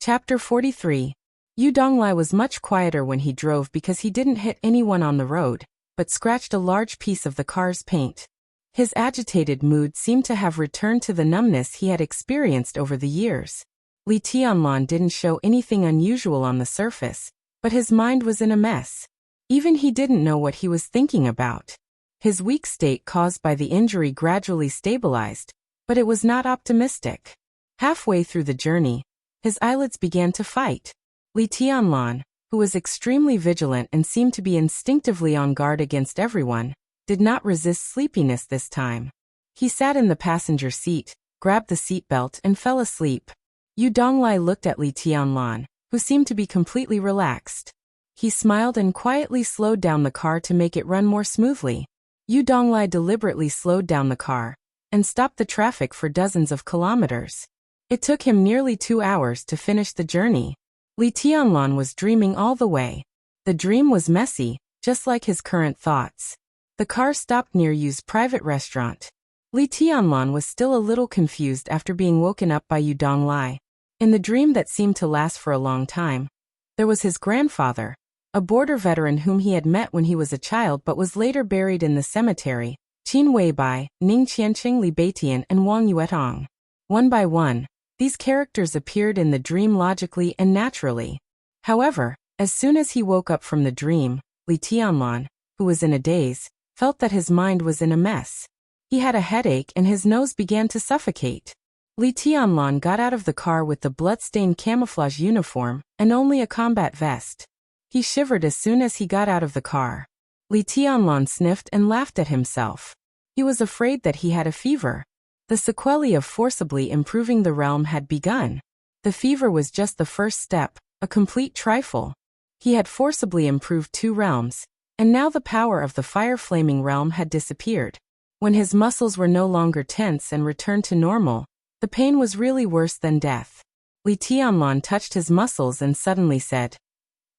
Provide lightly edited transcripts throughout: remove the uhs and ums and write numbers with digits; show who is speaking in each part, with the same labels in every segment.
Speaker 1: Chapter 43. Yu Donglai was much quieter when he drove because he didn't hit anyone on the road, but scratched a large piece of the car's paint. His agitated mood seemed to have returned to the numbness he had experienced over the years. Li Tianlan didn't show anything unusual on the surface, but his mind was in a mess. Even he didn't know what he was thinking about. His weak state caused by the injury gradually stabilized, but it was not optimistic. Halfway through the journey, his eyelids began to fight. Li Tianlan, who was extremely vigilant and seemed to be instinctively on guard against everyone, did not resist sleepiness this time. He sat in the passenger seat, grabbed the seatbelt and fell asleep. Yu Donglai looked at Li Tianlan, who seemed to be completely relaxed. He smiled and quietly slowed down the car to make it run more smoothly. Yu Donglai deliberately slowed down the car and stopped the traffic for dozens of kilometers. It took him nearly 2 hours to finish the journey. Li Tianlan was dreaming all the way. The dream was messy, just like his current thoughts. The car stopped near Yu's private restaurant. Li Tianlan was still a little confused after being woken up by Yu Donglai. In the dream that seemed to last for a long time, there was his grandfather, a border veteran whom he had met when he was a child but was later buried in the cemetery, Qin Weibai, Ning Qianqing Li Beitian and Wang Yuetong. One by one, these characters appeared in the dream logically and naturally. However, as soon as he woke up from the dream, Li Tianlan, who was in a daze, felt that his mind was in a mess. He had a headache and his nose began to suffocate. Li Tianlan got out of the car with the blood-stained camouflage uniform and only a combat vest. He shivered as soon as he got out of the car. Li Tianlan sniffed and laughed at himself. He was afraid that he had a fever. The sequelae of forcibly improving the realm had begun. The fever was just the first step, a complete trifle. He had forcibly improved 2 realms, and now the power of the fire-flaming realm had disappeared. When his muscles were no longer tense and returned to normal, the pain was really worse than death. Li Tianlan touched his muscles and suddenly said,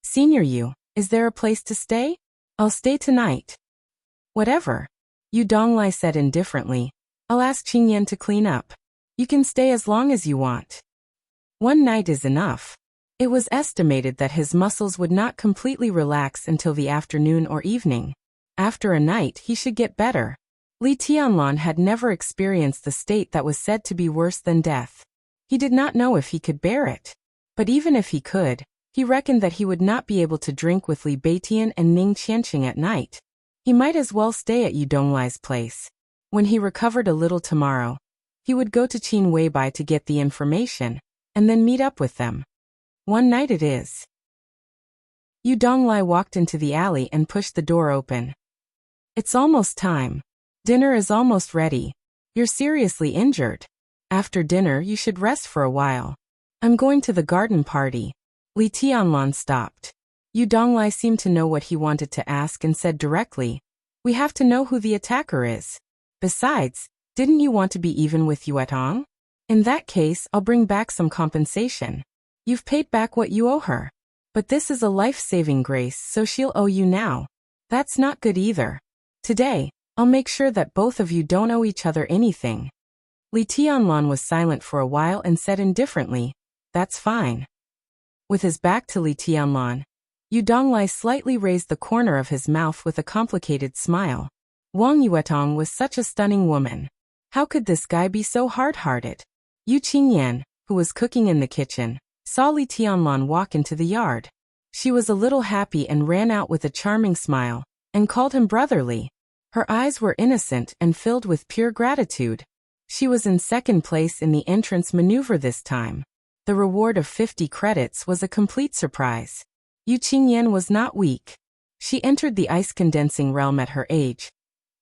Speaker 1: "Senior Yu, is there a place to stay? I'll stay tonight." "Whatever," Yu Donglai said indifferently. "I'll ask Qingyan to clean up. You can stay as long as you want." 1 night is enough. It was estimated that his muscles would not completely relax until the afternoon or evening. After a night he should get better. Li Tianlan had never experienced the state that was said to be worse than death. He did not know if he could bear it. But even if he could, he reckoned that he would not be able to drink with Li Beitian and Ning Qianqing at night. He might as well stay at Yu Donglai's place. When he recovered a little tomorrow, he would go to Qin Weibai to get the information, and then meet up with them. 1 night it is. Yu Donglai walked into the alley and pushed the door open. "It's almost time. Dinner is almost ready. You're seriously injured. After dinner you should rest for a while. I'm going to the garden party." Li Tianlan stopped. Yu Donglai seemed to know what he wanted to ask and said directly, "We have to know who the attacker is. Besides, didn't you want to be even with Yuetong? In that case, I'll bring back some compensation. You've paid back what you owe her. But this is a life-saving grace, so she'll owe you now. That's not good either. Today, I'll make sure that both of you don't owe each other anything." Li Tianlan was silent for a while and said indifferently, "That's fine." With his back to Li Tianlan, Yu Donglai slightly raised the corner of his mouth with a complicated smile. Wang Yuetong was such a stunning woman. How could this guy be so hard-hearted? Yu Qingyan, who was cooking in the kitchen, saw Li Tianlan walk into the yard. She was a little happy and ran out with a charming smile, and called him brotherly. Her eyes were innocent and filled with pure gratitude. She was in second place in the entrance maneuver this time. The reward of 50 credits was a complete surprise. Yu Qingyan was not weak. She entered the ice-condensing realm at her age,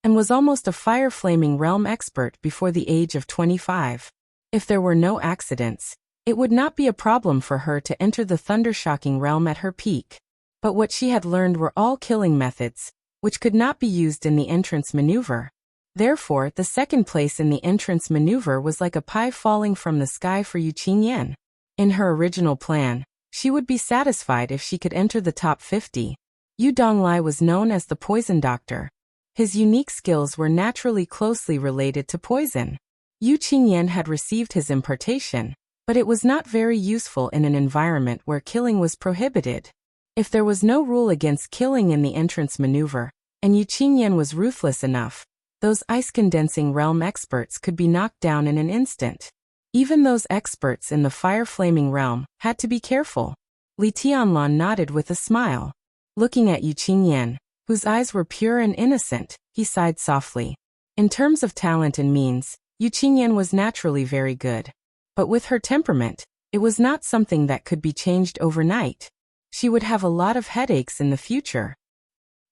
Speaker 1: and was almost a fire-flaming realm expert before the age of 25. If there were no accidents, it would not be a problem for her to enter the thunder-shocking realm at her peak. But what she had learned were all killing methods, which could not be used in the entrance maneuver. Therefore, the second place in the entrance maneuver was like a pie falling from the sky for Yu Qingyan. In her original plan, she would be satisfied if she could enter the top 50. Yu Donglai was known as the poison doctor. His unique skills were naturally closely related to poison. Yu Qingyan had received his impartation, But it was not very useful in an environment where killing was prohibited. If there was no rule against killing in the entrance maneuver, and Yu Qingyan was ruthless enough, those ice-condensing realm experts could be knocked down in an instant. Even those experts in the fire-flaming realm had to be careful. Li Tianlan nodded with a smile. Looking at Yu Qingyan, whose eyes were pure and innocent, he sighed softly. In terms of talent and means, Yu Qingyan was naturally very good. But with her temperament, it was not something that could be changed overnight. She would have a lot of headaches in the future.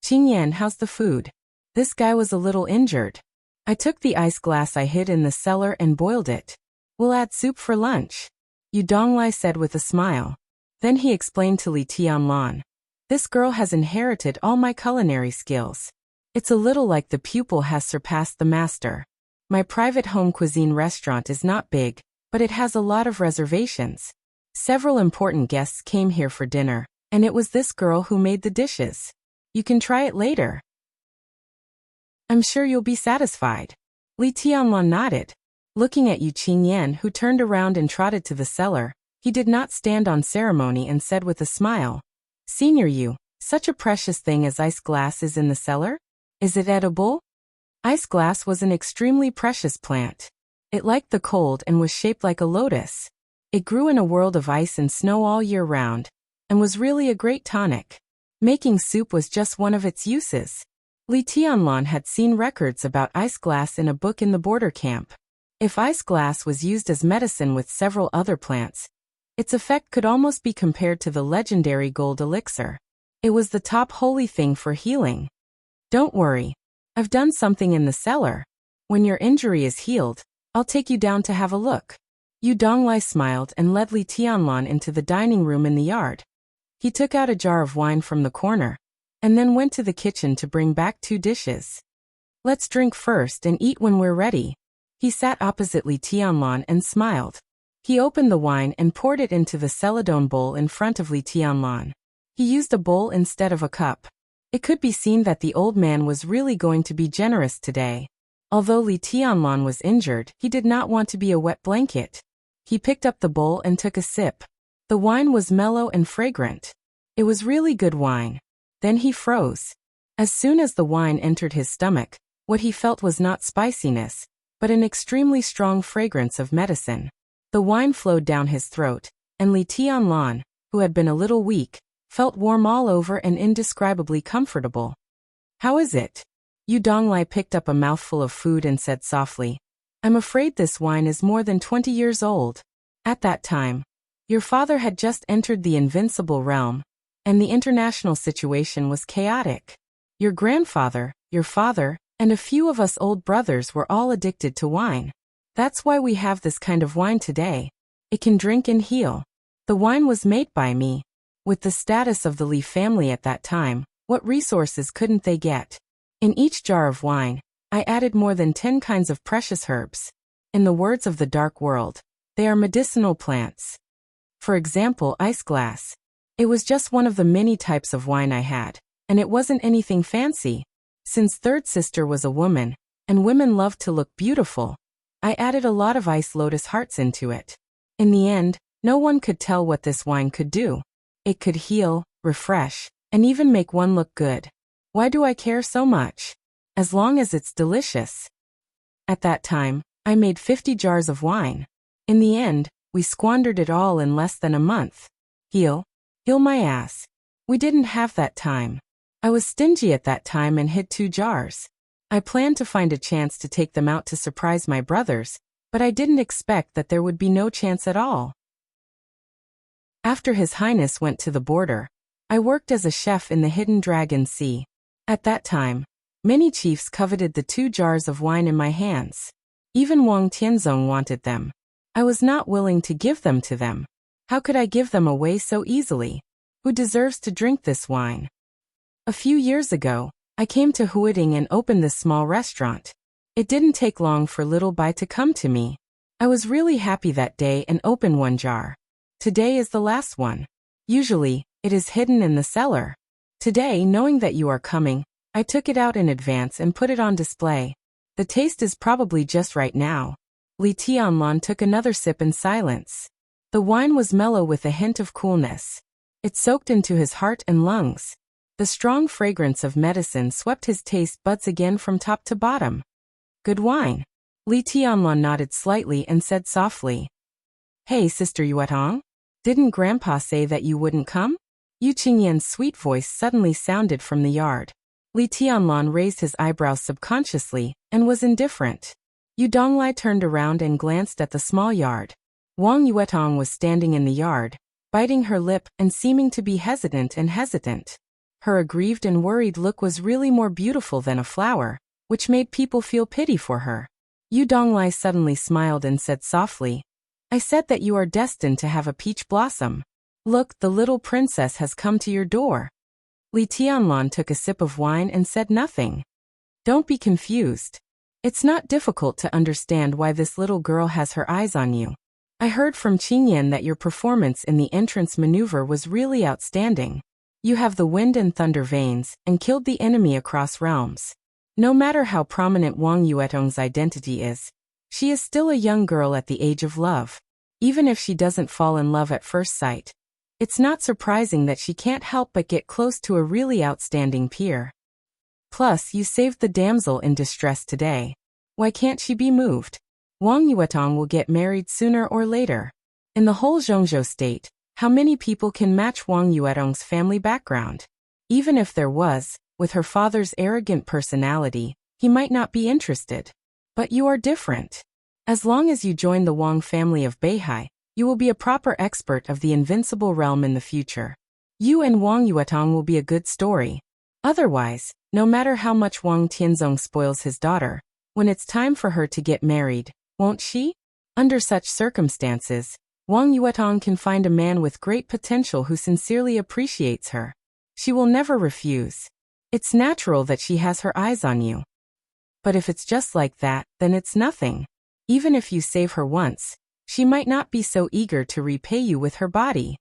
Speaker 1: Qingyan, how's the food? This guy was a little injured. I took the ice glass I hid in the cellar and boiled it. We'll add soup for lunch, Yu Donglai said with a smile. Then he explained to Li Tianlan. This girl has inherited all my culinary skills. It's a little like the pupil has surpassed the master. My private home cuisine restaurant is not big, but it has a lot of reservations. Several important guests came here for dinner, and it was this girl who made the dishes. You can try it later. I'm sure you'll be satisfied. Li Tianlan nodded. Looking at Yu Qingyan, who turned around and trotted to the cellar, he did not stand on ceremony and said with a smile, Senior Yu, such a precious thing as ice glass is in the cellar? Is it edible? Ice glass was an extremely precious plant. It liked the cold and was shaped like a lotus. It grew in a world of ice and snow all year round, and was really a great tonic. Making soup was just one of its uses. Li Tianlan had seen records about ice glass in a book in the border camp. If ice glass was used as medicine with several other plants, its effect could almost be compared to the legendary gold elixir. It was the top holy thing for healing. Don't worry. I've done something in the cellar. When your injury is healed, I'll take you down to have a look. Yu Donglai smiled and led Li Tianlan into the dining room in the yard. He took out a jar of wine from the corner, and then went to the kitchen to bring back 2 dishes. Let's drink first and eat when we're ready. He sat opposite Li Tianlan and smiled. He opened the wine and poured it into the celadone bowl in front of Li Tianlan. He used a bowl instead of a cup. It could be seen that the old man was really going to be generous today. Although Li Tianlan was injured, he did not want to be a wet blanket. He picked up the bowl and took a sip. The wine was mellow and fragrant. It was really good wine. Then he froze. As soon as the wine entered his stomach, what he felt was not spiciness, but an extremely strong fragrance of medicine. The wine flowed down his throat, and Li Tianlan, who had been a little weak, felt warm all over and indescribably comfortable. How is it? Yu Donglai picked up a mouthful of food and said softly, I'm afraid this wine is more than 20 years old. At that time, your father had just entered the invincible realm, and the international situation was chaotic. Your grandfather, your father, and a few of us old brothers were all addicted to wine. That's why we have this kind of wine today. It can drink and heal. The wine was made by me. With the status of the Li family at that time, what resources couldn't they get? In each jar of wine, I added more than 10 kinds of precious herbs. In the words of the dark world, they are medicinal plants. For example, ice glass. It was just one of the many types of wine I had, and it wasn't anything fancy. Since third sister was a woman, and women loved to look beautiful, I added a lot of ice lotus hearts into it. In the end, no one could tell what this wine could do. It could heal, refresh, and even make one look good. Why do I care so much? As long as it's delicious. At that time, I made 50 jars of wine. In the end, we squandered it all in less than a month. Heal my ass. We didn't have that time. I was stingy at that time and hid 2 jars. I planned to find a chance to take them out to surprise my brothers, but I didn't expect that there would be no chance at all. After His Highness went to the border, I worked as a chef in the Hidden Dragon Sea. At that time, many chiefs coveted the 2 jars of wine in my hands. Even Wang Tianzong wanted them. I was not willing to give them to them. How could I give them away so easily? Who deserves to drink this wine? A few years ago, I came to Huading and opened this small restaurant. It didn't take long for Little Bai to come to me. I was really happy that day and opened 1 jar. Today is the last one. Usually, it is hidden in the cellar. Today, knowing that you are coming, I took it out in advance and put it on display. The taste is probably just right now. Li Tianlan took another sip in silence. The wine was mellow with a hint of coolness. It soaked into his heart and lungs. The strong fragrance of medicine swept his taste buds again from top to bottom. Good wine. Li Tianlan nodded slightly and said softly. Hey, Sister Yuetong? Didn't Grandpa say that you wouldn't come? Yu Qingyan's sweet voice suddenly sounded from the yard. Li Tianlan raised his eyebrows subconsciously and was indifferent. Yu Donglai turned around and glanced at the small yard. Wang Yuetong was standing in the yard, biting her lip and seeming to be hesitant. Her aggrieved and worried look was really more beautiful than a flower, which made people feel pity for her. Yu Donglai suddenly smiled and said softly, I said that you are destined to have a peach blossom. Look, the little princess has come to your door. Li Tianlan took a sip of wine and said nothing. Don't be confused. It's not difficult to understand why this little girl has her eyes on you. I heard from Qingyan that your performance in the entrance maneuver was really outstanding. You have the wind and thunder veins and killed the enemy across realms. No matter how prominent Wang Yuetong's identity is, she is still a young girl at the age of love. Even if she doesn't fall in love at first sight, it's not surprising that she can't help but get close to a really outstanding peer. Plus, you saved the damsel in distress today. Why can't she be moved? Wang Yuetong will get married sooner or later. In the whole Zhongzhou state, how many people can match Wang Yuetong's family background? Even if there was, with her father's arrogant personality, he might not be interested. But you are different. As long as you join the Wang family of Beihai, you will be a proper expert of the invincible realm in the future. You and Wang Yuetong will be a good story. Otherwise, no matter how much Wang Tianzong spoils his daughter, when it's time for her to get married, won't she? Under such circumstances, Wang Yuetong can find a man with great potential who sincerely appreciates her. She will never refuse. It's natural that she has her eyes on you. But if it's just like that, then it's nothing. Even if you save her once, she might not be so eager to repay you with her body.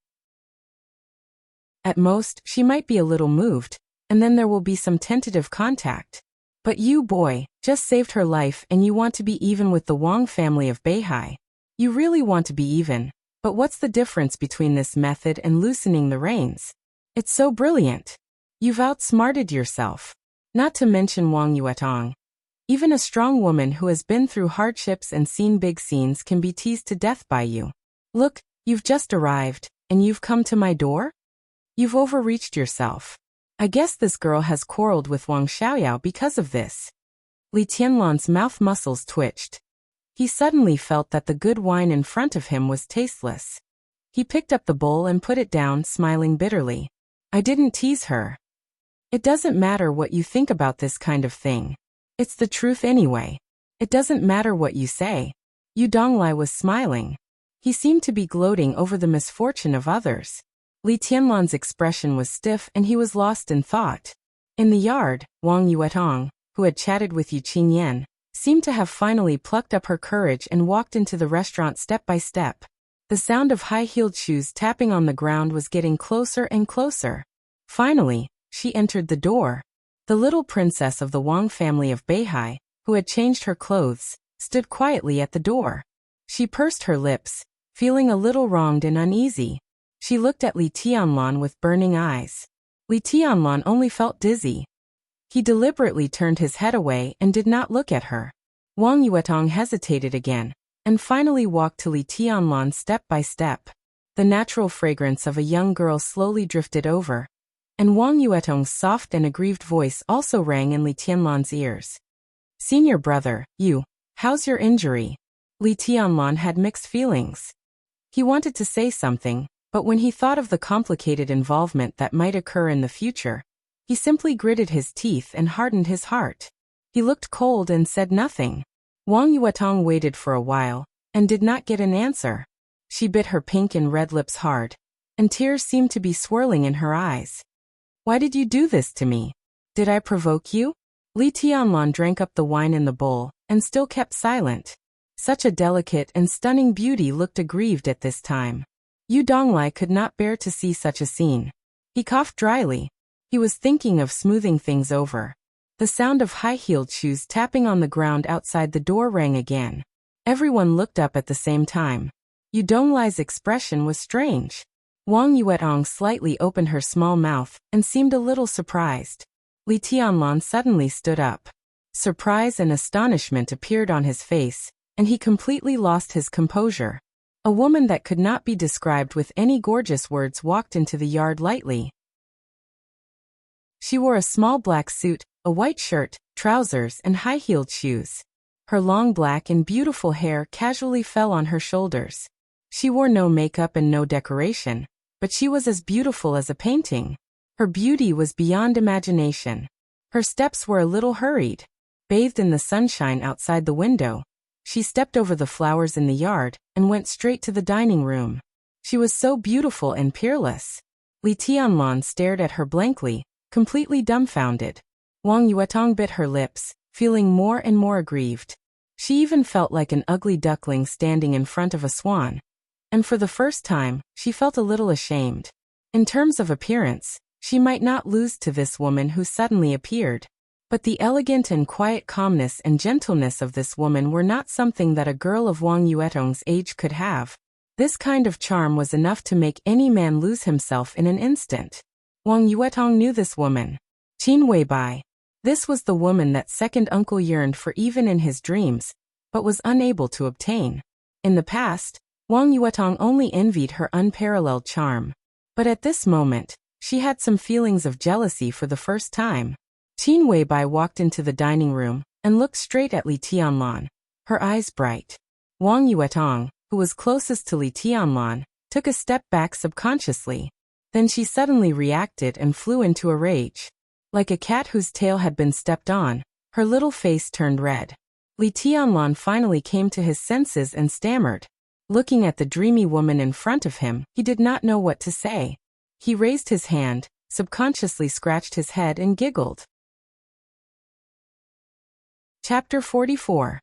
Speaker 1: At most, she might be a little moved, and then there will be some tentative contact. But you, boy, just saved her life and you want to be even with the Wang family of Beihai. You really want to be even, but what's the difference between this method and loosening the reins? It's so brilliant. You've outsmarted yourself. Not to mention Wang Yuetong. Even a strong woman who has been through hardships and seen big scenes can be teased to death by you. Look, you've just arrived, and you've come to my door? You've overreached yourself. I guess this girl has quarreled with Wang Xiaoyao because of this. Li Tianlan's mouth muscles twitched. He suddenly felt that the good wine in front of him was tasteless. He picked up the bowl and put it down, smiling bitterly. I didn't tease her. It doesn't matter what you think about this kind of thing. It's the truth anyway. It doesn't matter what you say. Yu Donglai was smiling. He seemed to be gloating over the misfortune of others. Li Tianlan's expression was stiff and he was lost in thought. In the yard, Wang Yuetong, who had chatted with Yu Qingyan, seemed to have finally plucked up her courage and walked into the restaurant step by step. The sound of high-heeled shoes tapping on the ground was getting closer and closer. Finally, she entered the door. The little princess of the Wang family of Beihai, who had changed her clothes, stood quietly at the door. She pursed her lips, feeling a little wronged and uneasy. She looked at Li Tianlan with burning eyes. Li Tianlan only felt dizzy. He deliberately turned his head away and did not look at her. Wang Yuetong hesitated again, and finally walked to Li Tianlan step by step. The natural fragrance of a young girl slowly drifted over, and Wang Yuetong's soft and aggrieved voice also rang in Li Tianlan's ears. Senior brother, how's your injury? Li Tianlan had mixed feelings. He wanted to say something, but when he thought of the complicated involvement that might occur in the future, he simply gritted his teeth and hardened his heart. He looked cold and said nothing. Wang Yuetong waited for a while, and did not get an answer. She bit her pink and red lips hard, and tears seemed to be swirling in her eyes. Why did you do this to me? Did I provoke you? Li Tianlan drank up the wine in the bowl, and still kept silent. Such a delicate and stunning beauty looked aggrieved at this time. Yu Donglai could not bear to see such a scene. He coughed dryly. He was thinking of smoothing things over. The sound of high-heeled shoes tapping on the ground outside the door rang again. Everyone looked up at the same time. Yu Donglai's expression was strange. Wang Yuetong slightly opened her small mouth and seemed a little surprised. Li Tianlan suddenly stood up. Surprise and astonishment appeared on his face, and he completely lost his composure. A woman that could not be described with any gorgeous words walked into the yard lightly. She wore a small black suit, a white shirt, trousers, and high-heeled shoes. Her long black and beautiful hair casually fell on her shoulders. She wore no makeup and no decoration, but she was as beautiful as a painting. Her beauty was beyond imagination. Her steps were a little hurried. Bathed in the sunshine outside the window, she stepped over the flowers in the yard and went straight to the dining room. She was so beautiful and peerless. Li Tianlan stared at her blankly, completely dumbfounded. Wang Yuetong bit her lips, feeling more and more aggrieved. She even felt like an ugly duckling standing in front of a swan. And for the first time, she felt a little ashamed. In terms of appearance, she might not lose to this woman who suddenly appeared. But the elegant and quiet calmness and gentleness of this woman were not something that a girl of Wang Yuetong's age could have. This kind of charm was enough to make any man lose himself in an instant. Wang Yuetong knew this woman. Qin Weibai. This was the woman that second uncle yearned for even in his dreams, but was unable to obtain. In the past, Wang Yuetong only envied her unparalleled charm. But at this moment, she had some feelings of jealousy for the first time. Qin Weibai walked into the dining room and looked straight at Li Tianlan, her eyes bright. Wang Yuetong, who was closest to Li Tianlan, took a step back subconsciously. Then she suddenly reacted and flew into a rage. Like a cat whose tail had been stepped on, her little face turned red. Li Tianlan finally came to his senses and stammered. Looking at the dreamy woman in front of him, he did not know what to say. He raised his hand, subconsciously scratched his head and giggled. Chapter 44.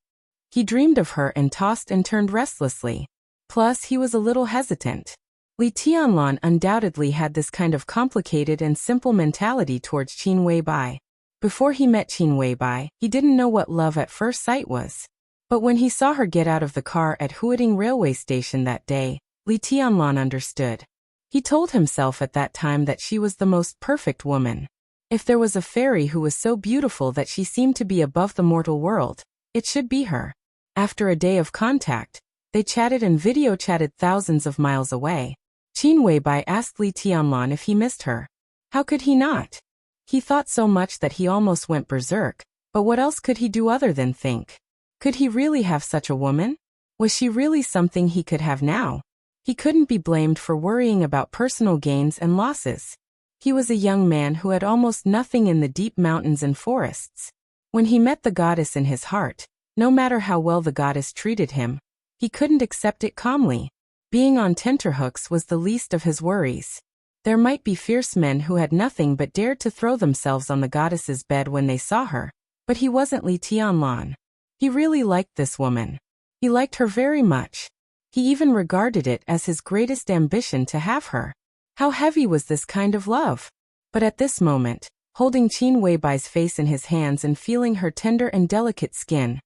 Speaker 1: He dreamed of her and tossed and turned restlessly. Plus, he was a little hesitant. Li Tianlan undoubtedly had this kind of complicated and simple mentality towards Qin Weibai. Before he met Qin Weibai, he didn't know what love at first sight was. But when he saw her get out of the car at Huading railway station that day, Li Tianlan understood. He told himself at that time that she was the most perfect woman. If there was a fairy who was so beautiful that she seemed to be above the mortal world, it should be her. After a day of contact, they chatted and video chatted thousands of miles away. Qin Weibai asked Li Tianlan if he missed her. How could he not? He thought so much that he almost went berserk, but what else could he do other than think? Could he really have such a woman? Was she really something he could have now? He couldn't be blamed for worrying about personal gains and losses. He was a young man who had almost nothing in the deep mountains and forests. When he met the goddess in his heart, no matter how well the goddess treated him, he couldn't accept it calmly. Being on tenterhooks was the least of his worries. There might be fierce men who had nothing but dared to throw themselves on the goddess's bed when they saw her, but he wasn't Li Tianlan. He really liked this woman. He liked her very much. He even regarded it as his greatest ambition to have her. How heavy was this kind of love? But at this moment, holding Qin Weibai's face in his hands and feeling her tender and delicate skin,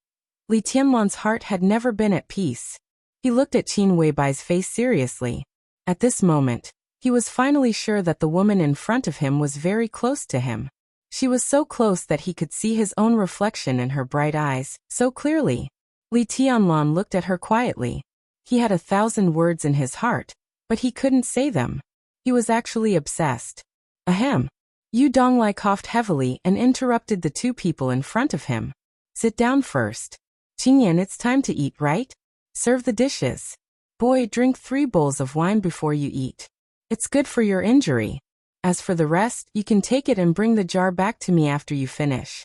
Speaker 1: Li Tianlan's heart had never been at peace. He looked at Qin Weibai's face seriously. At this moment, he was finally sure that the woman in front of him was very close to him. She was so close that he could see his own reflection in her bright eyes, so clearly. Li Tianlan looked at her quietly. He had 1,000 words in his heart, but he couldn't say them. He was actually obsessed. Ahem. Yu Donglai coughed heavily and interrupted the two people in front of him. Sit down first. Qingyan, it's time to eat, right? Serve the dishes. Boy, drink 3 bowls of wine before you eat. It's good for your injury. As for the rest, you can take it and bring the jar back to me after you finish.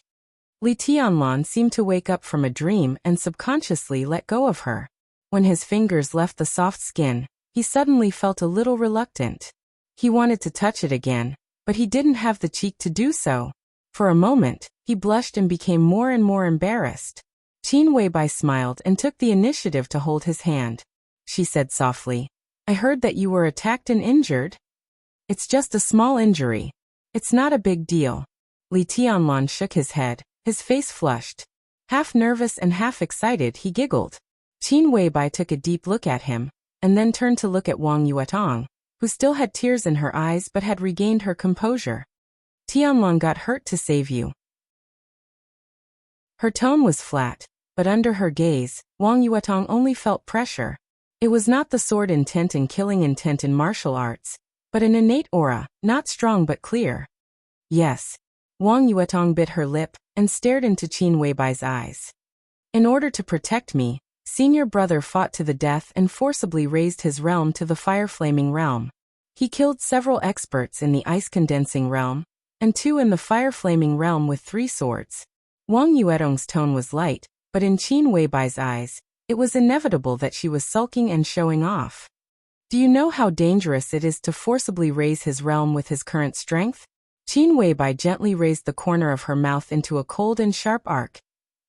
Speaker 1: Li Tianlan seemed to wake up from a dream and subconsciously let go of her. When his fingers left the soft skin, he suddenly felt a little reluctant. He wanted to touch it again, but he didn't have the cheek to do so. For a moment, he blushed and became more and more embarrassed. Qin Weibai smiled and took the initiative to hold his hand. She said softly, I heard that you were attacked and injured. It's just a small injury. It's not a big deal. Li Tianlan shook his head, his face flushed. Half nervous and half excited, he giggled. Qin Weibai took a deep look at him, and then turned to look at Wang Yuetong, who still had tears in her eyes but had regained her composure. Tianlan got hurt to save you. Her tone was flat, but under her gaze, Wang Yuetong only felt pressure. It was not the sword intent and killing intent in martial arts, but an innate aura, not strong but clear. Yes. Wang Yuetong bit her lip and stared into Qin Weibai's eyes. In order to protect me, senior brother fought to the death and forcibly raised his realm to the fire-flaming realm. He killed several experts in the ice-condensing realm, and 2 in the fire-flaming realm with 3 swords. Wang Yuetong's tone was light, but in Qin Weibai's eyes, it was inevitable that she was sulking and showing off. Do you know how dangerous it is to forcibly raise his realm with his current strength? Qin Weibai gently raised the corner of her mouth into a cold and sharp arc,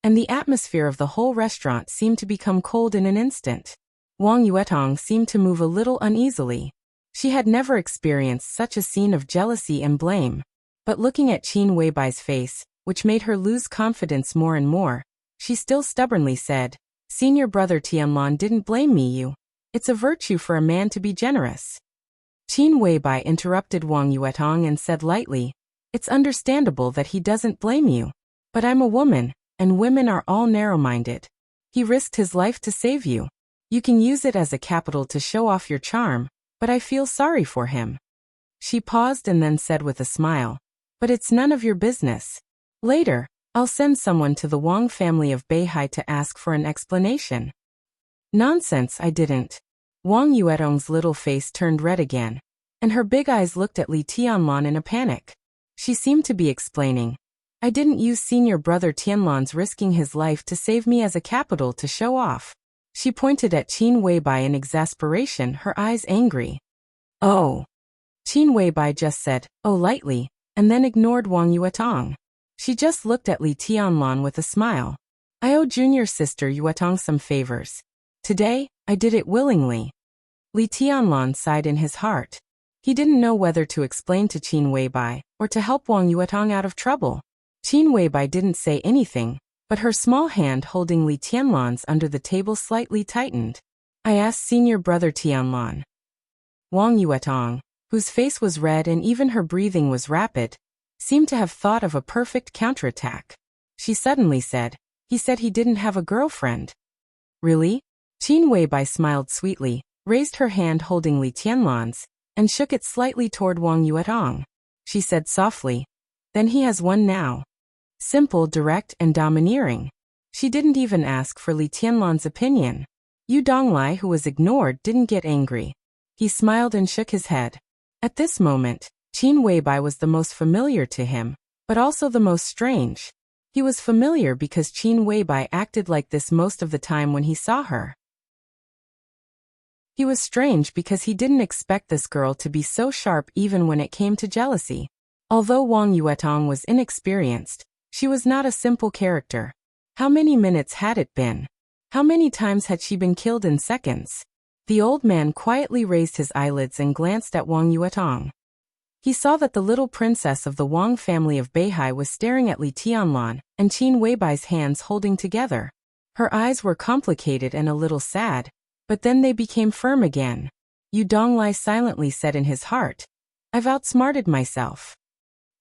Speaker 1: and the atmosphere of the whole restaurant seemed to become cold in an instant. Wang Yuetong seemed to move a little uneasily. She had never experienced such a scene of jealousy and blame. But looking at Qin Weibai's face, which made her lose confidence more and more, she still stubbornly said, "Senior brother Tianlan didn't blame me you. It's a virtue for a man to be generous." Qin Weibai interrupted Wang Yuetong and said lightly, "It's understandable that he doesn't blame you. But I'm a woman, and women are all narrow-minded. He risked his life to save you. You can use it as a capital to show off your charm, but I feel sorry for him." She paused and then said with a smile, "But it's none of your business. Later, I'll send someone to the Wang family of Beihai to ask for an explanation." "Nonsense, I didn't." Wang Yuetong's little face turned red again, and her big eyes looked at Li Tianlan in a panic. She seemed to be explaining, "I didn't use senior brother Tianlan's risking his life to save me as a capital to show off." She pointed at Qin Weibai in exasperation, her eyes angry. "Oh." Qin Weibai just said, "Oh," lightly, and then ignored Wang Yuetong. She just looked at Li Tianlan with a smile. "I owe junior sister Yuetong some favors. Today, I did it willingly." Li Tianlan sighed in his heart. He didn't know whether to explain to Qin Weibai or to help Wang Yuetong out of trouble. Qin Weibai didn't say anything, but her small hand holding Li Tianlan's under the table slightly tightened. "I asked senior brother Tianlan." Wang Yuetong, whose face was red and even her breathing was rapid, seemed to have thought of a perfect counterattack. She suddenly said, "He said he didn't have a girlfriend." "Really?" Qin Weibai smiled sweetly, raised her hand holding Li Tianlan's, and shook it slightly toward Wang Yuetong. She said softly, "Then he has one now." Simple, direct, and domineering. She didn't even ask for Li Tianlan's opinion. Yu Donglai, who was ignored, didn't get angry. He smiled and shook his head. At this moment, Qin Weibai was the most familiar to him, but also the most strange. He was familiar because Qin Weibai acted like this most of the time when he saw her. He was strange because he didn't expect this girl to be so sharp even when it came to jealousy. Although Wang Yuetong was inexperienced, she was not a simple character. How many minutes had it been? How many times had she been killed in seconds? The old man quietly raised his eyelids and glanced at Wang Yuetong. He saw that the little princess of the Wang family of Beihai was staring at Li Tianlan and Qin Weibai's hands holding together. Her eyes were complicated and a little sad, but then they became firm again. Yu Donglai silently said in his heart, "I've outsmarted myself."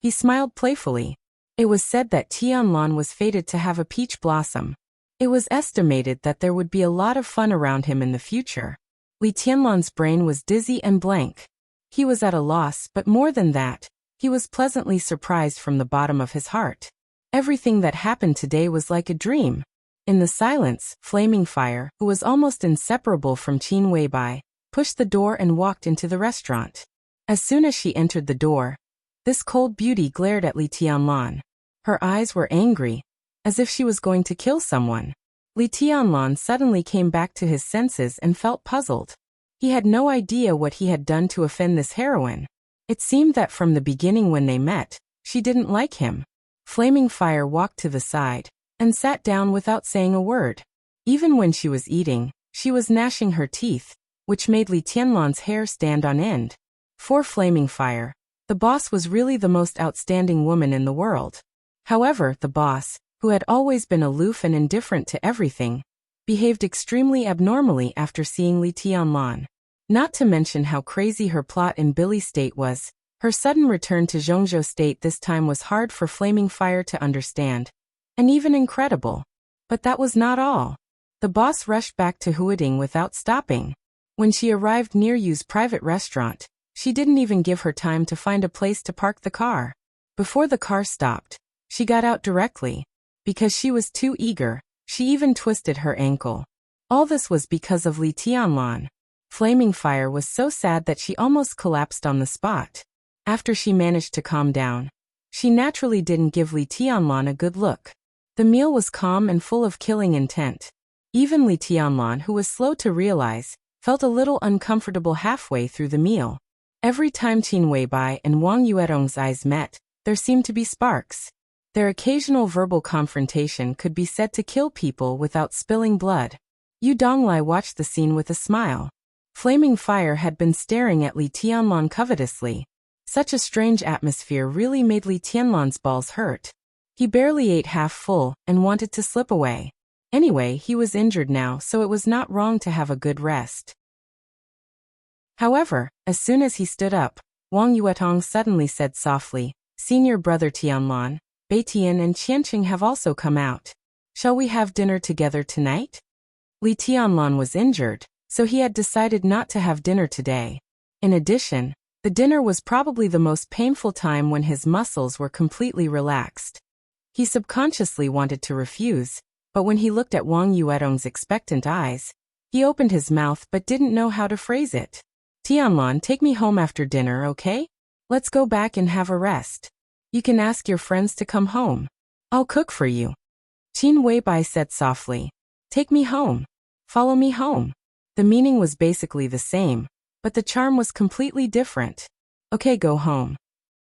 Speaker 1: He smiled playfully. It was said that Tianlan was fated to have a peach blossom. It was estimated that there would be a lot of fun around him in the future. Li Tianlan's brain was dizzy and blank. He was at a loss, but more than that, he was pleasantly surprised from the bottom of his heart. Everything that happened today was like a dream. In the silence, Flaming Fire, who was almost inseparable from Qin Weibai, pushed the door and walked into the restaurant. As soon as she entered the door, this cold beauty glared at Li Tianlan. Her eyes were angry, as if she was going to kill someone. Li Tianlan suddenly came back to his senses and felt puzzled. He had no idea what he had done to offend this heroine. It seemed that from the beginning when they met, she didn't like him. Flaming Fire walked to the side and sat down without saying a word. Even when she was eating, she was gnashing her teeth, which made Li Tianlan's hair stand on end. For Flaming Fire, the boss was really the most outstanding woman in the world. However, the boss, who had always been aloof and indifferent to everything, behaved extremely abnormally after seeing Li Tianlan. Not to mention how crazy her plot in Billy State was, her sudden return to Zhongzhou State this time was hard for Flaming Fire to understand, and even incredible. But that was not all. The boss rushed back to Huading without stopping. When she arrived near Yu's private restaurant, she didn't even give her time to find a place to park the car. Before the car stopped, she got out directly. Because she was too eager, she even twisted her ankle. All this was because of Li Tianlan. Flaming Fire was so sad that she almost collapsed on the spot. After she managed to calm down, she naturally didn't give Li Tianlan a good look. The meal was calm and full of killing intent. Even Li Tianlan, who was slow to realize, felt a little uncomfortable halfway through the meal. Every time Qin Weibai and Wang Yuerong's eyes met, there seemed to be sparks. Their occasional verbal confrontation could be said to kill people without spilling blood. Yu Donglai watched the scene with a smile. Flaming Fire had been staring at Li Tianlan covetously. Such a strange atmosphere really made Li Tianlan's balls hurt. He barely ate half full and wanted to slip away. Anyway, he was injured now, so it was not wrong to have a good rest. However, as soon as he stood up, Wang Yuetong suddenly said softly, "Senior brother Tianlan, Beitian and Qianqing have also come out. Shall we have dinner together tonight?" Li Tianlan was injured, so he had decided not to have dinner today. In addition, the dinner was probably the most painful time when his muscles were completely relaxed. He subconsciously wanted to refuse, but when he looked at Wang Yuetong's expectant eyes, he opened his mouth but didn't know how to phrase it. "Tianlan, take me home after dinner, okay? Let's go back and have a rest. You can ask your friends to come home. I'll cook for you." Qin Weibai said softly, "Take me home. Follow me home." The meaning was basically the same, but the charm was completely different. "Okay, go home."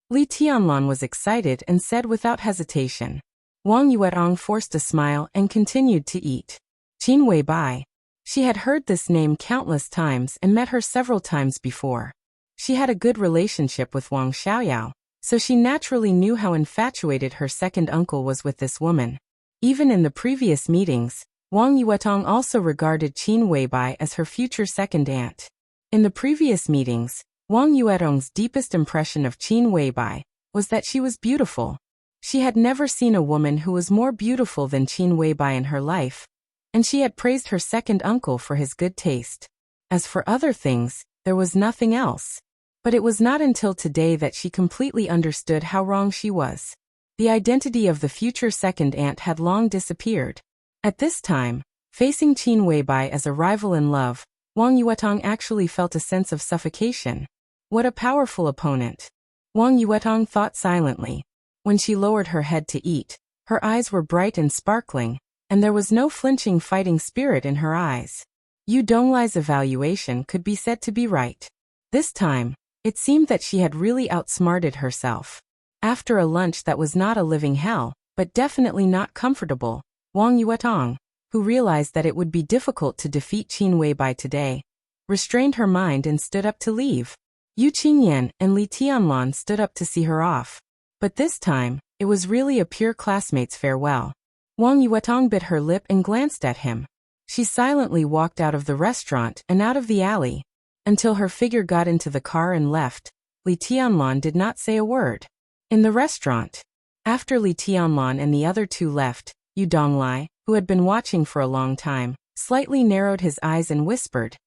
Speaker 1: Li Tianlan was excited and said without hesitation. Wang Yuetong forced a smile and continued to eat. Qin Weibai. She had heard this name countless times and met her several times before. She had a good relationship with Wang Xiaoyao, so she naturally knew how infatuated her second uncle was with this woman. Even in the previous meetings, Wang Yuetong also regarded Qin Weibai as her future second aunt. In the previous meetings, Wang Yuetong's deepest impression of Qin Weibai was that she was beautiful. She had never seen a woman who was more beautiful than Qin Weibai in her life, and she had praised her second uncle for his good taste. As for other things, there was nothing else. But it was not until today that she completely understood how wrong she was. The identity of the future second aunt had long disappeared. At this time, facing Qin Weibai as a rival in love, Wang Yuetong actually felt a sense of suffocation. What a powerful opponent. Wang Yuetong thought silently. When she lowered her head to eat, her eyes were bright and sparkling, and there was no flinching fighting spirit in her eyes. Yu Donglai's evaluation could be said to be right. This time, it seemed that she had really outsmarted herself. After a lunch that was not a living hell, but definitely not comfortable, Wang Yuetong, who realized that it would be difficult to defeat Qin Weibai today, restrained her mind and stood up to leave. Yu Qingyan and Li Tianlan stood up to see her off. But this time, it was really a pure classmate's farewell. Wang Yuetong bit her lip and glanced at him. She silently walked out of the restaurant and out of the alley. Until her figure got into the car and left, Li Tianlan did not say a word. In the restaurant, after Li Tianlan and the other two left, Yu Donglai, who had been watching for a long time, slightly narrowed his eyes and whispered,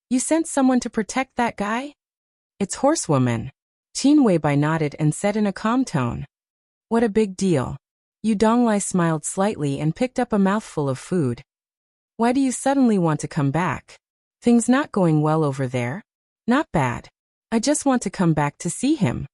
Speaker 1: "You sent someone to protect that guy?" "It's Horsewoman." Qin Weibai nodded and said in a calm tone. "What a big deal." Yu Donglai smiled slightly and picked up a mouthful of food. "Why do you suddenly want to come back? Things not going well over there?" "Not bad. I just want to come back to see him."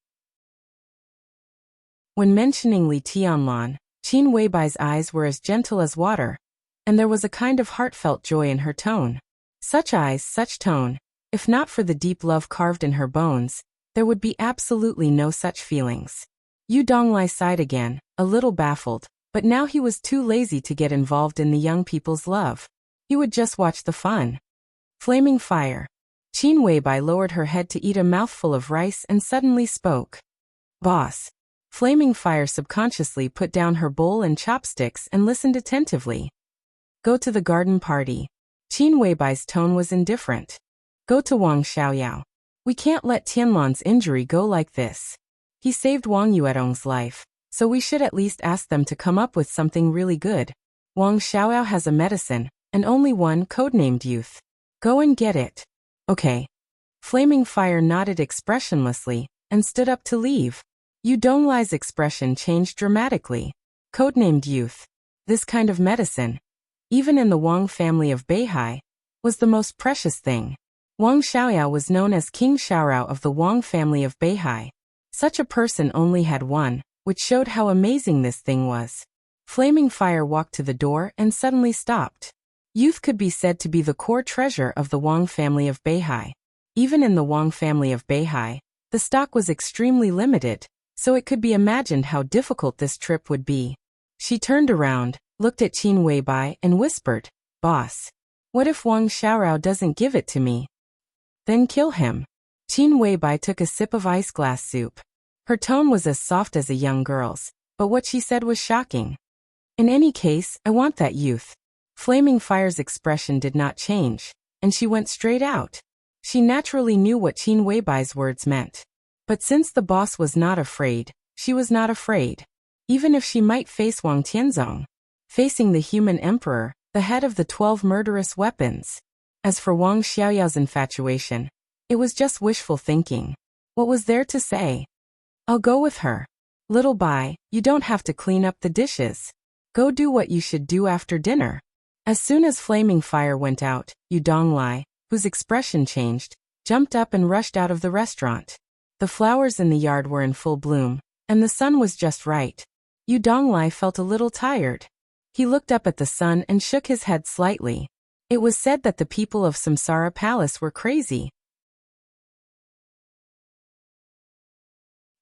Speaker 1: When mentioning Li Tianlan, Qin Weibai's eyes were as gentle as water, and there was a kind of heartfelt joy in her tone. Such eyes, such tone. If not for the deep love carved in her bones, there would be absolutely no such feelings. Yu Donglai sighed again, a little baffled, but now he was too lazy to get involved in the young people's love. He would just watch the fun. Flaming Fire. Qin Weibai lowered her head to eat a mouthful of rice and suddenly spoke. "Boss." Flaming Fire subconsciously put down her bowl and chopsticks and listened attentively. Go to the garden party. Qin Weibai's tone was indifferent. Go to Wang Xiaoyao. We can't let Tianlan's injury go like this. He saved Wang Yuedong's life, so we should at least ask them to come up with something really good. Wang Xiaoyao has a medicine, and only one, codenamed Youth. Go and get it. Okay. Flaming Fire nodded expressionlessly, and stood up to leave. Yu Donglai's expression changed dramatically. Codenamed Youth. This kind of medicine, even in the Wang family of Beihai, was the most precious thing. Wang Xiaoyao was known as King Xiaorao of the Wang family of Beihai. Such a person only had one, which showed how amazing this thing was. Flaming Fire walked to the door and suddenly stopped. Youth could be said to be the core treasure of the Wang family of Beihai. Even in the Wang family of Beihai, the stock was extremely limited, so it could be imagined how difficult this trip would be. She turned around, looked at Qin Weibai, and whispered, "Boss, what if Wang Xiaorao doesn't give it to me? Then kill him." Qin Weibai took a sip of ice glass soup. Her tone was as soft as a young girl's, but what she said was shocking. "In any case, I want that youth." Flaming Fire's expression did not change, and she went straight out. She naturally knew what Qin Weibai's words meant. But since the boss was not afraid, she was not afraid. Even if she might face Wang Tianzong, facing the human emperor, the head of the 12 murderous weapons. As for Wang Xiaoyao's infatuation, it was just wishful thinking. What was there to say? "I'll go with her. Little Bai, you don't have to clean up the dishes. Go do what you should do after dinner." As soon as Flaming Fire went out, Yu Donglai, whose expression changed, jumped up and rushed out of the restaurant. The flowers in the yard were in full bloom, and the sun was just right. Yu Donglai felt a little tired. He looked up at the sun and shook his head slightly. It was said that the people of Samsara Palace were crazy.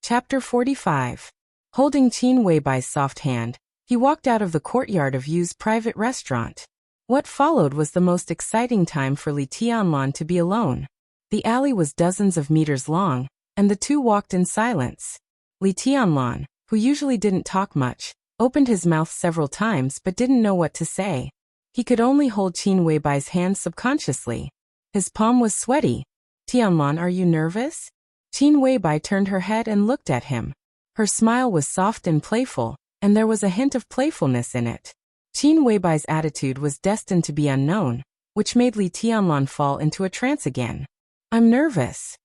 Speaker 1: Chapter 45. Holding Qin Weibai's soft hand, he walked out of the courtyard of Yu's private restaurant. What followed was the most exciting time for Li Tianlan to be alone. The alley was dozens of meters long, and the two walked in silence. Li Tianlan, who usually didn't talk much, opened his mouth several times but didn't know what to say. He could only hold Qin Weibai's hand subconsciously. His palm was sweaty. "Tianlan, are you nervous?" Qin Weibai turned her head and looked at him. Her smile was soft and playful, and there was a hint of playfulness in it. Qin Weibai's attitude was destined to be unknown, which made Li Tianlan fall into a trance again. "I'm nervous."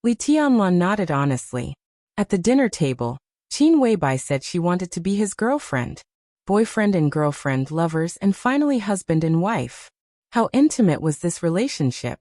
Speaker 1: Li Tianlan nodded honestly. At the dinner table, Qin Weibai said she wanted to be his girlfriend. Boyfriend and girlfriend, lovers, and finally husband and wife. How intimate was this relationship?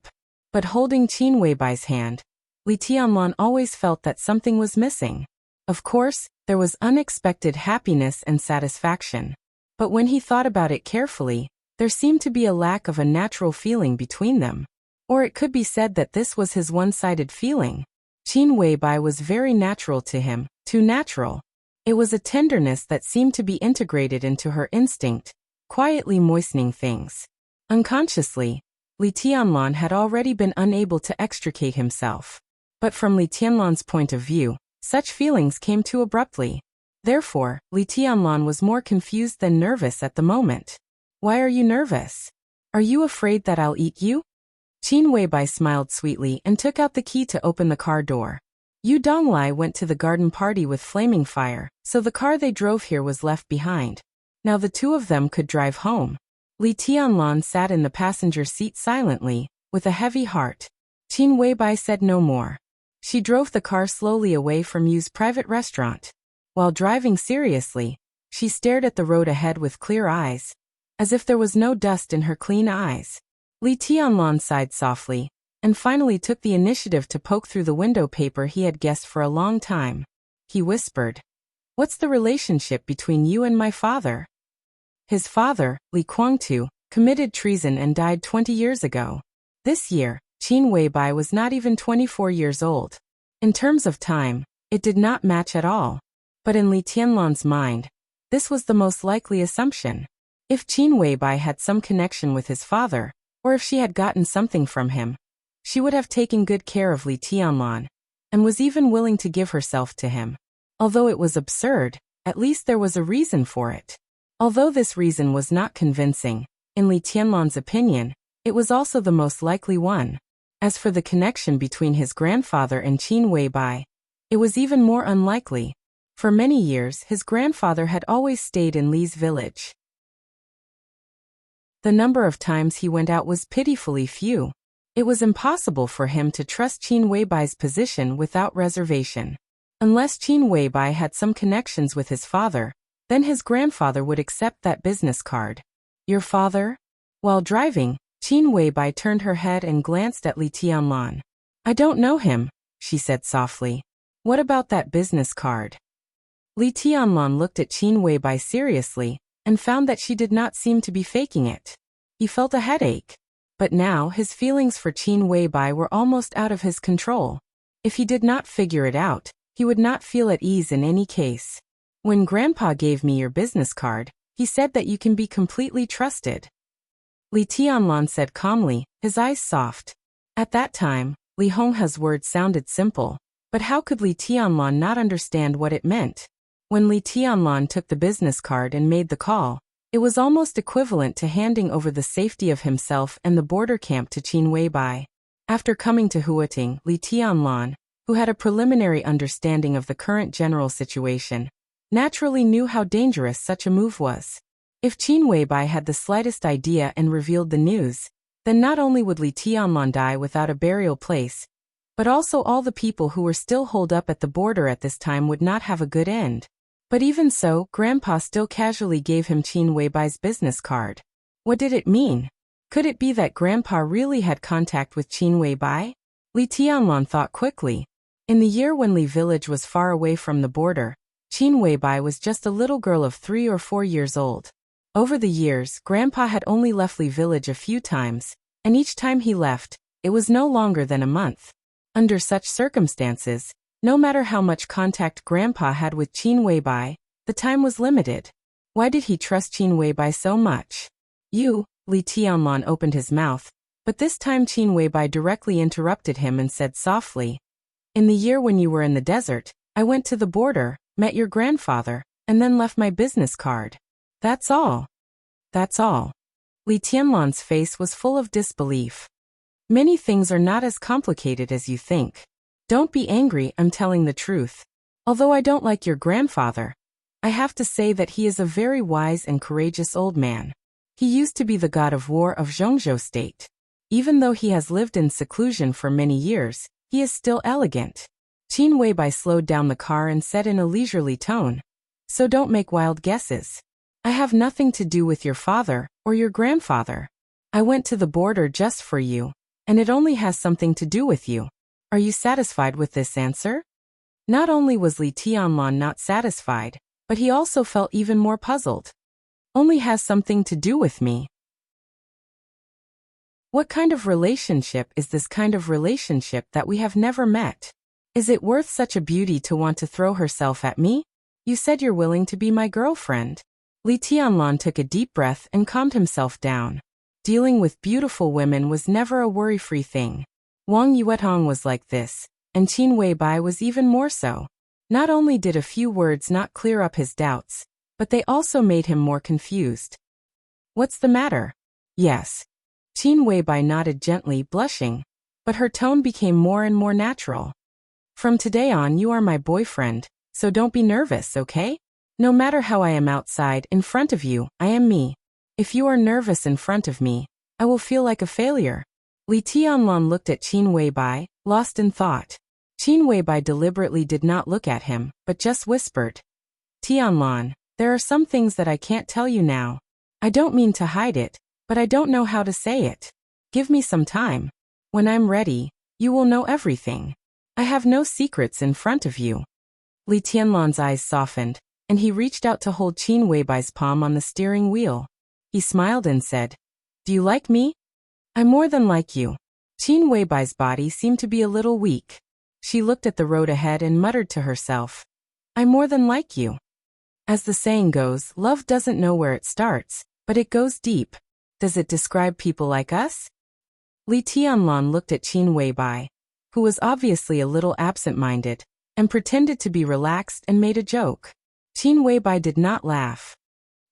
Speaker 1: But holding Qin Weibai's hand, Li Tianlan always felt that something was missing. Of course, there was unexpected happiness and satisfaction. But when he thought about it carefully, there seemed to be a lack of a natural feeling between them. Or it could be said that this was his one-sided feeling. Qin Weibai was very natural to him, too natural. It was a tenderness that seemed to be integrated into her instinct, quietly moistening things. Unconsciously, Li Tianlan had already been unable to extricate himself. But from Li Tianlan's point of view, such feelings came too abruptly. Therefore, Li Tianlan was more confused than nervous at the moment. "Why are you nervous? Are you afraid that I'll eat you?" Qin Weibai smiled sweetly and took out the key to open the car door. Yu Donglai went to the garden party with Flaming Fire, so the car they drove here was left behind. Now the two of them could drive home. Li Tianlan sat in the passenger seat silently, with a heavy heart. Qin Weibai said no more. She drove the car slowly away from Yu's private restaurant. While driving seriously, she stared at the road ahead with clear eyes, as if there was no dust in her clean eyes. Li Tianlan sighed softly, and finally took the initiative to poke through the window paper he had guessed for a long time. He whispered, "What's the relationship between you and my father?" His father, Li Guangtu, committed treason and died 20 years ago. This year, Qin Weibai was not even 24 years old. In terms of time, it did not match at all. But in Li Tianlan's mind, this was the most likely assumption. If Qin Weibai had some connection with his father, or if she had gotten something from him, she would have taken good care of Li Tianlan, and was even willing to give herself to him. Although it was absurd, at least there was a reason for it. Although this reason was not convincing, In Li Tianlan's opinion, it was also the most likely one. As for the connection between his grandfather and Qin Weibai, it was even more unlikely. For many years, his grandfather had always stayed in Li's village. The number of times he went out was pitifully few. It was impossible for him to trust Qin Weibai's position without reservation. Unless Qin Weibai had some connections with his father, then his grandfather would accept that business card. Your father? While driving, Qin Weibai turned her head and glanced at Li Tianlan. I don't know him, she said softly. What about that business card? Li Tianlan looked at Qin Weibai seriously, and found that she did not seem to be faking it. He felt a headache. But now his feelings for Qin Weibai were almost out of his control. If he did not figure it out, he would not feel at ease in any case. When Grandpa gave me your business card, he said that you can be completely trusted. Li Tianlan said calmly, his eyes soft. At that time, Li Honghe's words sounded simple, but how could Li Tianlan not understand what it meant? When Li Tianlan took the business card and made the call, it was almost equivalent to handing over the safety of himself and the border camp to Qin Weibai. After coming to Huating, Li Tianlan, who had a preliminary understanding of the current general situation, naturally knew how dangerous such a move was. If Qin Weibai had the slightest idea and revealed the news, then not only would Li Tianlan die without a burial place, but also all the people who were still holed up at the border at this time would not have a good end. But even so, Grandpa still casually gave him Qin Weibai's business card. What did it mean? Could it be that Grandpa really had contact with Qin Weibai? Li Tianlan thought quickly. In the year when Li village was far away from the border, Qin Weibai was just a little girl of 3 or 4 years old. Over the years, Grandpa had only left Li village a few times, and each time he left, it was no longer than a month. Under such circumstances, no matter how much contact Grandpa had with Qin Weibai, the time was limited. Why did he trust Qin Weibai so much? You, Li Tianlan opened his mouth, but this time Qin Weibai directly interrupted him and said softly, in the year when you were in the desert, I went to the border, met your grandfather, and then left my business card. That's all. That's all. Li Tianlan's face was full of disbelief. Many things are not as complicated as you think. Don't be angry, I'm telling the truth. Although I don't like your grandfather, I have to say that he is a very wise and courageous old man. He used to be the god of war of Zhongzhou state. Even though he has lived in seclusion for many years, he is still elegant. Qin Weibai slowed down the car and said in a leisurely tone, so don't make wild guesses. I have nothing to do with your father or your grandfather. I went to the border just for you, and it only has something to do with you. Are you satisfied with this answer? Not only was Li Tianlan not satisfied, but he also felt even more puzzled. Only has something to do with me. What kind of relationship is this kind of relationship that we have never met? Is it worth such a beauty to want to throw herself at me? You said you're willing to be my girlfriend. Li Tianlan took a deep breath and calmed himself down. Dealing with beautiful women was never a worry-free thing. Wang Yuetong was like this, and Qin Weibai was even more so. Not only did a few words not clear up his doubts, but they also made him more confused. What's the matter? Yes. Qin Weibai nodded gently, blushing, but her tone became more and more natural. From today on you are my boyfriend, so don't be nervous, okay? No matter how I am outside, in front of you, I am me. If you are nervous in front of me, I will feel like a failure. Li Tianlan looked at Qin Weibai, lost in thought. Qin Weibai deliberately did not look at him, but just whispered. Tianlan, there are some things that I can't tell you now. I don't mean to hide it, but I don't know how to say it. Give me some time. When I'm ready, you will know everything. I have no secrets in front of you. Li Tianlan's eyes softened, and he reached out to hold Qin Weibai's palm on the steering wheel. He smiled and said, do you like me? I more than like you. Qin Weibai's body seemed to be a little weak. She looked at the road ahead and muttered to herself, I more than like you. As the saying goes, love doesn't know where it starts, but it goes deep. Does it describe people like us? Li Tianlan looked at Qin Weibai, who was obviously a little absent-minded, and pretended to be relaxed and made a joke. Qin Weibai did not laugh.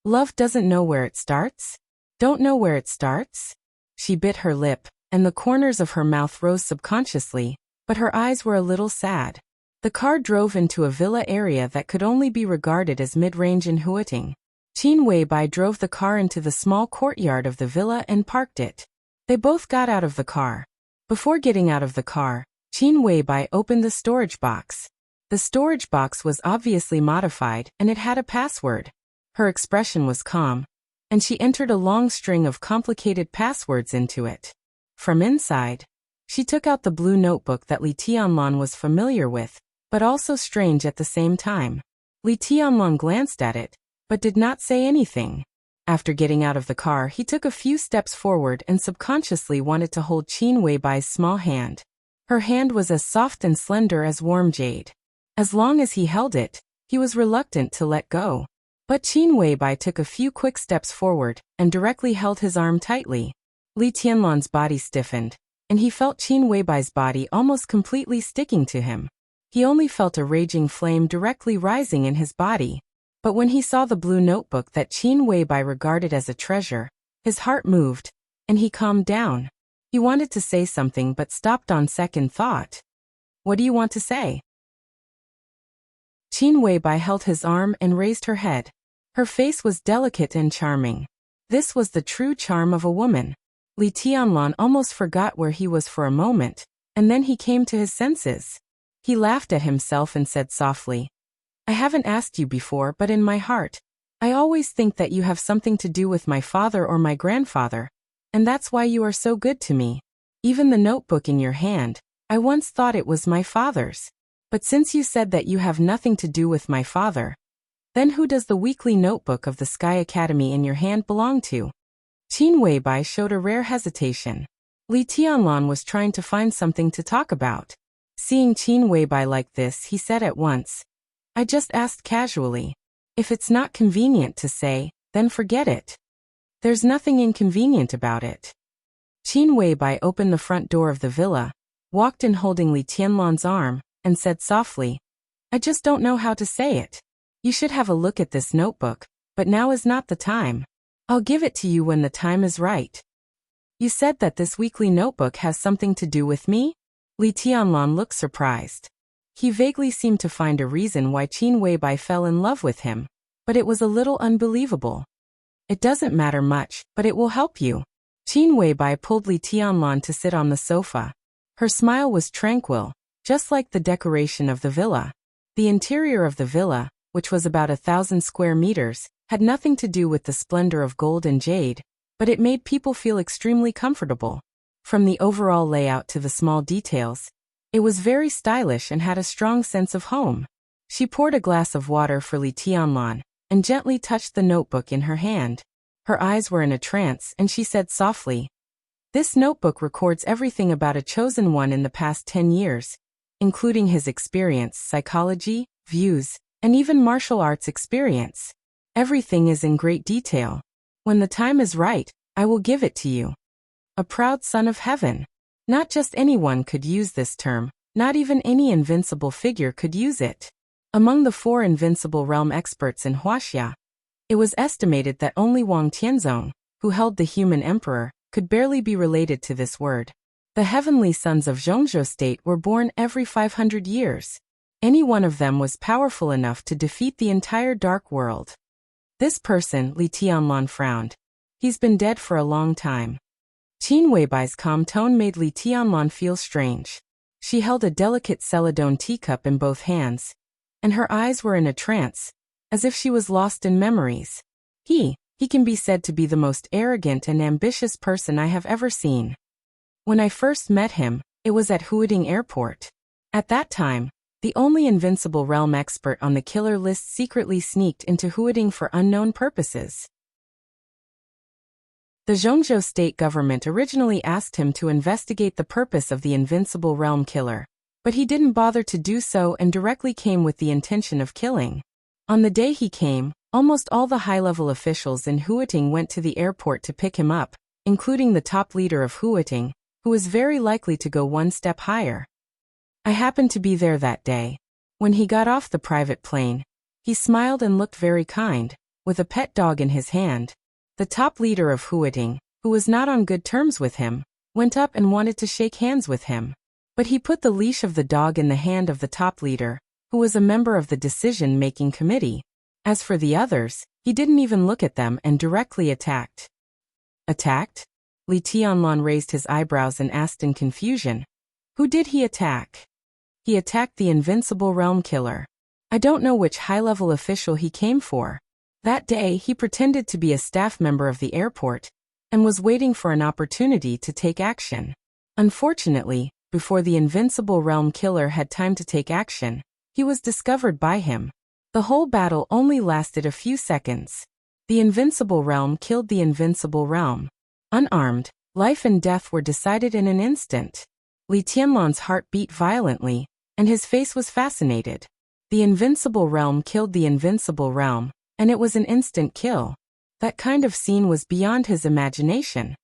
Speaker 1: Love doesn't know where it starts? Don't know where it starts? She bit her lip, and the corners of her mouth rose subconsciously, but her eyes were a little sad. The car drove into a villa area that could only be regarded as mid-range in Huating. Qin Weibai drove the car into the small courtyard of the villa and parked it. They both got out of the car. Before getting out of the car, Qin Weibai opened the storage box. The storage box was obviously modified and it had a password. Her expression was calm, and she entered a long string of complicated passwords into it. From inside, she took out the blue notebook that Li Tianlan was familiar with, but also strange at the same time. Li Tianlan glanced at it, but did not say anything. After getting out of the car, he took a few steps forward and subconsciously wanted to hold Qin Weibai's small hand. Her hand was as soft and slender as warm jade. As long as he held it, he was reluctant to let go. But Qin Weibai took a few quick steps forward and directly held his arm tightly. Li Tianlan's body stiffened, and he felt Qin Weibai's body almost completely sticking to him. He only felt a raging flame directly rising in his body. But when he saw the blue notebook that Qin Weibai regarded as a treasure, his heart moved, and he calmed down. He wanted to say something but stopped on second thought. What do you want to say? Qin Weibai held his arm and raised her head. Her face was delicate and charming. This was the true charm of a woman. Li Tianlan almost forgot where he was for a moment, and then he came to his senses. He laughed at himself and said softly, I haven't asked you before, but in my heart, I always think that you have something to do with my father or my grandfather, and that's why you are so good to me. Even the notebook in your hand, I once thought it was my father's. But since you said that you have nothing to do with my father, then who does the weekly notebook of the Sky Academy in your hand belong to? Qin Weibai showed a rare hesitation. Li Tianlan was trying to find something to talk about. Seeing Qin Weibai like this, he said at once, I just asked casually. If it's not convenient to say, then forget it. There's nothing inconvenient about it. Qin Weibai opened the front door of the villa, walked in holding Li Tianlan's arm, and said softly, I just don't know how to say it. You should have a look at this notebook, but now is not the time. I'll give it to you when the time is right. You said that this weekly notebook has something to do with me? Li Tianlan looked surprised. He vaguely seemed to find a reason why Qin Weibai fell in love with him, but it was a little unbelievable. It doesn't matter much, but it will help you. Qin Weibai pulled Li Tianlan to sit on the sofa. Her smile was tranquil, just like the decoration of the villa. The interior of the villa, which was about 1,000 square meters, had nothing to do with the splendor of gold and jade, but it made people feel extremely comfortable. From the overall layout to the small details, it was very stylish and had a strong sense of home. She poured a glass of water for Li Tianlan and gently touched the notebook in her hand. Her eyes were in a trance and she said softly, This notebook records everything about a chosen one in the past 10 years, including his experience, psychology, views, and even martial arts experience. Everything is in great detail. When the time is right, I will give it to you. A proud son of heaven. Not just anyone could use this term, not even any invincible figure could use it. Among the 4 invincible realm experts in Huaxia, it was estimated that only Wang Tianzong, who held the human emperor, could barely be related to this word. The heavenly sons of Zhongzhou state were born every 500 years. Any one of them was powerful enough to defeat the entire dark world. This person, Li Tianlan frowned. He's been dead for a long time. Qin Weibai's calm tone made Li Tianlan feel strange. She held a delicate celadone teacup in both hands, and her eyes were in a trance, as if she was lost in memories. He can be said to be the most arrogant and ambitious person I have ever seen. When I first met him, it was at Huading Airport. At that time, the only invincible realm expert on the killer list secretly sneaked into Huading for unknown purposes. The Zhongzhou state government originally asked him to investigate the purpose of the invincible realm killer, but he didn't bother to do so and directly came with the intention of killing. On the day he came, almost all the high-level officials in Huating went to the airport to pick him up, including the top leader of Huating, who was very likely to go one step higher. I happened to be there that day. When he got off the private plane, he smiled and looked very kind, with a pet dog in his hand. The top leader of Huiting, who was not on good terms with him, went up and wanted to shake hands with him. But he put the leash of the dog in the hand of the top leader, who was a member of the decision-making committee. As for the others, he didn't even look at them and directly attacked. Attacked? Li Tianlan raised his eyebrows and asked in confusion. Who did he attack? He attacked the invincible realm killer. I don't know which high-level official he came for. That day he pretended to be a staff member of the airport and was waiting for an opportunity to take action. Unfortunately, before the invincible realm killer had time to take action, he was discovered by him. The whole battle only lasted a few seconds. The invincible realm killed the invincible realm. Unarmed, life and death were decided in an instant. Li Tianlan's heart beat violently, and his face was fascinated. The invincible realm killed the invincible realm, and it was an instant kill. That kind of scene was beyond his imagination.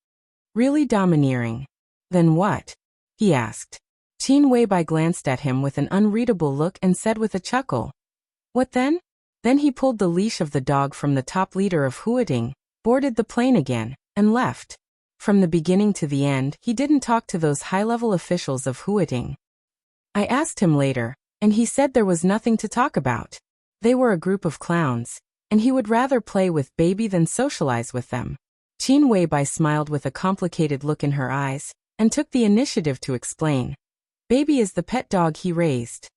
Speaker 1: Really domineering. Then what? He asked. Qin Weibai glanced at him with an unreadable look and said with a chuckle. What then? Then he pulled the leash of the dog from the top leader of Huiting, boarded the plane again, and left. From the beginning to the end, he didn't talk to those high-level officials of Huiting. I asked him later, and he said there was nothing to talk about. They were a group of clowns, and he would rather play with baby than socialize with them. Qin Weibai smiled with a complicated look in her eyes, and took the initiative to explain. Baby is the pet dog he raised.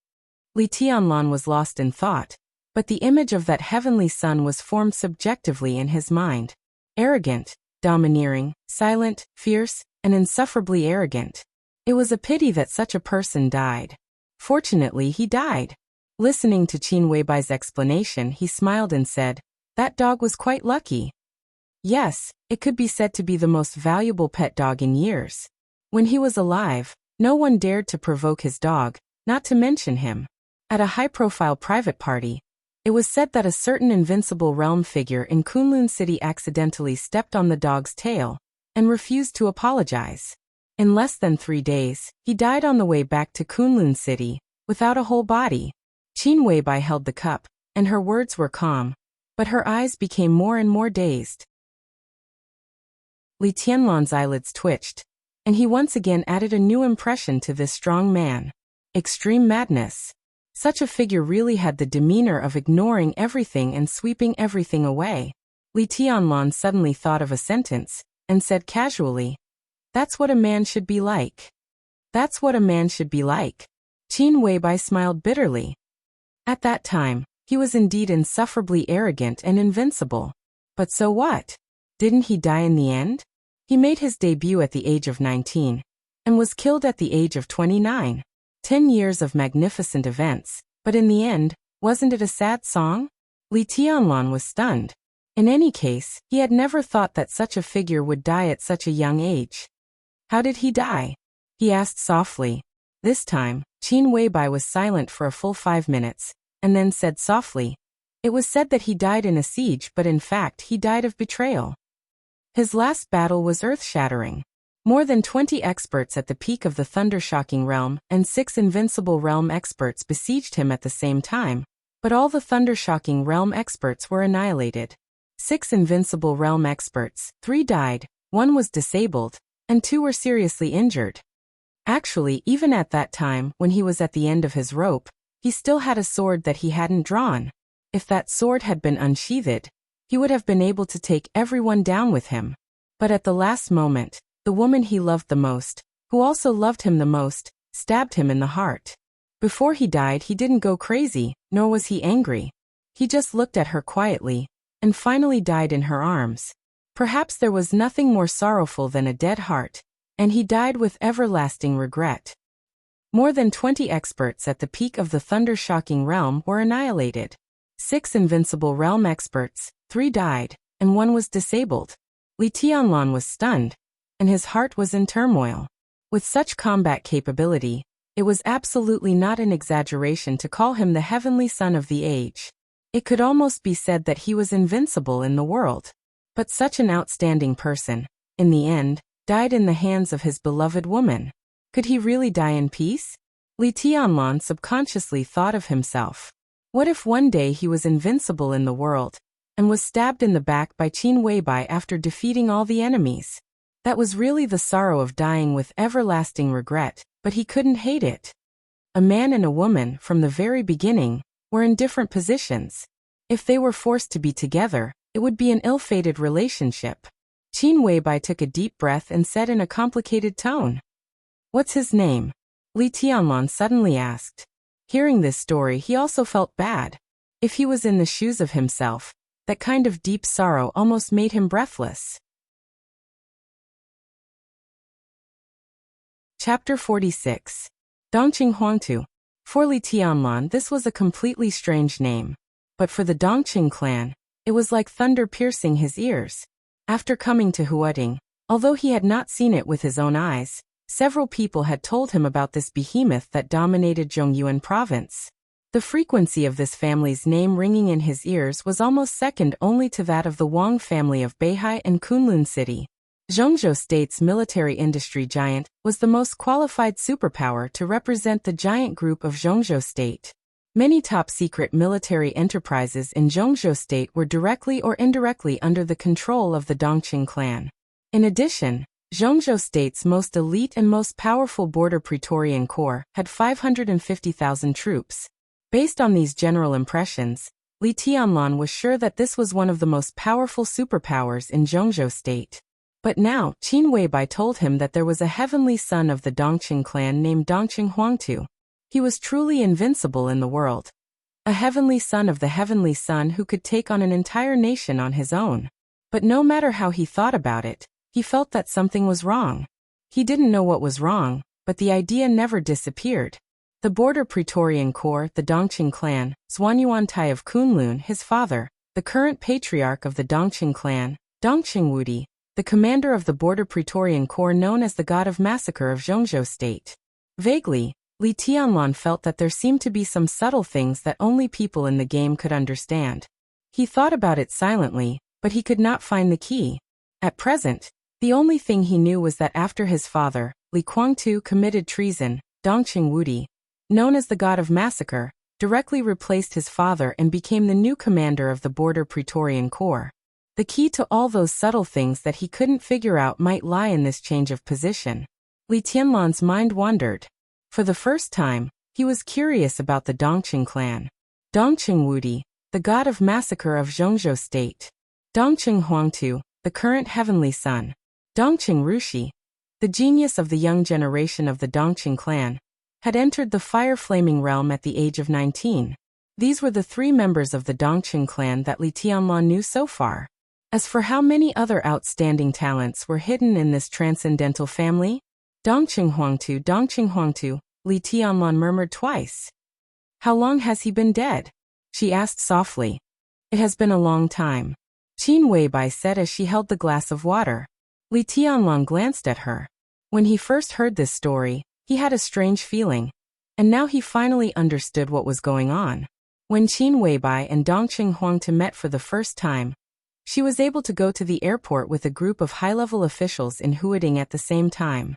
Speaker 1: Li Tianlan was lost in thought, but the image of that heavenly son was formed subjectively in his mind. Arrogant, domineering, silent, fierce, and insufferably arrogant. It was a pity that such a person died. Fortunately, he died. Listening to Qin Weibai's explanation, he smiled and said, that dog was quite lucky. Yes, it could be said to be the most valuable pet dog in years. When he was alive, no one dared to provoke his dog, not to mention him. At a high-profile private party, it was said that a certain invincible realm figure in Kunlun City accidentally stepped on the dog's tail and refused to apologize. In less than 3 days, he died on the way back to Kunlun City, without a whole body. Qin Weibai held the cup, and her words were calm, but her eyes became more and more dazed. Li Tianlan's eyelids twitched, and he once again added a new impression to this strong man. Extreme madness. Such a figure really had the demeanor of ignoring everything and sweeping everything away. Li Tianlan suddenly thought of a sentence, and said casually, that's what a man should be like. That's what a man should be like. Qin Weibai smiled bitterly. At that time, he was indeed insufferably arrogant and invincible. But so what? Didn't he die in the end? He made his debut at the age of 19, and was killed at the age of 29. 10 years of magnificent events, but in the end, wasn't it a sad song? Li Tianlan was stunned. In any case, he had never thought that such a figure would die at such a young age. How did he die? He asked softly. This time, Qin Weibai was silent for a full 5 minutes, and then said softly, it was said that he died in a siege, but in fact he died of betrayal. His last battle was earth-shattering. More than 20 experts at the peak of the thunder-shocking realm and 6 invincible realm experts besieged him at the same time, but all the thunder-shocking realm experts were annihilated. 6 invincible realm experts, 3 died, 1 was disabled, and 2 were seriously injured. Actually, even at that time, when he was at the end of his rope, he still had a sword that he hadn't drawn. If that sword had been unsheathed, he would have been able to take everyone down with him. But at the last moment, the woman he loved the most, who also loved him the most, stabbed him in the heart. Before he died, he didn't go crazy, nor was he angry. He just looked at her quietly, and finally died in her arms. Perhaps there was nothing more sorrowful than a dead heart, and he died with everlasting regret. More than 20 experts at the peak of the thunder-shocking realm were annihilated. 6 invincible realm experts, 3 died, and 1 was disabled. Li Tianlan was stunned, and his heart was in turmoil. With such combat capability, it was absolutely not an exaggeration to call him the heavenly son of the age. It could almost be said that he was invincible in the world. But such an outstanding person, in the end, died in the hands of his beloved woman. Could he really die in peace? Li Tianlan subconsciously thought of himself. What if one day he was invincible in the world, and was stabbed in the back by Qin Weibai after defeating all the enemies. That was really the sorrow of dying with everlasting regret, but he couldn't hate it. A man and a woman, from the very beginning, were in different positions. If they were forced to be together, it would be an ill-fated relationship. Qin Weibai took a deep breath and said in a complicated tone, "What's his name?" Li Tianlan suddenly asked. Hearing this story, he also felt bad. If he was in the shoes of himself, that kind of deep sorrow almost made him breathless. Chapter 46. Dongqing Huangtu. For Li Tianlan, this was a completely strange name. But for the Dongqing clan, it was like thunder piercing his ears. After coming to Huading, although he had not seen it with his own eyes, several people had told him about this behemoth that dominated Zhongyuan province. The frequency of this family's name ringing in his ears was almost second only to that of the Wang family of Beihai and Kunlun City. Zhongzhou State's military industry giant was the most qualified superpower to represent the giant group of Zhongzhou State. Many top-secret military enterprises in Zhongzhou State were directly or indirectly under the control of the Dongqing clan. In addition, Zhongzhou State's most elite and most powerful border Praetorian Corps had 550,000 troops. Based on these general impressions, Li Tianlan was sure that this was one of the most powerful superpowers in Zhongzhou State. But now, Qin Weibai told him that there was a heavenly son of the Dongqing clan named Dongqing Huangtu. He was truly invincible in the world. A heavenly son of the heavenly son who could take on an entire nation on his own. But no matter how he thought about it, he felt that something was wrong. He didn't know what was wrong, but the idea never disappeared. The border Praetorian Corps, the Dongqing clan, Zhuanyuantai of Kunlun, his father, the current patriarch of the Dongqing clan, Dongqing Wudi, the commander of the border Praetorian Corps known as the God of Massacre of Zhongzhou State. Vaguely, Li Tianlan felt that there seemed to be some subtle things that only people in the game could understand. He thought about it silently, but he could not find the key. At present, the only thing he knew was that after his father, Li Kuangtu, committed treason, Dongqing Wudi, known as the God of Massacre, directly replaced his father and became the new commander of the border Praetorian Corps. The key to all those subtle things that he couldn't figure out might lie in this change of position. Li Tianlan's mind wandered. For the first time, he was curious about the Dongqing clan. Dongqing Wudi, the God of Massacre of Zhongzhou State. Dongqing Huangtu, the current heavenly son. Dongqing Rushi, the genius of the young generation of the Dongqing clan, had entered the fire-flaming realm at the age of 19. These were the three members of the Dongqing clan that Li Tianlan knew so far. As for how many other outstanding talents were hidden in this transcendental family? Dongqing Huangtu, Li Tianlan murmured twice. How long has he been dead? She asked softly. It has been a long time. Qin Weibai said as she held the glass of water. Li Tianlan glanced at her. When he first heard this story, he had a strange feeling. And now he finally understood what was going on. When Qin Weibai and Dongqing Huangtu met for the first time, she was able to go to the airport with a group of high-level officials in Huading at the same time.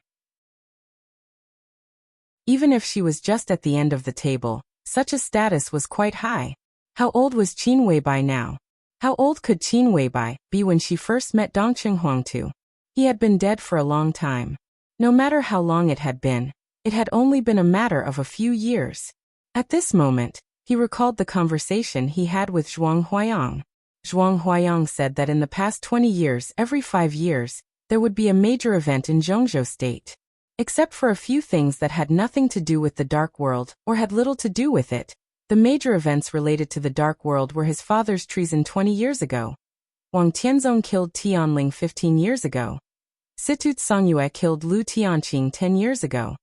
Speaker 1: Even if she was just at the end of the table, such a status was quite high. How old was Qin Weibai now? How old could Qin Weibai be when she first met Dongqing Huangtu? He had been dead for a long time. No matter how long it had only been a matter of a few years. At this moment, he recalled the conversation he had with Zhuang Huayang. Zhuang Huayang said that in the past 20 years, every 5 years, there would be a major event in Zhongzhou State. Except for a few things that had nothing to do with the Dark World, or had little to do with it, the major events related to the Dark World were his father's treason 20 years ago. Wang Tianzong killed Tianling 15 years ago. Situt Songyue killed Lu Tianqing 10 years ago.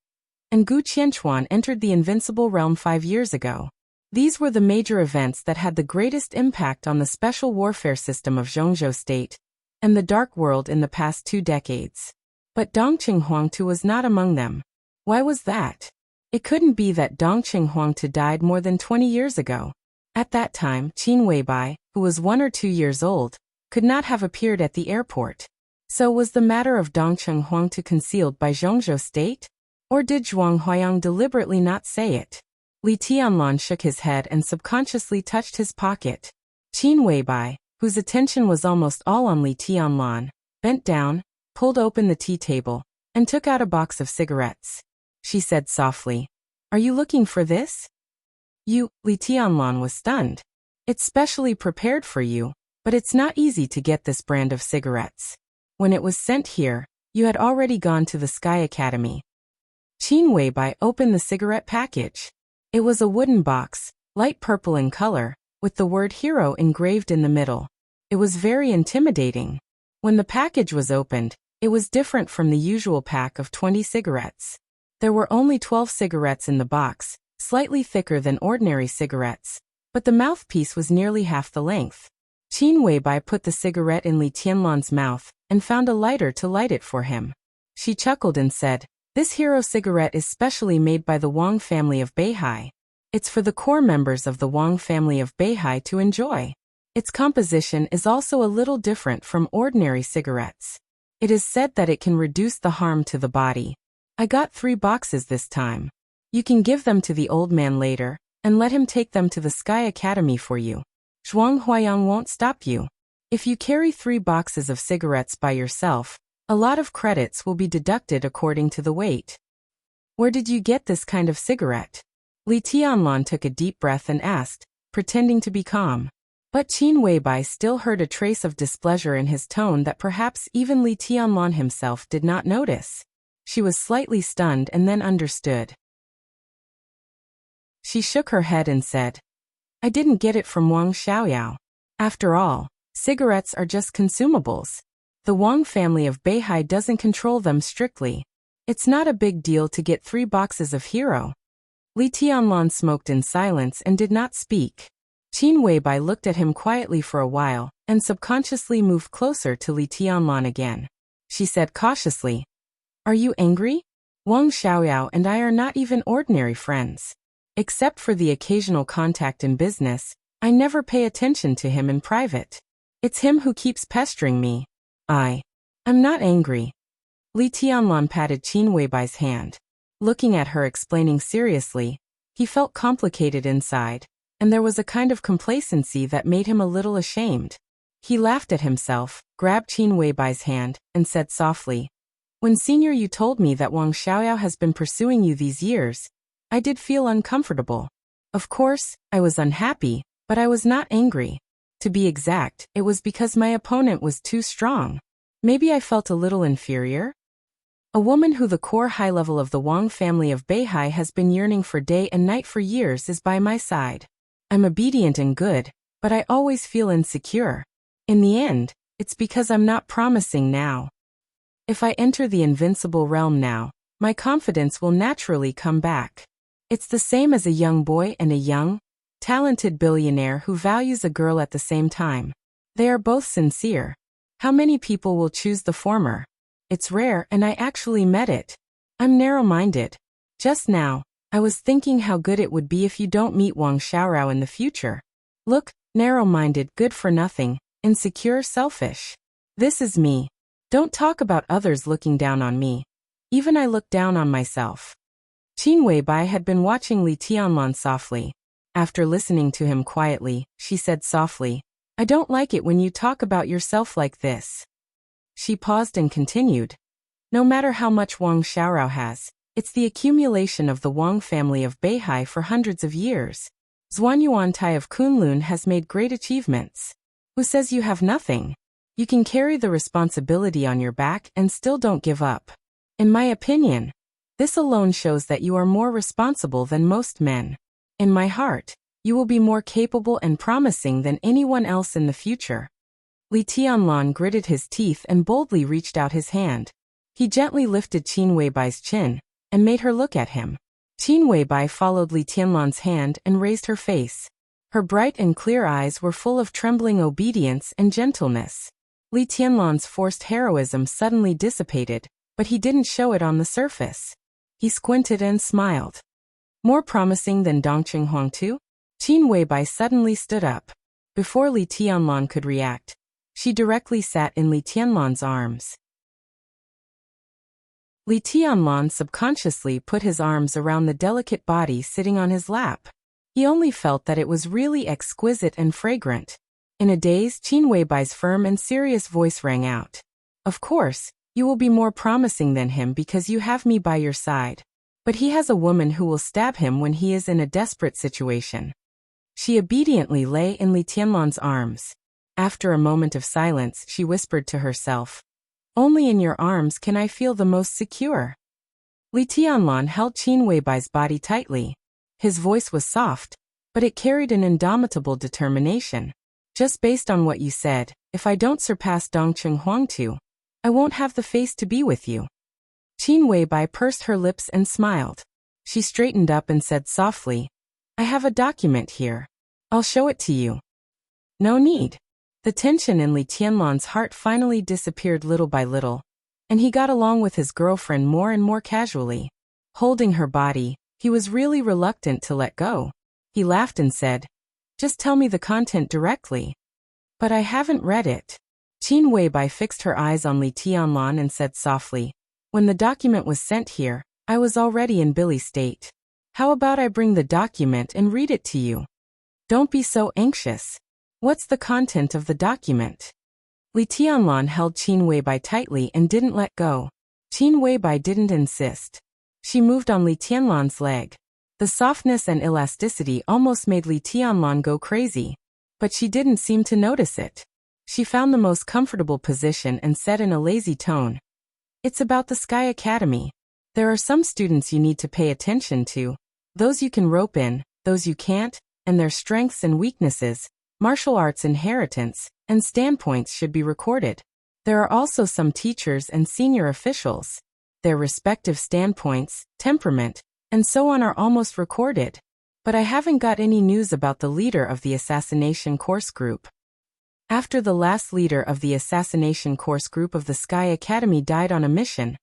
Speaker 1: And Gu Qianchuan entered the invincible realm 5 years ago. These were the major events that had the greatest impact on the special warfare system of Zhongzhou State and the Dark World in the past 2 decades. But Dongqing Huangtu was not among them. Why was that? It couldn't be that Dongqing Huangtu died more than 20 years ago. At that time, Qin Weibai, who was 1 or 2 years old, could not have appeared at the airport. So was the matter of Dongqing Huangtu concealed by Zhongzhou State? Or did Zhuang Huayang deliberately not say it? Li Tianlan shook his head and subconsciously touched his pocket. Qin Weibai, whose attention was almost all on Li Tianlan, bent down, pulled open the tea table, and took out a box of cigarettes. She said softly, "Are you looking for this?" Li Tianlan was stunned. "It's specially prepared for you, but it's not easy to get this brand of cigarettes. When it was sent here, you had already gone to the Sky Academy." Qin Weibai opened the cigarette package. It was a wooden box, light purple in color, with the word hero engraved in the middle. It was very intimidating. When the package was opened, it was different from the usual pack of 20 cigarettes. There were only 12 cigarettes in the box, slightly thicker than ordinary cigarettes, but the mouthpiece was nearly half the length. Qin Weibai put the cigarette in Li Tianlan's mouth and found a lighter to light it for him. She chuckled and said, "This hero cigarette is specially made by the Wang family of Beihai. It's for the core members of the Wang family of Beihai to enjoy. Its composition is also a little different from ordinary cigarettes. It is said that it can reduce the harm to the body. I got 3 boxes this time. You can give them to the old man later, and let him take them to the Sky Academy for you. Zhuang Huayang won't stop you. If you carry 3 boxes of cigarettes by yourself, a lot of credits will be deducted according to the weight." "Where did you get this kind of cigarette?" Li Tianlan took a deep breath and asked, pretending to be calm. But Qin Weibai still heard a trace of displeasure in his tone that perhaps even Li Tianlan himself did not notice. She was slightly stunned and then understood. She shook her head and said, "I didn't get it from Wang Xiaoyao. After all, cigarettes are just consumables. The Wang family of Beihai doesn't control them strictly. It's not a big deal to get 3 boxes of hero." Li Tianlan smoked in silence and did not speak. Qin Weibai looked at him quietly for a while, and subconsciously moved closer to Li Tianlan again. She said cautiously, "Are you angry? Wang Xiaoyao and I are not even ordinary friends. Except for the occasional contact in business, I never pay attention to him in private. It's him who keeps pestering me. I'm not angry." Li Tianlan patted Qin Weibai's hand. Looking at her explaining seriously, he felt complicated inside, and there was a kind of complacency that made him a little ashamed. He laughed at himself, grabbed Qin Weibai's hand, and said softly, "When senior you told me that Wang Xiaoyao has been pursuing you these years, I did feel uncomfortable. Of course, I was unhappy, but I was not angry. To be exact, it was because my opponent was too strong. Maybe I felt a little inferior? A woman who the core high level of the Wang family of Beihai has been yearning for day and night for years is by my side. I'm obedient and good, but I always feel insecure. In the end, it's because I'm not promising now. If I enter the invincible realm now, my confidence will naturally come back. It's the same as a young boy and a young, talented billionaire who values a girl at the same time. They are both sincere. How many people will choose the former? It's rare, and I actually met it. I'm narrow-minded. Just now, I was thinking how good it would be if you don't meet Wang Xiaorao in the future. Look, narrow-minded, good for nothing, insecure, selfish. This is me. Don't talk about others looking down on me. Even I look down on myself." Qin Weibai had been watching Li Tianlan softly. After listening to him quietly, she said softly, "I don't like it when you talk about yourself like this." She paused and continued, "No matter how much Wang Xiaorao has, it's the accumulation of the Wang family of Beihai for hundreds of years. Zhuanyuan Tai of Kunlun has made great achievements. Who says you have nothing? You can carry the responsibility on your back and still don't give up. In my opinion, this alone shows that you are more responsible than most men. In my heart, you will be more capable and promising than anyone else in the future." Li Tianlan gritted his teeth and boldly reached out his hand. He gently lifted Qin Weibai's chin and made her look at him. Qin Weibai followed Li Tianlan's hand and raised her face. Her bright and clear eyes were full of trembling obedience and gentleness. Li Tianlan's forced heroism suddenly dissipated, but he didn't show it on the surface. He squinted and smiled. "More promising than Dongqing Huangtu?" Qin Weibai suddenly stood up. Before Li Tianlan could react, she directly sat in Li Tianlan's arms. Li Tianlan subconsciously put his arms around the delicate body sitting on his lap. He only felt that it was really exquisite and fragrant. In a daze, Qin Weibai's firm and serious voice rang out. Of course, you will be more promising than him because you have me by your side. But he has a woman who will stab him when he is in a desperate situation. She obediently lay in Li Tianlan's arms. After a moment of silence, she whispered to herself, "Only in your arms can I feel the most secure." Li Tianlan held Qin Weibai's body tightly. His voice was soft, but it carried an indomitable determination. "Just based on what you said, if I don't surpass Dongcheng Huangtu, I won't have the face to be with you." Qin Weibai pursed her lips and smiled. She straightened up and said softly, "I have a document here. I'll show it to you." "No need." The tension in Li Tianlan's heart finally disappeared little by little, and he got along with his girlfriend more and more casually. Holding her body, he was really reluctant to let go. He laughed and said, "Just tell me the content directly." "But I haven't read it." Qin Weibai fixed her eyes on Li Tianlan and said softly, "When the document was sent here, I was already in Billy state. How about I bring the document and read it to you? Don't be so anxious. What's the content of the document?" Li Tianlan held Qin Weibai tightly and didn't let go. Qin Weibai didn't insist. She moved on Li Tianlan's leg. The softness and elasticity almost made Li Tianlan go crazy, but she didn't seem to notice it. She found the most comfortable position and said in a lazy tone, "It's about the Sky Academy. There are some students you need to pay attention to, those you can rope in, those you can't, and their strengths and weaknesses, martial arts inheritance, and standpoints should be recorded. There are also some teachers and senior officials. Their respective standpoints, temperament, and so on are almost recorded. But I haven't got any news about the leader of the assassination course group." After the last leader of the assassination course group of the Sky Academy died on a mission,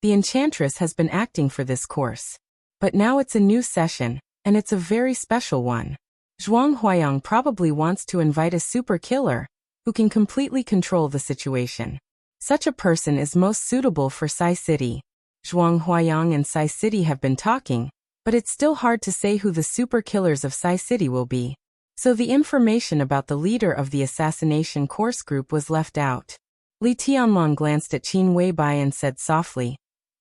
Speaker 1: the Enchantress has been acting for this course. But now it's a new session, and it's a very special one. Zhuang Huayang probably wants to invite a super killer who can completely control the situation. Such a person is most suitable for Sai City. Zhuang Huayang and Sai City have been talking, but it's still hard to say who the super killers of Sai City will be. So the information about the leader of the assassination course group was left out. Li Tianlan glanced at Qin Weibai and said softly,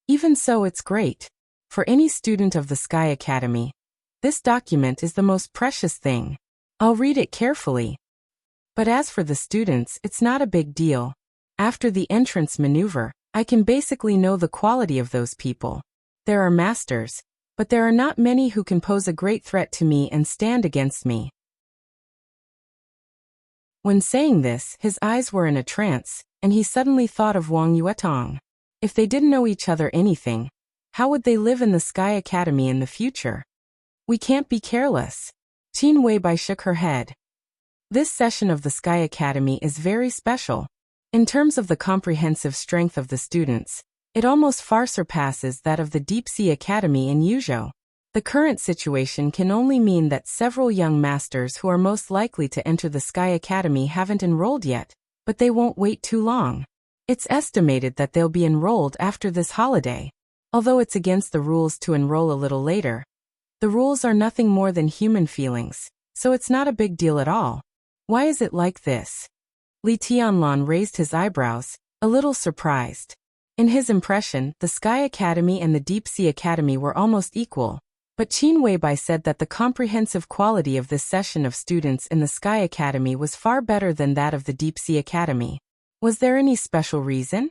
Speaker 1: "Even so, it's great. For any student of the Sky Academy, this document is the most precious thing. I'll read it carefully. But as for the students, it's not a big deal. After the entrance maneuver, I can basically know the quality of those people. There are masters, but there are not many who can pose a great threat to me and stand against me." When saying this, his eyes were in a trance, and he suddenly thought of Wang Yuetong. If they didn't know each other anything, how would they live in the Sky Academy in the future? "We can't be careless." Qin Weibai shook her head. "This session of the Sky Academy is very special. In terms of the comprehensive strength of the students, it almost far surpasses that of the Deep Sea Academy in Yuzhou. The current situation can only mean that several young masters who are most likely to enter the Sky Academy haven't enrolled yet, but they won't wait too long. It's estimated that they'll be enrolled after this holiday. Although it's against the rules to enroll a little later, the rules are nothing more than human feelings, so it's not a big deal at all. Why is it like this?" Li Tianlan raised his eyebrows, a little surprised. In his impression, the Sky Academy and the Deep Sea Academy were almost equal, but Qin Weibai said that the comprehensive quality of this session of students in the Sky Academy was far better than that of the Deep Sea Academy. Was there any special reason?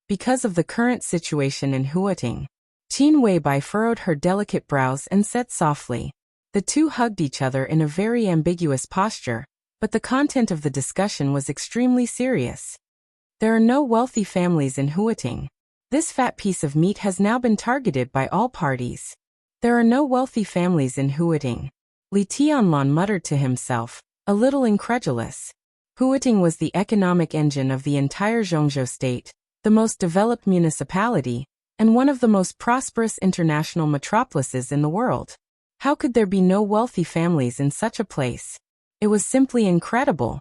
Speaker 1: Because of the current situation in Huating. Qin Weibai furrowed her delicate brows and said softly. The two hugged each other in a very ambiguous posture, but the content of the discussion was extremely serious. There are no wealthy families in Huating. This fat piece of meat has now been targeted by all parties. There are no wealthy families in Huating. Li Tianlan muttered to himself, a little incredulous. Huating was the economic engine of the entire Zhongzhou state, the most developed municipality, and one of the most prosperous international metropolises in the world. How could there be no wealthy families in such a place? It was simply incredible.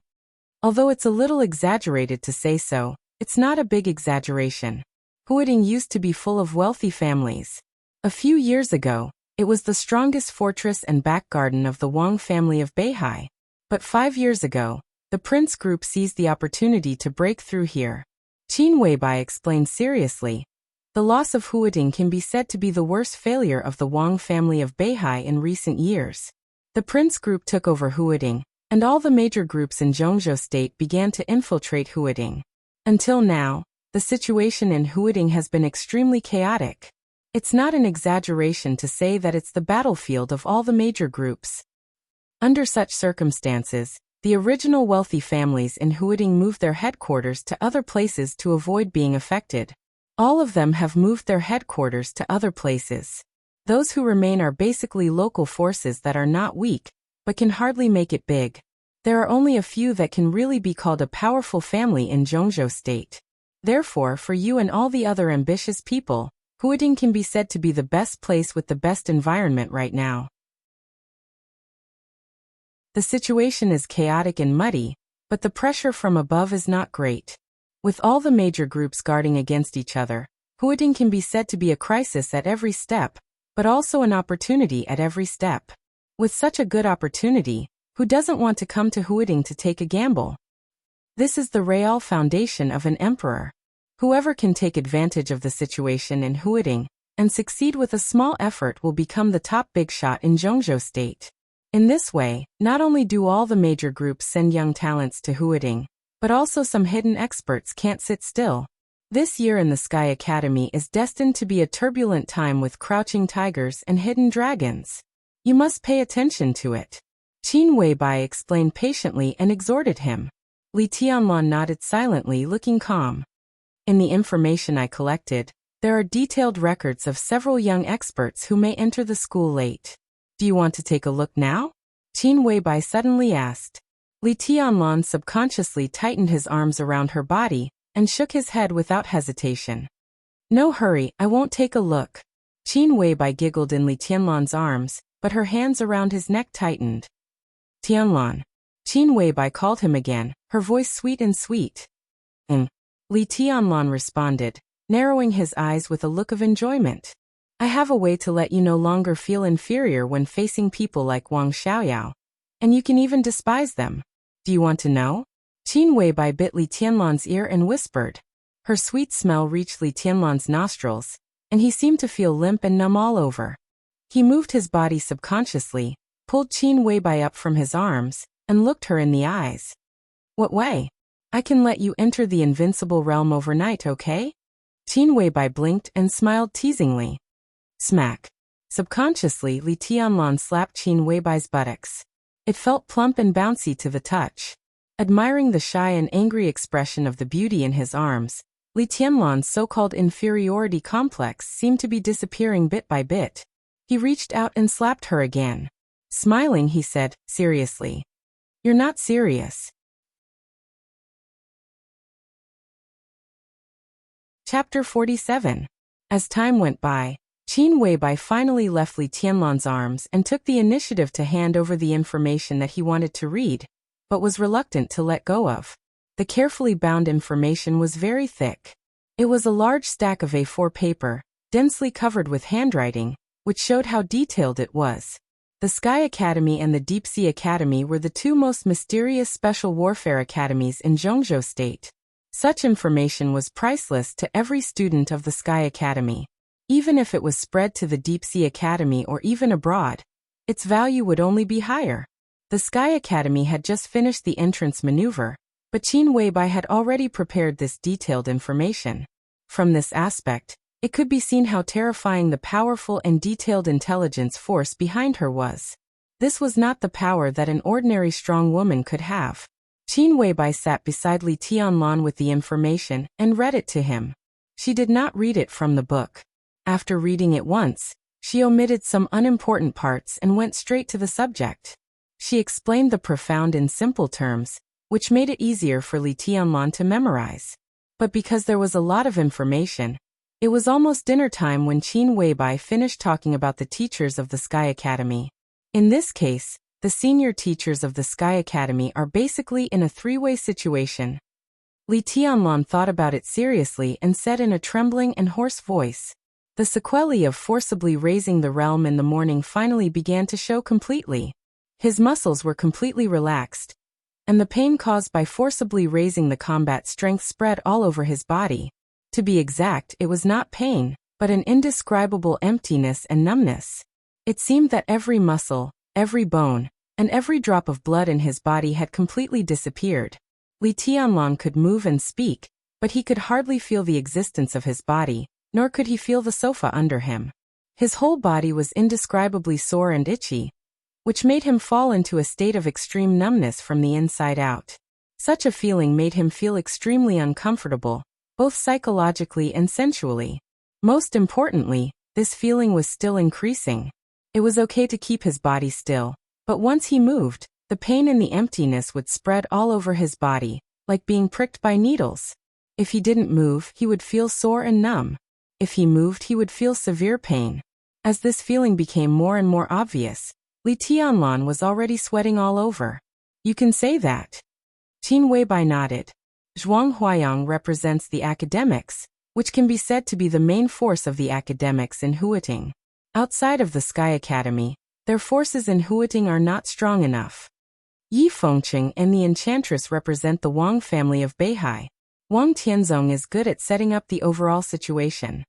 Speaker 1: Although it's a little exaggerated to say so, it's not a big exaggeration. Huating used to be full of wealthy families. A few years ago, it was the strongest fortress and back garden of the Wang family of Beihai. But 5 years ago, The prince group seized the opportunity to break through here. Qin Weibai explained seriously. The loss of Huading can be said to be the worst failure of the Wang family of Beihai in recent years. The prince group took over Huading, and all the major groups in Zhongzhou state began to infiltrate Huading. Until now, the situation in Huading has been extremely chaotic. It's not an exaggeration to say that it's the battlefield of all the major groups. Under such circumstances, the original wealthy families in Huading moved their headquarters to other places to avoid being affected. All of them have moved their headquarters to other places. Those who remain are basically local forces that are not weak, but can hardly make it big. There are only a few that can really be called a powerful family in Zhongzhou state. Therefore, for you and all the other ambitious people, Huading can be said to be the best place with the best environment right now. The situation is chaotic and muddy, but the pressure from above is not great. With all the major groups guarding against each other, Huading can be said to be a crisis at every step, but also an opportunity at every step. With such a good opportunity, who doesn't want to come to Huading to take a gamble? This is the real foundation of an emperor. Whoever can take advantage of the situation in Huading and succeed with a small effort will become the top big shot in Zhongzhou state. In this way, not only do all the major groups send young talents to Huading, but also some hidden experts can't sit still. This year in the Sky Academy is destined to be a turbulent time with crouching tigers and hidden dragons. You must pay attention to it. Qin Weibai explained patiently and exhorted him. Li Tianlan nodded silently, looking calm. In the information I collected, there are detailed records of several young experts who may enter the school late. Do you want to take a look now? Qin Weibai suddenly asked. Li Tianlan subconsciously tightened his arms around her body and shook his head without hesitation. No hurry, I won't take a look. Qin Weibai giggled in Li Tianlan's arms, but her hands around his neck tightened. Tianlan. Qin Weibai called him again, her voice sweet and sweet. Li Tianlan responded, narrowing his eyes with a look of enjoyment. I have a way to let you no longer feel inferior when facing people like Wang Xiaoyao. And you can even despise them. Do you want to know? Qin Weibai bit Li Tianlan's ear and whispered. Her sweet smell reached Li Tianlan's nostrils, and he seemed to feel limp and numb all over. He moved his body subconsciously, pulled Qin Weibai up from his arms, and looked her in the eyes. What way? I can let you enter the invincible realm overnight, okay? Qin Weibai blinked and smiled teasingly. Smack. Subconsciously, Li Tianlan slapped Qin Weibai's buttocks. It felt plump and bouncy to the touch. Admiring the shy and angry expression of the beauty in his arms, Li Tianlan's so-called inferiority complex seemed to be disappearing bit by bit. He reached out and slapped her again. Smiling, he said, seriously. You're not serious. Chapter 47. As time went by, Qin Weibai finally left Li Tianlan's arms and took the initiative to hand over the information that he wanted to read, but was reluctant to let go of. The carefully bound information was very thick. It was a large stack of A4 paper, densely covered with handwriting, which showed how detailed it was. The Sky Academy and the Deep Sea Academy were the two most mysterious special warfare academies in Zhongzhou state. Such information was priceless to every student of the Sky Academy. Even if it was spread to the Deep Sea Academy or even abroad, its value would only be higher. The Sky Academy had just finished the entrance maneuver, but Qin Weibai had already prepared this detailed information. From this aspect, it could be seen how terrifying the powerful and detailed intelligence force behind her was. This was not the power that an ordinary strong woman could have. Qin Weibai sat beside Li Tianlan with the information and read it to him. She did not read it from the book. After reading it once, she omitted some unimportant parts and went straight to the subject. She explained the profound in simple terms, which made it easier for Li Tianlan to memorize. But because there was a lot of information, it was almost dinner time when Qin Weibai finished talking about the teachers of the Sky Academy. In this case, the senior teachers of the Sky Academy are basically in a three-way situation. Li Tianlan thought about it seriously and said in a trembling and hoarse voice, the sequelae of forcibly raising the realm in the morning finally began to show completely. His muscles were completely relaxed, and the pain caused by forcibly raising the combat strength spread all over his body. To be exact, it was not pain, but an indescribable emptiness and numbness. It seemed that every muscle, every bone, and every drop of blood in his body had completely disappeared. Li Tianlan could move and speak, but he could hardly feel the existence of his body, nor could he feel the sofa under him. His whole body was indescribably sore and itchy, which made him fall into a state of extreme numbness from the inside out. Such a feeling made him feel extremely uncomfortable, both psychologically and sensually. Most importantly, this feeling was still increasing. It was okay to keep his body still, but once he moved, the pain and the emptiness would spread all over his body, like being pricked by needles. If he didn't move, he would feel sore and numb. If he moved, he would feel severe pain. As this feeling became more and more obvious, Li Tianlan was already sweating all over. You can say that. Qin Weibai nodded. Zhuang Huayang represents the academics, which can be said to be the main force of the academics in Huating. Outside of the Sky Academy, their forces in Huating are not strong enough. Yi Fengqing and the Enchantress represent the Wang family of Beihai. Wang Tianzong is good at setting up the overall situation.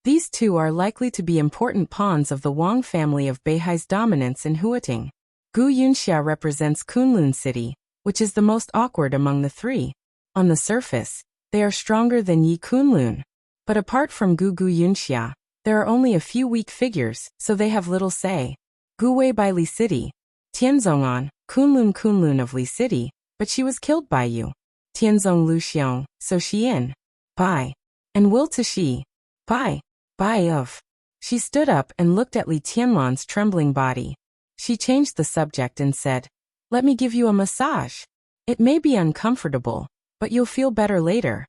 Speaker 1: These two are likely to be important pawns of the Wang family of Beihai's dominance in Huating. Gu Yunxia represents Kunlun City, which is the most awkward among the three. On the surface, they are stronger than Yi Kunlun. But apart from Gu Yunxia, there are only a few weak figures, so they have little say. Gu Weibai Li City. Tianzongan, Kunlun of Li City, but she was killed by you. Tianzong Lu Xiong, so Xian. Bai. And Will Tashi. Bai. Bai of. She stood up and looked at Li Tianlan's trembling body. She changed the subject and said, "Let me give you a massage. It may be uncomfortable, but you'll feel better later."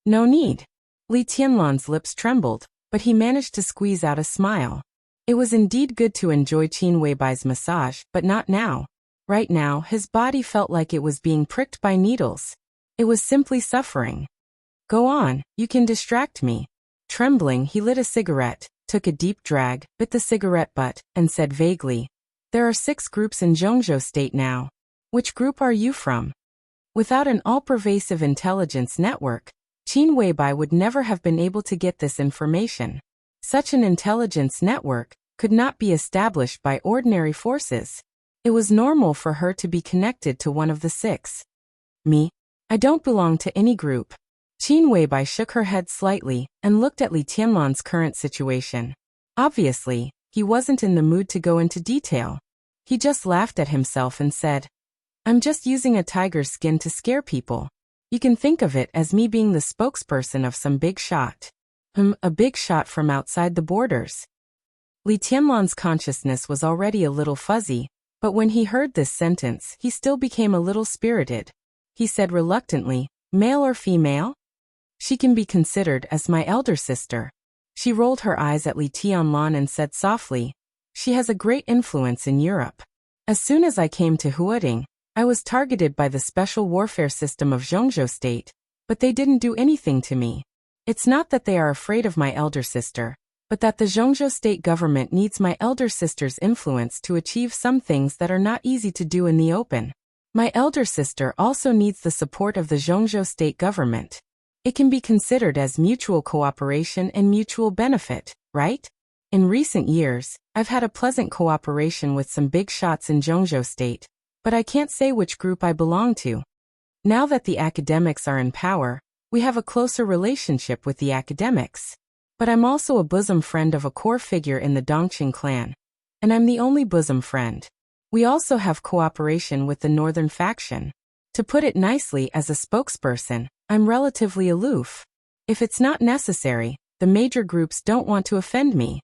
Speaker 1: "No need." Li Tianlan's lips trembled, but he managed to squeeze out a smile. It was indeed good to enjoy Qin Weibai's massage, but not now. Right now, his body felt like it was being pricked by needles. It was simply suffering. "Go on, you can distract me." Trembling, he lit a cigarette, took a deep drag, bit the cigarette butt, and said vaguely, "There are 6 groups in Zhongzhou State now. Which group are you from?" Without an all-pervasive intelligence network, Qin Weibai would never have been able to get this information. Such an intelligence network could not be established by ordinary forces. It was normal for her to be connected to one of the 6. "Me? I don't belong to any group." Qin Weibai shook her head slightly and looked at Li Tianlan's current situation. Obviously, he wasn't in the mood to go into detail. He just laughed at himself and said, "I'm just using a tiger's skin to scare people. You can think of it as me being the spokesperson of some big shot." A big shot from outside the borders. Li Tianlan's consciousness was already a little fuzzy, but when he heard this sentence, he still became a little spirited. He said reluctantly, "Male or female?" "She can be considered as my elder sister." She rolled her eyes at Li Tianlan and said softly, "She has a great influence in Europe. As soon as I came to Huating, I was targeted by the special warfare system of Zhongzhou State, but they didn't do anything to me. It's not that they are afraid of my elder sister, but that the Zhongzhou State government needs my elder sister's influence to achieve some things that are not easy to do in the open. My elder sister also needs the support of the Zhongzhou State government. It can be considered as mutual cooperation and mutual benefit, right? In recent years, I've had a pleasant cooperation with some big shots in Zhongzhou State, but I can't say which group I belong to. Now that the academics are in power, we have a closer relationship with the academics. But I'm also a bosom friend of a core figure in the Dongqing clan. And I'm the only bosom friend. We also have cooperation with the northern faction. To put it nicely, as a spokesperson, I'm relatively aloof. If it's not necessary, the major groups don't want to offend me.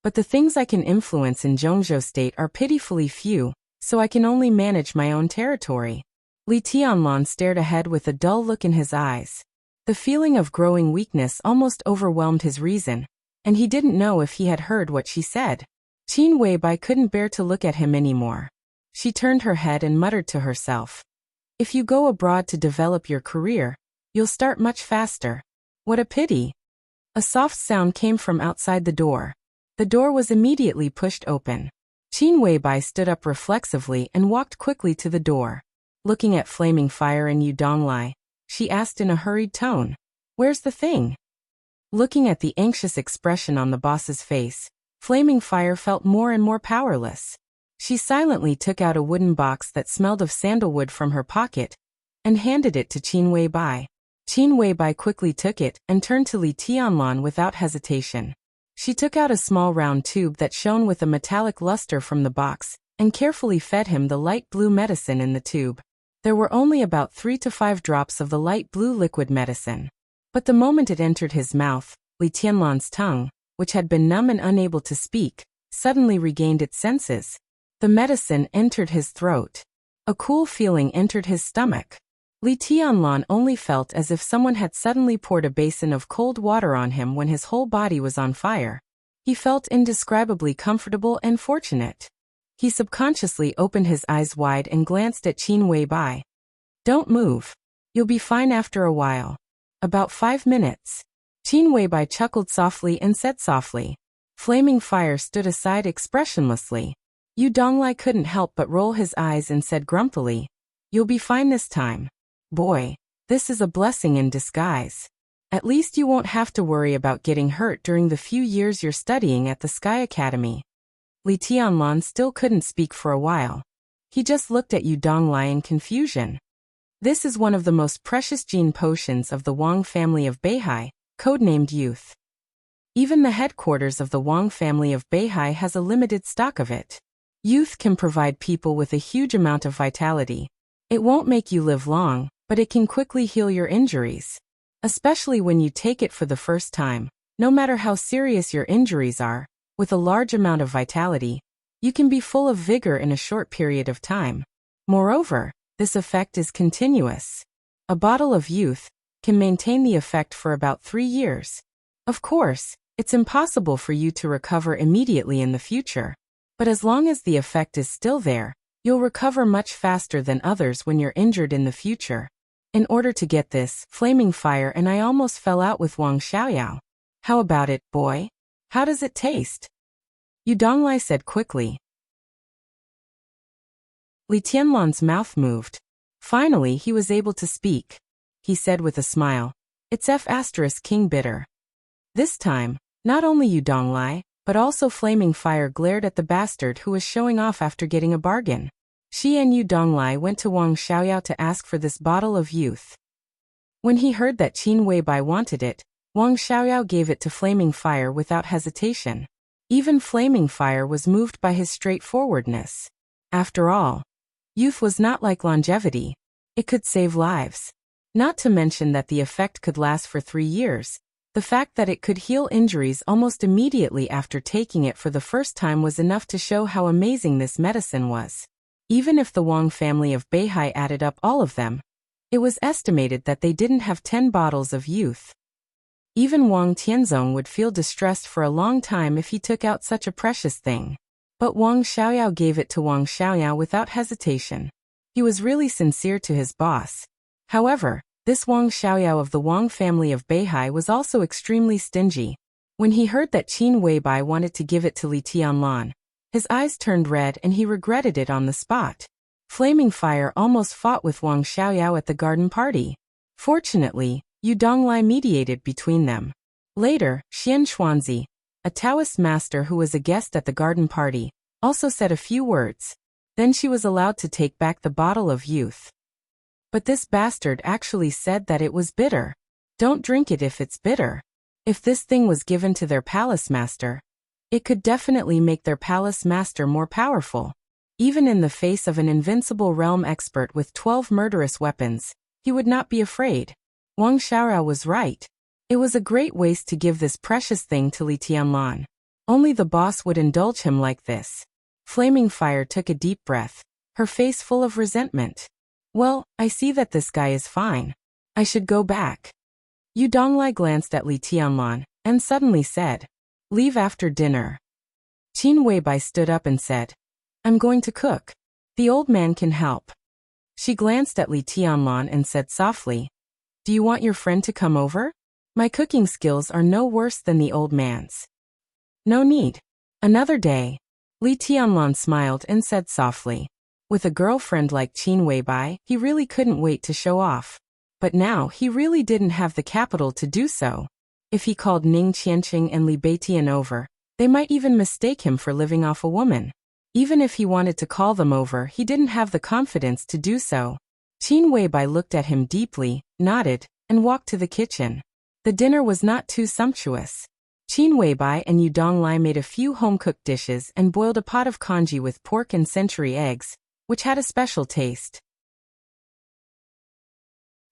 Speaker 1: But the things I can influence in Zhongzhou State are pitifully few, so I can only manage my own territory." Li Tianlan stared ahead with a dull look in his eyes. The feeling of growing weakness almost overwhelmed his reason, and he didn't know if he had heard what she said. Qin Weibai couldn't bear to look at him anymore. She turned her head and muttered to herself, "If you go abroad to develop your career, you'll start much faster. What a pity." A soft sound came from outside the door. The door was immediately pushed open. Qin Weibai stood up reflexively and walked quickly to the door. Looking at flaming fire and Yu Donglai, she asked in a hurried tone, "Where's the thing?" Looking at the anxious expression on the boss's face, flaming fire felt more and more powerless. She silently took out a wooden box that smelled of sandalwood from her pocket and handed it to Qin Weibai. Qin Weibai quickly took it and turned to Li Tianlan without hesitation. She took out a small round tube that shone with a metallic luster from the box and carefully fed him the light blue medicine in the tube. There were only about 3 to 5 drops of the light blue liquid medicine. But the moment it entered his mouth, Li Tianlan's tongue, which had been numb and unable to speak, suddenly regained its senses. The medicine entered his throat. A cool feeling entered his stomach. Li Tianlan only felt as if someone had suddenly poured a basin of cold water on him when his whole body was on fire. He felt indescribably comfortable and fortunate. He subconsciously opened his eyes wide and glanced at Qin Weibai. "Don't move. You'll be fine after a while. About 5 minutes. Qin Weibai chuckled softly and said softly. Flaming fire stood aside expressionlessly. Yu Donglai couldn't help but roll his eyes and said grumpily, "You'll be fine this time. Boy, this is a blessing in disguise. At least you won't have to worry about getting hurt during the few years you're studying at the Sky Academy." Li Tianlan still couldn't speak for a while. He just looked at Yu Donglai in confusion. This is one of the most precious gene potions of the Wang family of Beihai, codenamed Youth. Even the headquarters of the Wang family of Beihai has a limited stock of it. Youth can provide people with a huge amount of vitality. It won't make you live long, but it can quickly heal your injuries. Especially when you take it for the first time, no matter how serious your injuries are, with a large amount of vitality, you can be full of vigor in a short period of time. Moreover, this effect is continuous. A bottle of Youth can maintain the effect for about 3 years. Of course, it's impossible for you to recover immediately in the future. But as long as the effect is still there, you'll recover much faster than others when you're injured in the future. In order to get this flaming fire, and I almost fell out with Wang Xiaoyao. How about it, boy? How does it taste? Yu Donglai said quickly. Li Tianlan's mouth moved. Finally, he was able to speak. He said with a smile, "It's F*King bitter." This time, not only Yu Donglai, but also flaming fire glared at the bastard who was showing off after getting a bargain. She and Yu Donglai went to Wang Xiaoyao to ask for this bottle of Youth. When he heard that Qin Weibai wanted it, Wang Xiaoyao gave it to flaming fire without hesitation. Even flaming fire was moved by his straightforwardness. After all, Youth was not like longevity. It could save lives. Not to mention that the effect could last for 3 years. The fact that it could heal injuries almost immediately after taking it for the first time was enough to show how amazing this medicine was. Even if the Wang family of Beihai added up all of them, it was estimated that they didn't have 10 bottles of Youth. Even Wang Tianzong would feel distressed for a long time if he took out such a precious thing. But Wang Xiaoyao gave it to Wang Xiaoyao without hesitation. He was really sincere to his boss. However, this Wang Xiaoyao of the Wang family of Beihai was also extremely stingy. When he heard that Qin Weibai wanted to give it to Li Tianlan, his eyes turned red and he regretted it on the spot. Flaming fire almost fought with Wang Xiaoyao at the garden party. Fortunately, Yu Donglai mediated between them. Later, Xian Xuanzi, a Taoist master who was a guest at the garden party, also said a few words. Then she was allowed to take back the bottle of Youth. But this bastard actually said that it was bitter. Don't drink it if it's bitter. If this thing was given to their palace master, it could definitely make their palace master more powerful. Even in the face of an invincible realm expert with 12 murderous weapons, he would not be afraid. Wang Xiaoyao was right. It was a great waste to give this precious thing to Li Tianlan. Only the boss would indulge him like this. Flaming Fire took a deep breath, her face full of resentment. Well, I see that this guy is fine. I should go back. Yu Donglai glanced at Li Tianlan and suddenly said, "Leave after dinner." Qin Weibai stood up and said, "I'm going to cook. The old man can help." She glanced at Li Tianlan and said softly, "Do you want your friend to come over? My cooking skills are no worse than the old man's." "No need." Another day. Li Tianlan smiled and said softly. With a girlfriend like Qin Weibai, he really couldn't wait to show off. But now he really didn't have the capital to do so. If he called Ning Qianqing and Li Beitian over, they might even mistake him for living off a woman. Even if he wanted to call them over, he didn't have the confidence to do so. Qin Weibai looked at him deeply, nodded, and walked to the kitchen. The dinner was not too sumptuous. Qin Weibai and Yu Donglai made a few home-cooked dishes and boiled a pot of congee with pork and century eggs, which had a special taste.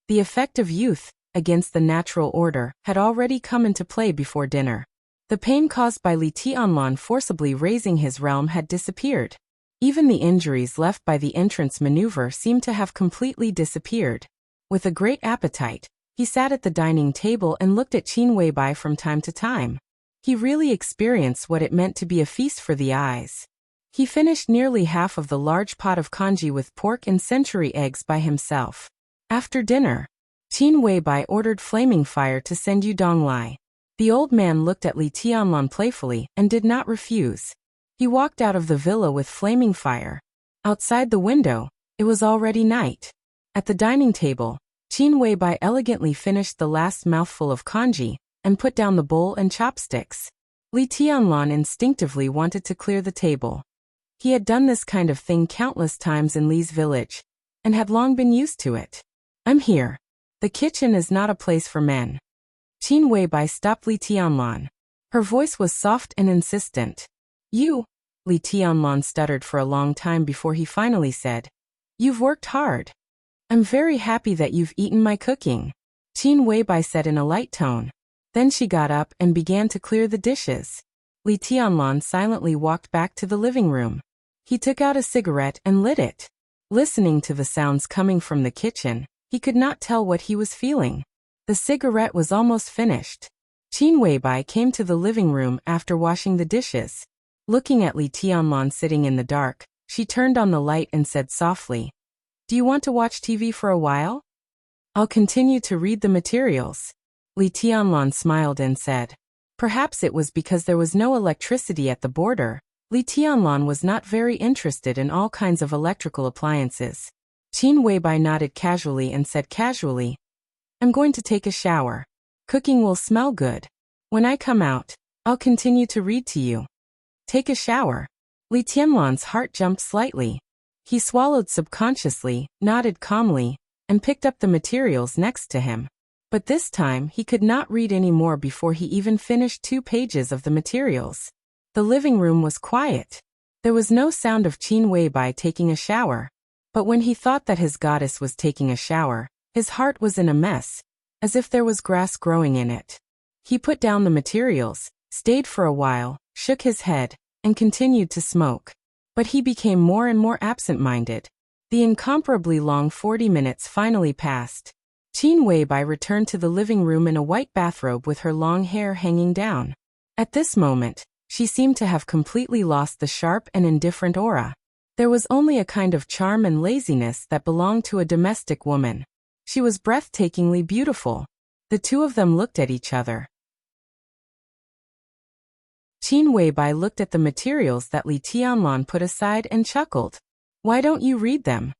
Speaker 1: The effect of youth against the natural order had already come into play before dinner. The pain caused by Li Tianlan forcibly raising his realm had disappeared. Even the injuries left by the entrance maneuver seemed to have completely disappeared. With a great appetite, he sat at the dining table and looked at Qin Weibai from time to time. He really experienced what it meant to be a feast for the eyes. He finished nearly half of the large pot of congee with pork and century eggs by himself. After dinner, Qin Weibai ordered flaming fire to send Yu Donglai. The old man looked at Li Tianlan playfully and did not refuse. He walked out of the villa with flaming fire. Outside the window, it was already night. At the dining table, Qin Weibai elegantly finished the last mouthful of congee and put down the bowl and chopsticks. Li Tianlan instinctively wanted to clear the table. He had done this kind of thing countless times in Li's village, and had long been used to it. "I'm here. The kitchen is not a place for men." Qin Weibai stopped Li Tianlan. Her voice was soft and insistent. "You," Li Tianlan stuttered for a long time before he finally said. "You've worked hard. I'm very happy that you've eaten my cooking," Qin Weibai said in a light tone. Then she got up and began to clear the dishes. Li Tianlan silently walked back to the living room. He took out a cigarette and lit it. Listening to the sounds coming from the kitchen, he could not tell what he was feeling. The cigarette was almost finished. Qin Weibai came to the living room after washing the dishes. Looking at Li Tianlan sitting in the dark, she turned on the light and said softly, "Do you want to watch TV for a while? I'll continue to read the materials." Li Tianlan smiled and said. Perhaps it was because there was no electricity at the border. Li Tianlan was not very interested in all kinds of electrical appliances. Qin Weibai nodded casually and said casually, "I'm going to take a shower. Cooking will smell good. When I come out, I'll continue to read to you." Take a shower. Li Tianlan's heart jumped slightly. He swallowed subconsciously, nodded calmly, and picked up the materials next to him. But this time he could not read any more before he even finished 2 pages of the materials. The living room was quiet. There was no sound of Qin Weibai taking a shower. But when he thought that his goddess was taking a shower, his heart was in a mess, as if there was grass growing in it. He put down the materials, stayed for a while, shook his head, and continued to smoke. But he became more and more absent-minded. The incomparably long 40 minutes finally passed. Qin Weibai returned to the living room in a white bathrobe with her long hair hanging down. At this moment, she seemed to have completely lost the sharp and indifferent aura. There was only a kind of charm and laziness that belonged to a domestic woman. She was breathtakingly beautiful. The two of them looked at each other. Qin Weibai looked at the materials that Li Tianlan put aside and chuckled. "Why don't you read them?"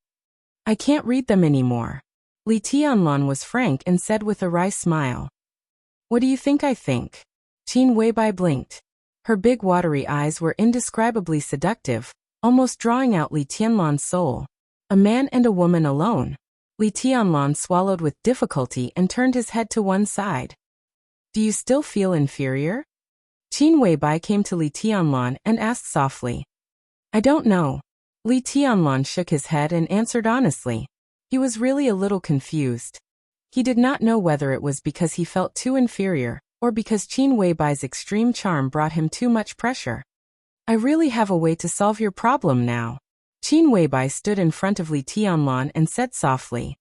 Speaker 1: "I can't read them anymore." Li Tianlan was frank and said with a wry smile. "What do you think I think?" Qin Weibai blinked. Her big watery eyes were indescribably seductive, almost drawing out Li Tianlan's soul. A man and a woman alone. Li Tianlan swallowed with difficulty and turned his head to one side. "Do you still feel inferior?" Qin Weibai came to Li Tianlan and asked softly. "I don't know." Li Tianlan shook his head and answered honestly. He was really a little confused. He did not know whether it was because he felt too inferior, or because Qin Weibai's extreme charm brought him too much pressure. "I really have a way to solve your problem now." Qin Weibai stood in front of Li Tianlan and said softly.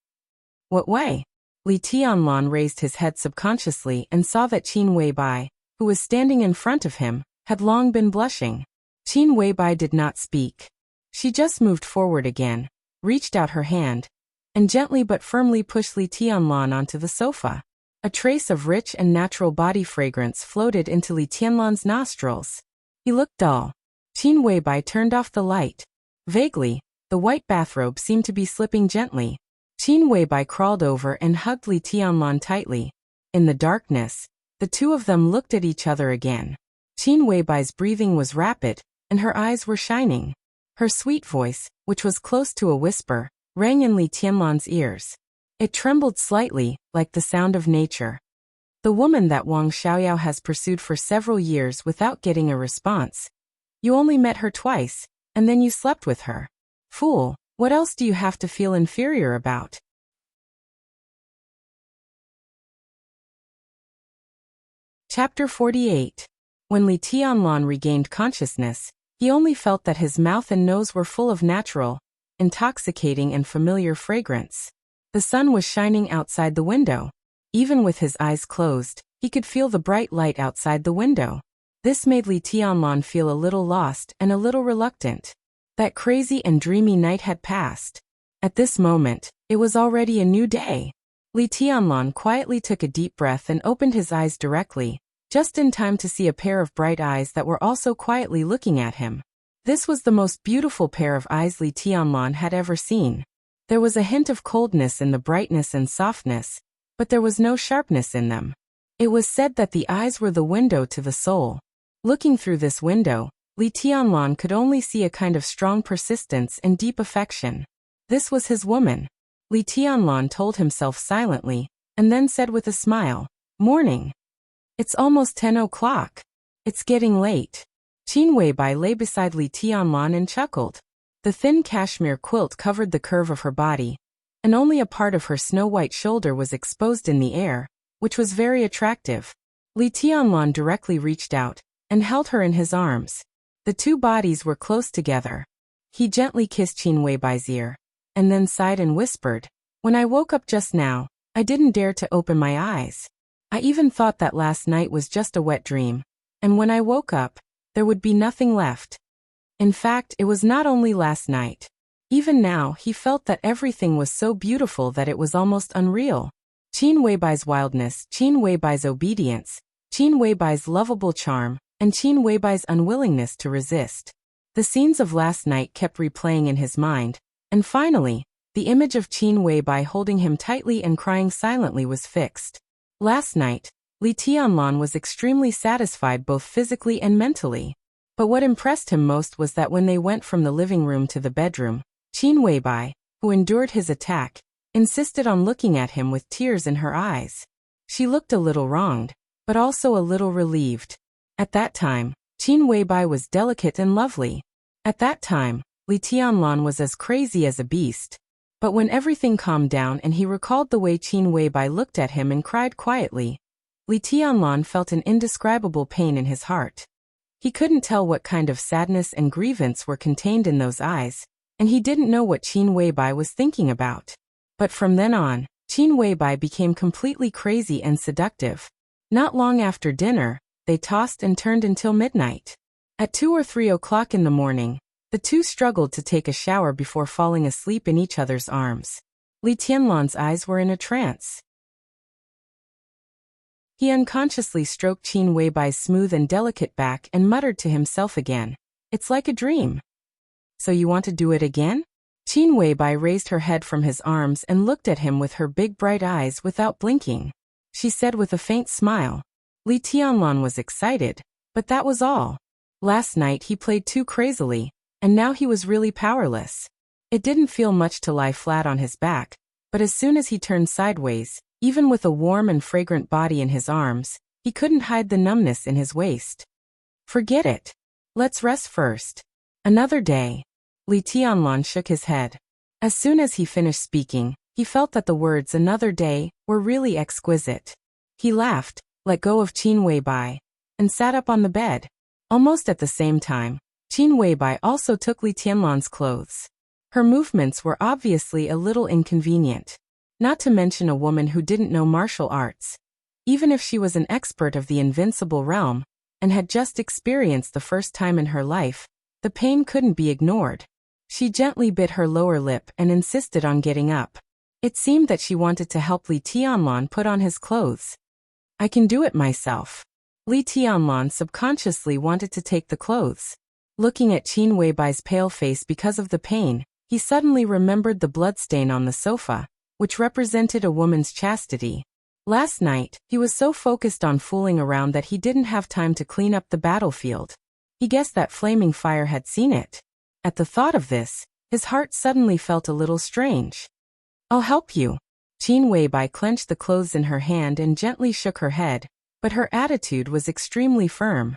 Speaker 1: "What way?" Li Tianlan raised his head subconsciously and saw that Qin Weibai, who was standing in front of him, had long been blushing. Qin Weibai did not speak. She just moved forward again, reached out her hand, and gently but firmly pushed Li Tianlan onto the sofa. A trace of rich and natural body fragrance floated into Li Tianlan's nostrils. He looked dull. Qin Weibai turned off the light. Vaguely, the white bathrobe seemed to be slipping gently. Qin Weibai crawled over and hugged Li Tianlan tightly. In the darkness, the two of them looked at each other again. Qin Weibai's breathing was rapid, and her eyes were shining. Her sweet voice, which was close to a whisper, rang in Li Tianlan's ears. It trembled slightly, like the sound of nature. The woman that Wang Xiaoyao has pursued for several years without getting a response. You only met her twice, and then you slept with her. Fool, what else do you have to feel inferior about? Chapter 48. When Li Tianlan regained consciousness, he only felt that his mouth and nose were full of natural, intoxicating and familiar fragrance. The sun was shining outside the window. Even with his eyes closed, he could feel the bright light outside the window. This made Li Tianlan feel a little lost and a little reluctant. That crazy and dreamy night had passed. At this moment, it was already a new day. Li Tianlan quietly took a deep breath and opened his eyes directly, just in time to see a pair of bright eyes that were also quietly looking at him. This was the most beautiful pair of eyes Li Tianlan had ever seen. There was a hint of coldness in the brightness and softness, but there was no sharpness in them. It was said that the eyes were the window to the soul. Looking through this window, Li Tianlan could only see a kind of strong persistence and deep affection. This was his woman. Li Tianlan told himself silently, and then said with a smile, "Morning. It's almost 10 o'clock. It's getting late." Qin Weibai lay beside Li Tianlan and chuckled. The thin cashmere quilt covered the curve of her body, and only a part of her snow-white shoulder was exposed in the air, which was very attractive. Li Tianlan directly reached out and held her in his arms. The two bodies were close together. He gently kissed Qin Weibai's ear, and then sighed and whispered, "When I woke up just now, I didn't dare to open my eyes. I even thought that last night was just a wet dream, and when I woke up, there would be nothing left." In fact, it was not only last night. Even now, he felt that everything was so beautiful that it was almost unreal. Qin Weibai's wildness, Qin Weibai's obedience, Qin Weibai's lovable charm, and Qin Weibai's unwillingness to resist. The scenes of last night kept replaying in his mind, and finally, the image of Qin Weibai holding him tightly and crying silently was fixed. Last night, Li Tianlan was extremely satisfied both physically and mentally. But what impressed him most was that when they went from the living room to the bedroom, Qin Weibai, who endured his attack, insisted on looking at him with tears in her eyes. She looked a little wronged, but also a little relieved. At that time, Qin Weibai was delicate and lovely. At that time, Li Tianlan was as crazy as a beast. But when everything calmed down and he recalled the way Qin Weibai looked at him and cried quietly, Li Tianlan felt an indescribable pain in his heart. He couldn't tell what kind of sadness and grievance were contained in those eyes, and he didn't know what Qin Weibai was thinking about. But from then on, Qin Weibai became completely crazy and seductive. Not long after dinner, they tossed and turned until midnight. At 2 or 3 o'clock in the morning, the two struggled to take a shower before falling asleep in each other's arms. Li Tianlan's eyes were in a trance. He unconsciously stroked Qin Weibai's smooth and delicate back and muttered to himself again, "It's like a dream." "So you want to do it again?" Qin Weibai raised her head from his arms and looked at him with her big bright eyes without blinking. She said with a faint smile. Li Tianlan was excited, but that was all. Last night he played too crazily, and now he was really powerless. It didn't feel much to lie flat on his back, but as soon as he turned sideways, even with a warm and fragrant body in his arms, he couldn't hide the numbness in his waist. "Forget it. Let's rest first. Another day." Li Tianlan shook his head. As soon as he finished speaking, he felt that the words "another day" were really exquisite. He laughed, let go of Qin Weibai, and sat up on the bed. Almost at the same time, Qin Weibai also took Li Tianlan's clothes. Her movements were obviously a little inconvenient. Not to mention a woman who didn't know martial arts. Even if she was an expert of the invincible realm, and had just experienced the first time in her life, the pain couldn't be ignored. She gently bit her lower lip and insisted on getting up. It seemed that she wanted to help Li Tianlan put on his clothes. "I can do it myself." Li Tianlan subconsciously wanted to take the clothes. Looking at Qin Weibai's pale face because of the pain, he suddenly remembered the bloodstain on the sofa, which represented a woman's chastity. Last night, he was so focused on fooling around that he didn't have time to clean up the battlefield. He guessed that flaming fire had seen it. At the thought of this, his heart suddenly felt a little strange. "I'll help you." Qin Weibai clenched the clothes in her hand and gently shook her head, but her attitude was extremely firm.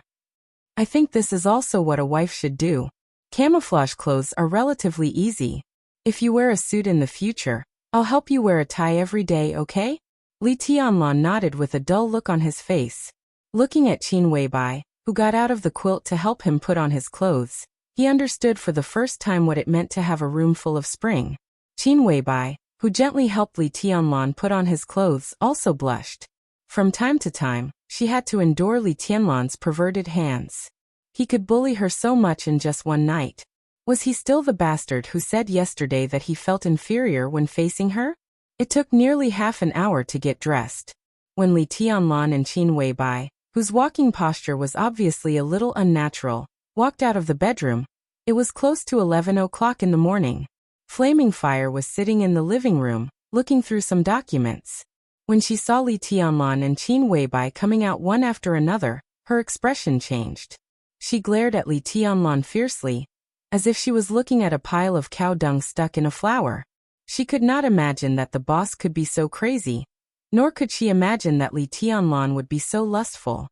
Speaker 1: "I think this is also what a wife should do. Camouflage clothes are relatively easy. If you wear a suit in the future, I'll help you wear a tie every day, okay?" Li Tianlan nodded with a dull look on his face. Looking at Qin Weibai, who got out of the quilt to help him put on his clothes, he understood for the first time what it meant to have a room full of spring. Qin Weibai, who gently helped Li Tianlan put on his clothes, also blushed. From time to time, she had to endure Li Tianlan's perverted hands. He could bully her so much in just one night. Was he still the bastard who said yesterday that he felt inferior when facing her? It took nearly half an hour to get dressed. When Li Tianlan and Qin Weibai, whose walking posture was obviously a little unnatural, walked out of the bedroom, it was close to 11 o'clock in the morning. Flaming Fire was sitting in the living room, looking through some documents. When she saw Li Tianlan and Qin Weibai coming out one after another, her expression changed. She glared at Li Tianlan fiercely, as if she was looking at a pile of cow dung stuck in a flower. She could not imagine that the boss could be so crazy, nor could she imagine that Li Tianlan would be so lustful.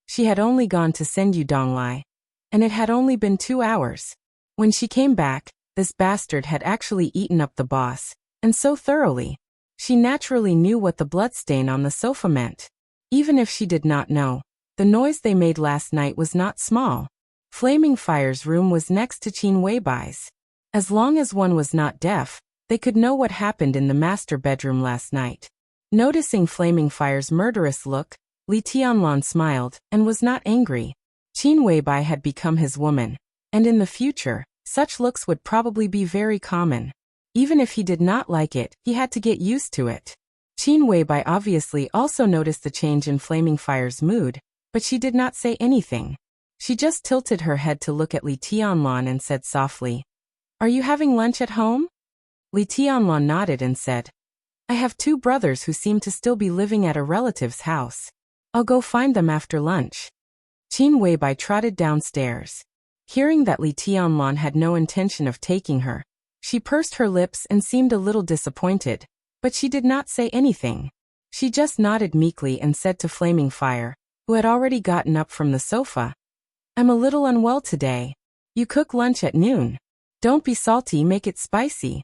Speaker 1: She had only gone to send you Donglai, and it had only been 2 hours. When she came back, this bastard had actually eaten up the boss, and so thoroughly. She naturally knew what the bloodstain on the sofa meant. Even if she did not know, the noise they made last night was not small. Flaming Fire's room was next to Qin Weibai's. As long as one was not deaf, they could know what happened in the master bedroom last night. Noticing Flaming Fire's murderous look, Li Tianlan smiled and was not angry. Qin Weibai had become his woman, and in the future, such looks would probably be very common. Even if he did not like it, he had to get used to it. Qin Weibai obviously also noticed the change in Flaming Fire's mood, but she did not say anything. She just tilted her head to look at Li Tianlan and said softly, "Are you having lunch at home?" Li Tianlan nodded and said, "I have 2 brothers who seem to still be living at a relative's house. I'll go find them after lunch." Qin Weibai trotted downstairs. Hearing that Li Tianlan had no intention of taking her, she pursed her lips and seemed a little disappointed, but she did not say anything. She just nodded meekly and said to Flaming Fire, who had already gotten up from the sofa, "I'm a little unwell today. You cook lunch at noon. Don't be salty, make it spicy."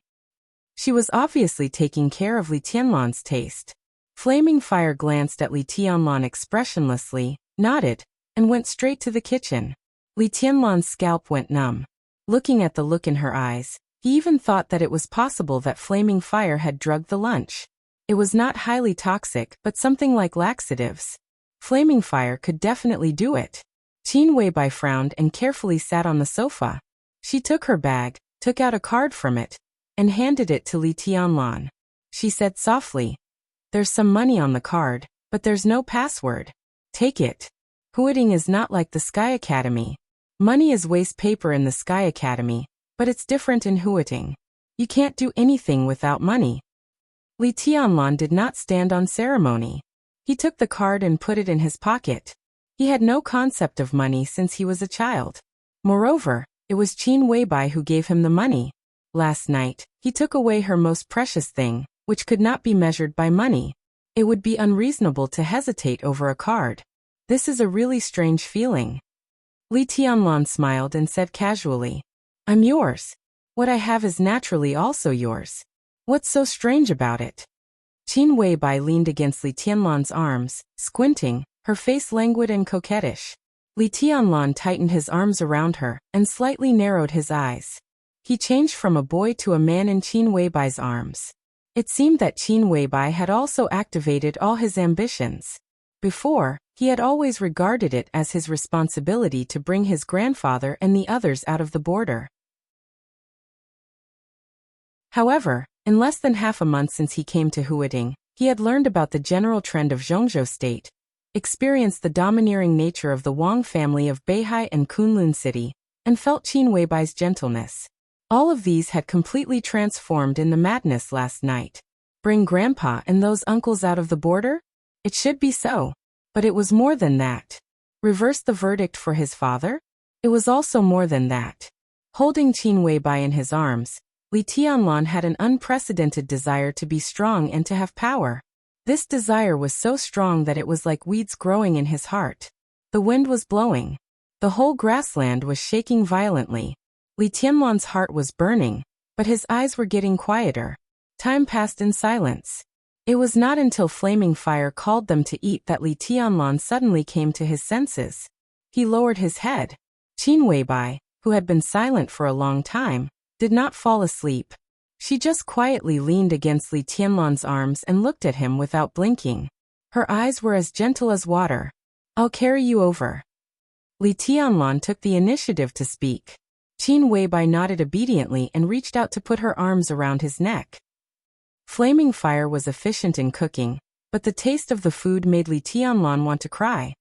Speaker 1: She was obviously taking care of Li Tianlan's taste. Flaming Fire glanced at Li Tianlan expressionlessly, nodded, and went straight to the kitchen. Li Tianlan's scalp went numb. Looking at the look in her eyes, he even thought that it was possible that Flaming Fire had drugged the lunch. It was not highly toxic, but something like laxatives. Flaming Fire could definitely do it. Qin Weibai frowned and carefully sat on the sofa. She took her bag, took out a card from it, and handed it to Li Tianlan. She said softly, "There's some money on the card, but there's no password. Take it. Huiting is not like the Sky Academy. Money is waste paper in the Sky Academy, but it's different in Huiting. You can't do anything without money." Li Tianlan did not stand on ceremony. He took the card and put it in his pocket. He had no concept of money since he was a child. Moreover, it was Qin Weibai who gave him the money. Last night, he took away her most precious thing, which could not be measured by money. It would be unreasonable to hesitate over a card. This is a really strange feeling. Li Tianlan smiled and said casually, "I'm yours. What I have is naturally also yours. What's so strange about it?" Qin Weibai leaned against Li Tianlan's arms, squinting, her face languid and coquettish. Li Tianlan tightened his arms around her and slightly narrowed his eyes. He changed from a boy to a man in Qin Weibai's arms. It seemed that Qin Weibai had also activated all his ambitions. Before, he had always regarded it as his responsibility to bring his grandfather and the others out of the border. However, in less than half a month since he came to Huiting, he had learned about the general trend of Zhongzhou state. experienced the domineering nature of the Wang family of Beihai and Kunlun City, and felt Qin Weibai's gentleness. All of these had completely transformed in the madness last night. Bring Grandpa and those uncles out of the border? It should be so. But it was more than that. Reverse the verdict for his father? It was also more than that. Holding Qin Weibai in his arms, Li Tianlan had an unprecedented desire to be strong and to have power. This desire was so strong that it was like weeds growing in his heart. The wind was blowing. The whole grassland was shaking violently. Li Tianlan's heart was burning, but his eyes were getting quieter. Time passed in silence. It was not until flaming fire called them to eat that Li Tianlan suddenly came to his senses. He lowered his head. Qin Weibai, who had been silent for a long time, did not fall asleep. She just quietly leaned against Li Tianlan's arms and looked at him without blinking. Her eyes were as gentle as water. "I'll carry you over." Li Tianlan took the initiative to speak. Qin Weibai nodded obediently and reached out to put her arms around his neck. Flaming fire was efficient in cooking, but the taste of the food made Li Tianlan want to cry.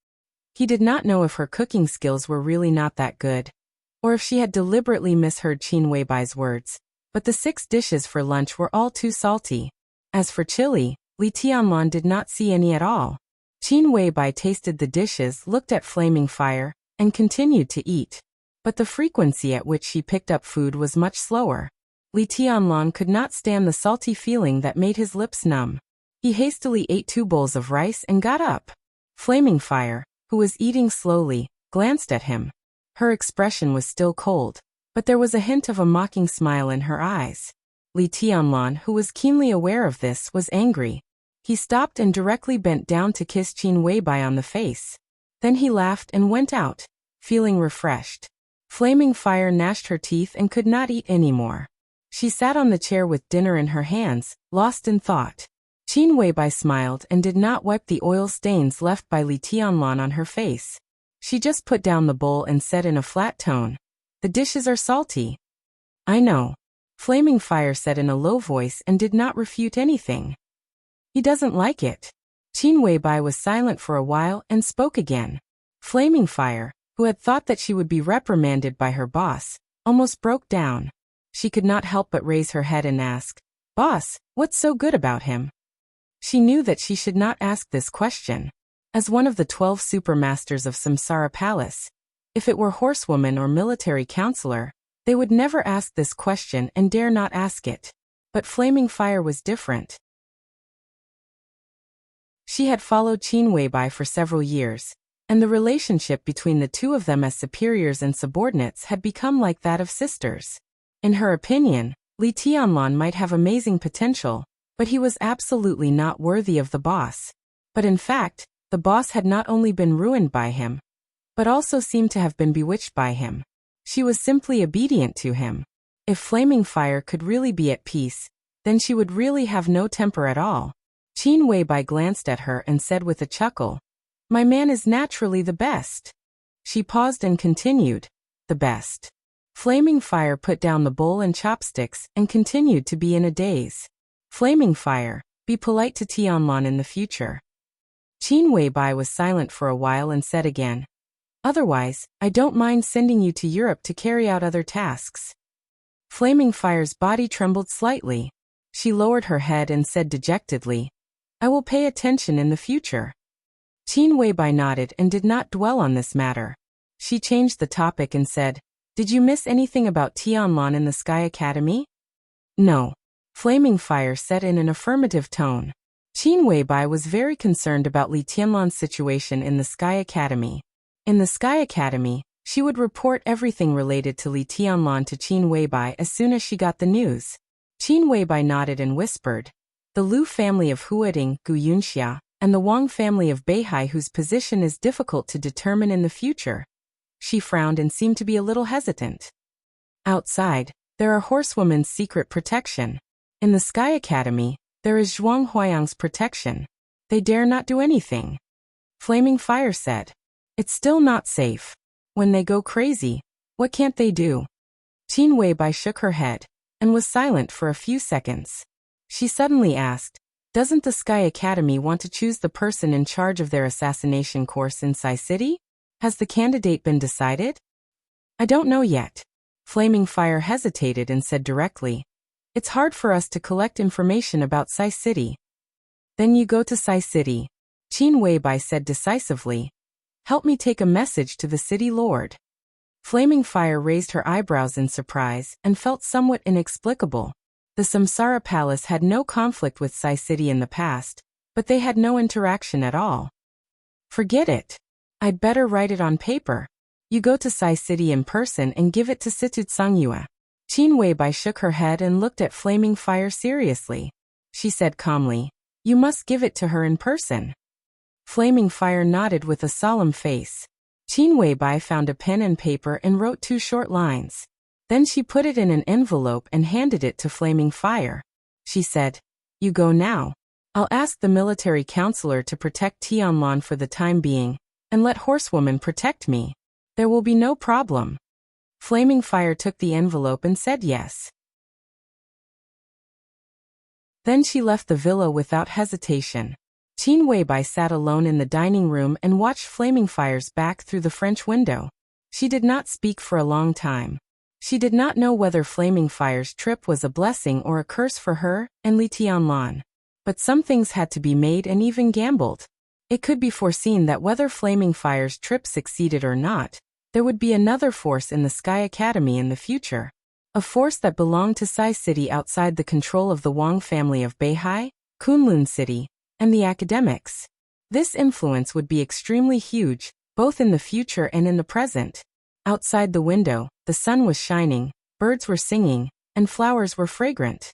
Speaker 1: He did not know if her cooking skills were really not that good, or if she had deliberately misheard Qin Weibai's words, but the 6 dishes for lunch were all too salty. As for chili, Li Tianlan did not see any at all. Qin Weibai tasted the dishes, looked at flaming fire, and continued to eat. But the frequency at which she picked up food was much slower. Li Tianlan could not stand the salty feeling that made his lips numb. He hastily ate 2 bowls of rice and got up. Flaming Fire, who was eating slowly, glanced at him. Her expression was still cold, but there was a hint of a mocking smile in her eyes. Li Tianlan, who was keenly aware of this, was angry. He stopped and directly bent down to kiss Qin Weibai on the face. Then he laughed and went out, feeling refreshed. Flaming Fire gnashed her teeth and could not eat anymore. She sat on the chair with dinner in her hands, lost in thought. Qin Weibai smiled and did not wipe the oil stains left by Li Tianlan on her face. She just put down the bowl and said in a flat tone, "The dishes are salty." "I know," Flaming Fire said in a low voice and did not refute anything. "He doesn't like it." Qin Weibai was silent for a while and spoke again. Flaming Fire, who had thought that she would be reprimanded by her boss, almost broke down. She could not help but raise her head and ask, "Boss, what's so good about him?" She knew that she should not ask this question. As one of the 12 supermasters of Samsara Palace, if it were horsewoman or military counselor, they would never ask this question and dare not ask it. But Flaming Fire was different. She had followed Qin Weibai for several years, and the relationship between the two of them as superiors and subordinates had become like that of sisters. In her opinion, Li Tianlan might have amazing potential, but he was absolutely not worthy of the boss. But in fact, the boss had not only been ruined by him, but also seemed to have been bewitched by him. She was simply obedient to him. If Flaming Fire could really be at peace, then she would really have no temper at all. Qin Weibai glanced at her and said with a chuckle, "My man is naturally the best." She paused and continued, "The best." Flaming Fire put down the bowl and chopsticks and continued to be in a daze. Flaming Fire, be polite to Tianlan in the future. Qin Weibai was silent for a while and said again, "Otherwise, I don't mind sending you to Europe to carry out other tasks." Flaming Fire's body trembled slightly. She lowered her head and said dejectedly, "I will pay attention in the future." Qin Weibai nodded and did not dwell on this matter. She changed the topic and said, "Did you miss anything about Tianlan in the Sky Academy?" "No," Flaming Fire said in an affirmative tone. Qin Weibai was very concerned about Li Tianlan's situation in the Sky Academy. In the Sky Academy, she would report everything related to Li Tianlan to Qin Weibai as soon as she got the news. Qin Weibai nodded and whispered, "The Lu family of Huading, Gu Yunxia, and the Wang family of Beihai, whose position is difficult to determine in the future." She frowned and seemed to be a little hesitant. "Outside, there are horsewomen's secret protection. In the Sky Academy, there is Zhuang Huayang's protection. They dare not do anything." Flaming Fire said, "It's still not safe. When they go crazy, what can't they do?" Qin Weibai shook her head and was silent for a few seconds. She suddenly asked, Doesn't the Sky Academy want to choose the person in charge of their assassination course in Sai City? Has the candidate been decided? I don't know yet. Flaming Fire hesitated and said directly, it's hard for us to collect information about Sai City. Then you go to Sai City, Qin Weibai said decisively. Help me take a message to the city lord. Flaming Fire raised her eyebrows in surprise and felt somewhat inexplicable. The Samsara Palace had no conflict with Sai City in the past, but they had no interaction at all. Forget it. I'd better write it on paper. You go to Sai City in person and give it to Situ Tsangyue. Qin Weibai shook her head and looked at Flaming Fire seriously. She said calmly, you must give it to her in person. Flaming Fire nodded with a solemn face. Qin Weibai found a pen and paper and wrote 2 short lines. Then she put it in an envelope and handed it to Flaming Fire. She said, you go now. I'll ask the military counselor to protect Tianlan for the time being, and let Horsewoman protect me. There will be no problem. Flaming Fire took the envelope and said yes. Then she left the villa without hesitation. Qin Weibai sat alone in the dining room and watched Flaming Fire's back through the French window. She did not speak for a long time. She did not know whether Flaming Fire's trip was a blessing or a curse for her and Li Tianlan. But some things had to be made and even gambled. It could be foreseen that whether Flaming Fire's trip succeeded or not, there would be another force in the Sky Academy in the future. A force that belonged to Sai City outside the control of the Wang family of Beihai, Kunlun City, and the academics. This influence would be extremely huge, both in the future and in the present. Outside the window, the sun was shining, birds were singing, and flowers were fragrant.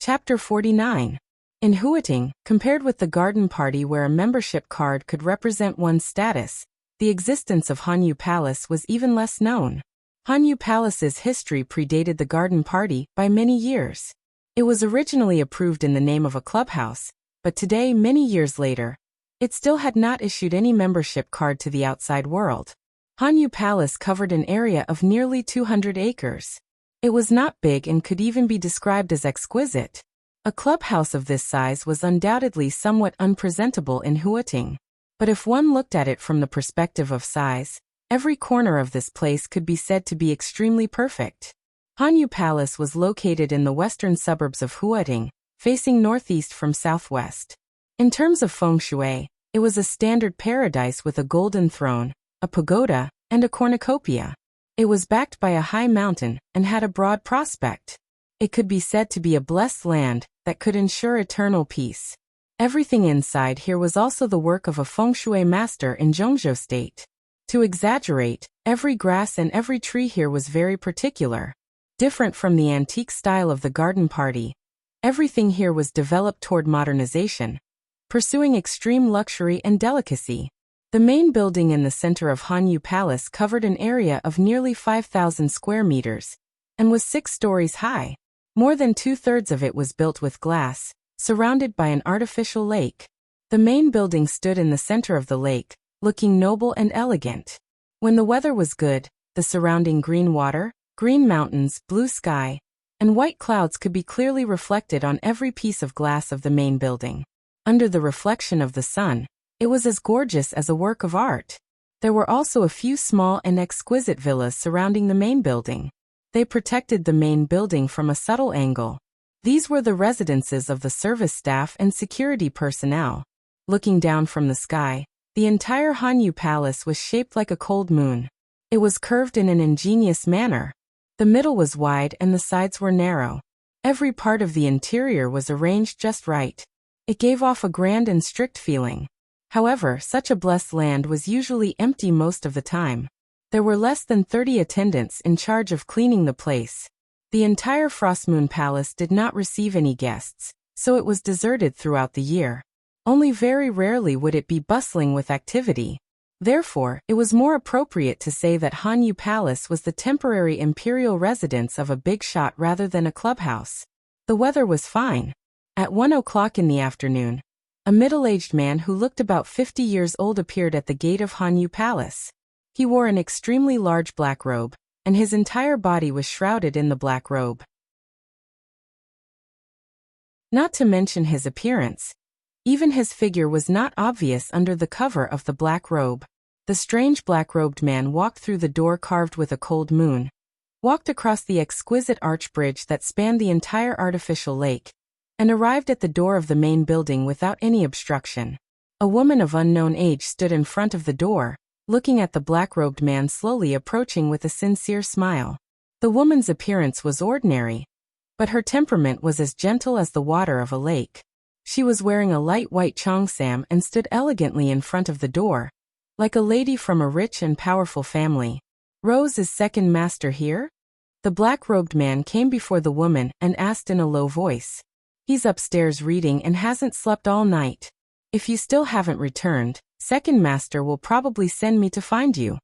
Speaker 1: Chapter 49. In Huating, compared with the garden party where a membership card could represent one's status, the existence of Hanyu Palace was even less known. Hanyu Palace's history predated the garden party by many years. It was originally approved in the name of a clubhouse, but today, many years later, it still had not issued any membership card to the outside world. Hanyu Palace covered an area of nearly 200 acres. It was not big and could even be described as exquisite. A clubhouse of this size was undoubtedly somewhat unpresentable in Huating. But if one looked at it from the perspective of size, every corner of this place could be said to be extremely perfect. Hanyu Palace was located in the western suburbs of Huating, facing northeast from southwest. In terms of feng shui, it was a standard paradise with a golden throne, a pagoda, and a cornucopia. It was backed by a high mountain and had a broad prospect. It could be said to be a blessed land that could ensure eternal peace. Everything inside here was also the work of a feng shui master in Zhongzhou State. To exaggerate, every grass and every tree here was very particular. Different from the antique style of the garden party, everything here was developed toward modernization, pursuing extreme luxury and delicacy. The main building in the center of Hanyu Palace covered an area of nearly 5,000 square meters and was 6 stories high. More than 2/3 of it was built with glass, surrounded by an artificial lake. The main building stood in the center of the lake, looking noble and elegant. When the weather was good, the surrounding green water, green mountains, blue sky, and white clouds could be clearly reflected on every piece of glass of the main building. Under the reflection of the sun, it was as gorgeous as a work of art. There were also a few small and exquisite villas surrounding the main building. They protected the main building from a subtle angle. These were the residences of the service staff and security personnel. Looking down from the sky, the entire Hanyu Palace was shaped like a cold moon. It was curved in an ingenious manner. The middle was wide and the sides were narrow. Every part of the interior was arranged just right. It gave off a grand and strict feeling. However, such a blessed land was usually empty most of the time. There were less than 30 attendants in charge of cleaning the place. The entire Frostmoon Palace did not receive any guests, so it was deserted throughout the year. Only very rarely would it be bustling with activity. Therefore, it was more appropriate to say that Hanyu Palace was the temporary imperial residence of a big shot rather than a clubhouse. The weather was fine. At 1 o'clock in the afternoon, a middle-aged man who looked about 50 years old appeared at the gate of Hanyu Palace. He wore an extremely large black robe, and his entire body was shrouded in the black robe. Not to mention his appearance. Even his figure was not obvious under the cover of the black robe. The strange black-robed man walked through the door carved with a cold moon, walked across the exquisite arch bridge that spanned the entire artificial lake, and arrived at the door of the main building without any obstruction. A woman of unknown age stood in front of the door, looking at the black-robed man slowly approaching with a sincere smile. The woman's appearance was ordinary, but her temperament was as gentle as the water of a lake. She was wearing a light white cheongsam and stood elegantly in front of the door, like a lady from a rich and powerful family. "Rose is second master here?" The black-robed man came before the woman and asked in a low voice. "He's upstairs reading and hasn't slept all night. If you still haven't returned, second master will probably send me to find you."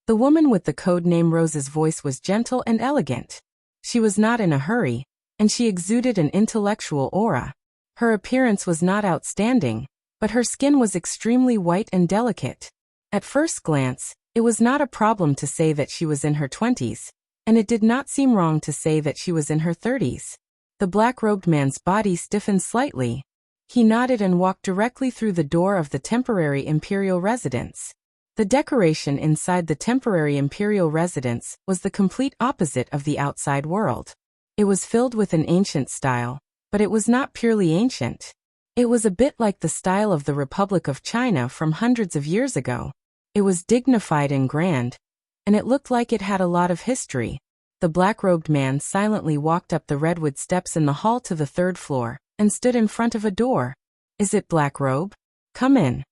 Speaker 1: The woman with the code name Rose's voice was gentle and elegant. She was not in a hurry, and she exuded an intellectual aura. Her appearance was not outstanding, but her skin was extremely white and delicate. At first glance, it was not a problem to say that she was in her 20s, and it did not seem wrong to say that she was in her 30s. The black-robed man's body stiffened slightly. He nodded and walked directly through the door of the temporary imperial residence. The decoration inside the temporary imperial residence was the complete opposite of the outside world. It was filled with an ancient style, but it was not purely ancient. It was a bit like the style of the Republic of China from hundreds of years ago. It was dignified and grand, and it looked like it had a lot of history. The black-robed man silently walked up the redwood steps in the hall to the third floor, and stood in front of a door. "Is it Black Robe? Come in."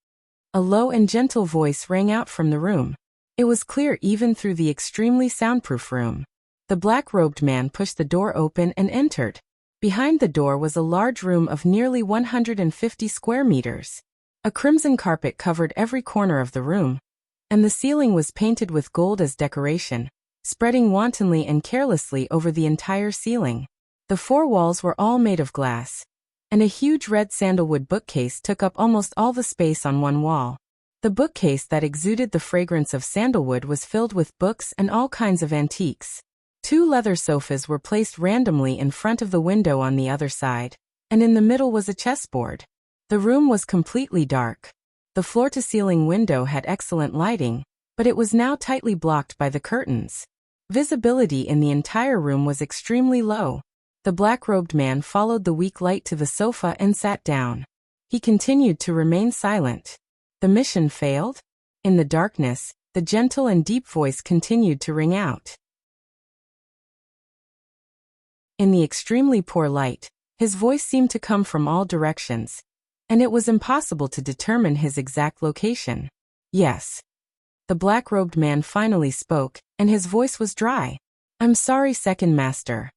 Speaker 1: A low and gentle voice rang out from the room. It was clear even through the extremely soundproof room. The black-robed man pushed the door open and entered. Behind the door was a large room of nearly 150 square meters. A crimson carpet covered every corner of the room, and the ceiling was painted with gold as decoration, spreading wantonly and carelessly over the entire ceiling. The four walls were all made of glass, and a huge red sandalwood bookcase took up almost all the space on one wall. The bookcase that exuded the fragrance of sandalwood was filled with books and all kinds of antiques. Two leather sofas were placed randomly in front of the window on the other side, and in the middle was a chessboard. The room was completely dark. The floor-to-ceiling window had excellent lighting, but it was now tightly blocked by the curtains. Visibility in the entire room was extremely low. The black-robed man followed the weak light to the sofa and sat down. He continued to remain silent. The mission failed? In the darkness, the gentle and deep voice continued to ring out. In the extremely poor light, his voice seemed to come from all directions, and it was impossible to determine his exact location. "Yes." The black-robed man finally spoke, and his voice was dry. "I'm sorry, second master.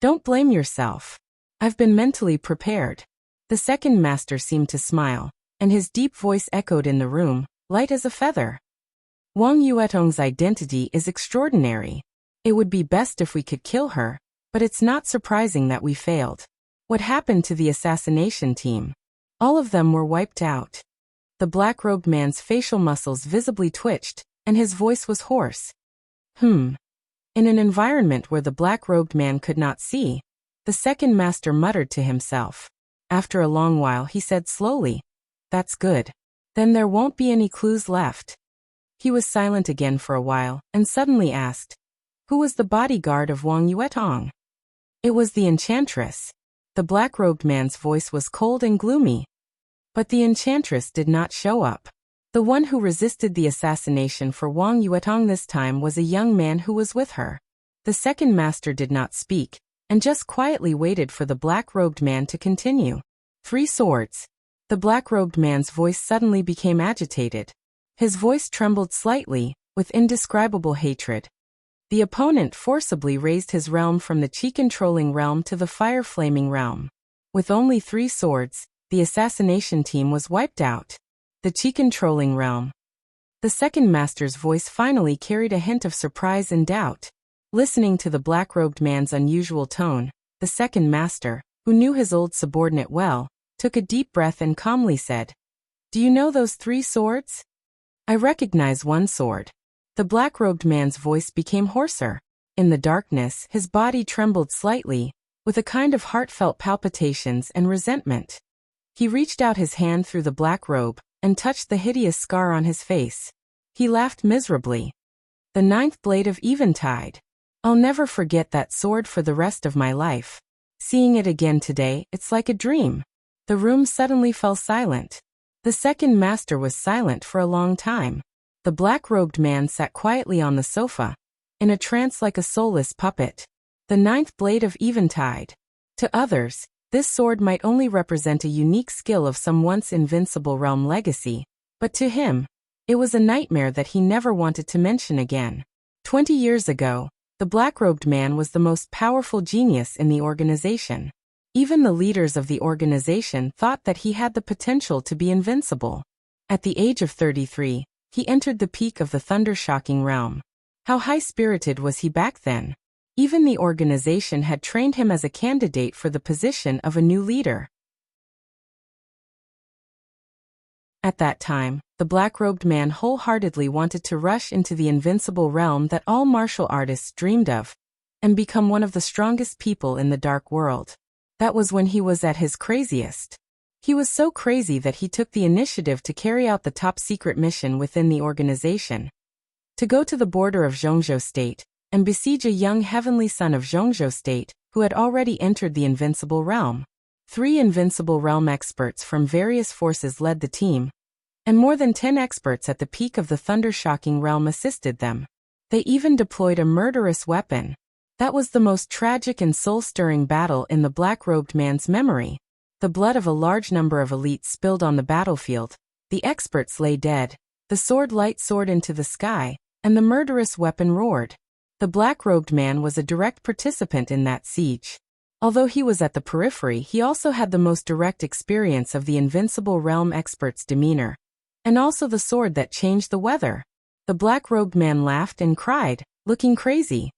Speaker 1: Don't blame yourself. I've been mentally prepared." The second master seemed to smile, and his deep voice echoed in the room, light as a feather. "Wang Yuetong's identity is extraordinary. It would be best if we could kill her, but it's not surprising that we failed. What happened to the assassination team? All of them were wiped out." The black-robed man's facial muscles visibly twitched, and his voice was hoarse. In an environment where the black-robed man could not see, the second master muttered to himself. After a long while he said slowly, "That's good. Then there won't be any clues left." He was silent again for a while, and suddenly asked, "Who was the bodyguard of Wang Yuetong?" "It was the enchantress." The black-robed man's voice was cold and gloomy. But the enchantress did not show up. The one who resisted the assassination for Wang Yuetong this time was a young man who was with her. The second master did not speak, and just quietly waited for the black-robed man to continue. "3 swords." The black-robed man's voice suddenly became agitated. His voice trembled slightly, with indescribable hatred. The opponent forcibly raised his realm from the chi-controlling realm to the fire-flaming realm. With only 3 swords, the assassination team was wiped out. The chi-controlling realm. The second master's voice finally carried a hint of surprise and doubt. Listening to the black-robed man's unusual tone, the second master, who knew his old subordinate well, took a deep breath and calmly said, "Do you know those 3 swords?" "I recognize 1 sword." The black-robed man's voice became hoarser. In the darkness, his body trembled slightly, with a kind of heartfelt palpitations and resentment. He reached out his hand through the black robe and touched the hideous scar on his face. He laughed miserably. The 9th blade of Eventide. I'll never forget that sword for the rest of my life. Seeing it again today, it's like a dream. The room suddenly fell silent. The second master was silent for a long time. The black-robed man sat quietly on the sofa, in a trance like a soulless puppet. The 9th blade of Eventide. To others, this sword might only represent a unique skill of some once invincible realm legacy, but to him, it was a nightmare that he never wanted to mention again. 20 years ago, the black-robed man was the most powerful genius in the organization. Even the leaders of the organization thought that he had the potential to be invincible. At the age of 33, he entered the peak of the thunder-shocking realm. How high-spirited was he back then? Even the organization had trained him as a candidate for the position of a new leader. At that time, the black-robed man wholeheartedly wanted to rush into the invincible realm that all martial artists dreamed of, and become one of the strongest people in the dark world. That was when he was at his craziest. He was so crazy that he took the initiative to carry out the top-secret mission within the organization. To go to the border of Zhongzhou State, and besiege a young heavenly son of Zhongzhou State, who had already entered the invincible realm. 3 invincible realm experts from various forces led the team, and more than 10 experts at the peak of the thunder-shocking realm assisted them. They even deployed a murderous weapon. That was the most tragic and soul-stirring battle in the black-robed man's memory. The blood of a large number of elites spilled on the battlefield, the experts lay dead, the sword light soared into the sky, and the murderous weapon roared. The black-robed man was a direct participant in that siege. Although he was at the periphery, he also had the most direct experience of the invincible realm expert's demeanor, and also the sword that changed the weather. The black-robed man laughed and cried, looking crazy.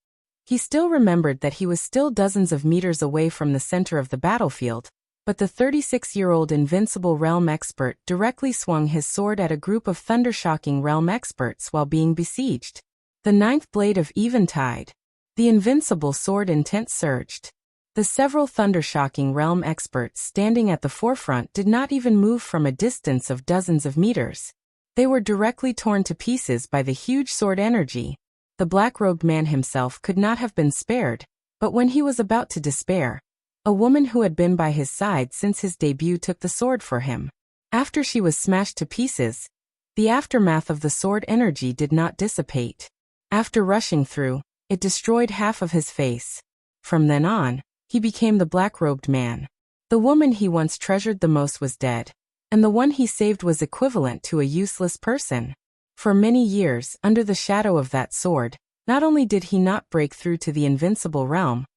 Speaker 1: He still remembered that he was still dozens of meters away from the center of the battlefield, but the 36-year-old invincible realm expert directly swung his sword at a group of thunder-shocking realm experts while being besieged. The 9th blade of Eventide. The invincible sword intent surged. The several thunder-shocking realm experts standing at the forefront did not even move from a distance of dozens of meters. They were directly torn to pieces by the huge sword energy. The black-robed man himself could not have been spared, but when he was about to despair, a woman who had been by his side since his debut took the sword for him. After she was smashed to pieces, the aftermath of the sword energy did not dissipate. After rushing through, it destroyed half of his face. From then on, he became the black-robed man. The woman he once treasured the most was dead, and the one he saved was equivalent to a useless person. For many years, under the shadow of that sword, not only did he not break through to the invincible realm,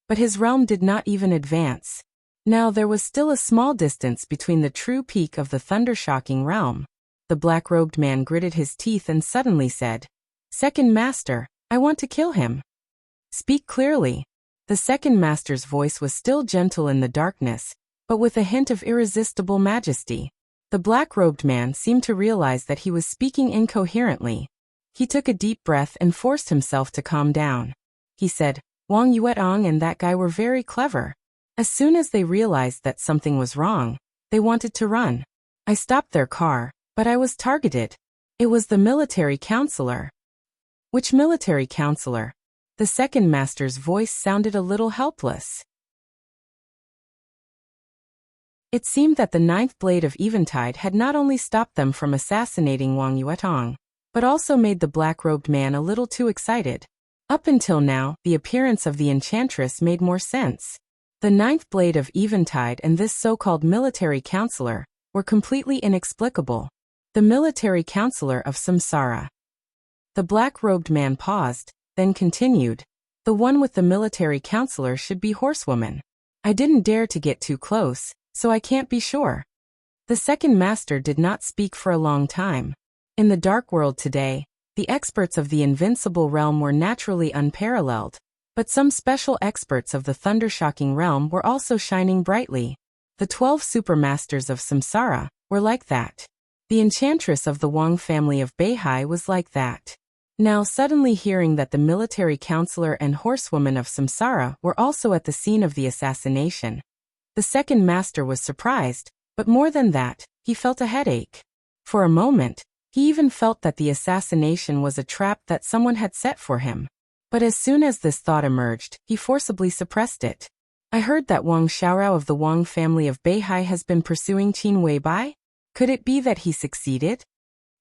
Speaker 1: but his realm did not even advance. Now there was still a small distance between the true peak of the thunder-shocking realm. The black-robed man gritted his teeth and suddenly said, "Second Master, I want to kill him." "Speak clearly." The second master's voice was still gentle in the darkness, but with a hint of irresistible majesty. The black-robed man seemed to realize that he was speaking incoherently. He took a deep breath and forced himself to calm down. He said, "Wang Yuetong and that guy were very clever. As soon as they realized that something was wrong, they wanted to run. I stopped their car, but I was targeted. It was the military counselor." "Which military counselor?" The second master's voice sounded a little helpless. It seemed that the 9th blade of Eventide had not only stopped them from assassinating Wang Yuetong, but also made the black-robed man a little too excited. Up until now, the appearance of the enchantress made more sense. The 9th blade of Eventide and this so-called military counselor were completely inexplicable. The military counselor of Samsara. The black-robed man paused, then continued, "The one with the military counselor should be Horsewoman. I didn't dare to get too close, so I can't be sure." The second master did not speak for a long time. In the dark world today, the experts of the invincible realm were naturally unparalleled, but some special experts of the thunder-shocking realm were also shining brightly. The 12 supermasters of Samsara were like that. The enchantress of the Wang family of Beihai was like that. Now suddenly hearing that the military counselor and horsewoman of Samsara were also at the scene of the assassination, the second master was surprised, but more than that, he felt a headache. For a moment, he even felt that the assassination was a trap that someone had set for him. But as soon as this thought emerged, he forcibly suppressed it. I heard that Wang Xiaorao of the Wang family of Beihai has been pursuing Qin Weibai. Could it be that he succeeded?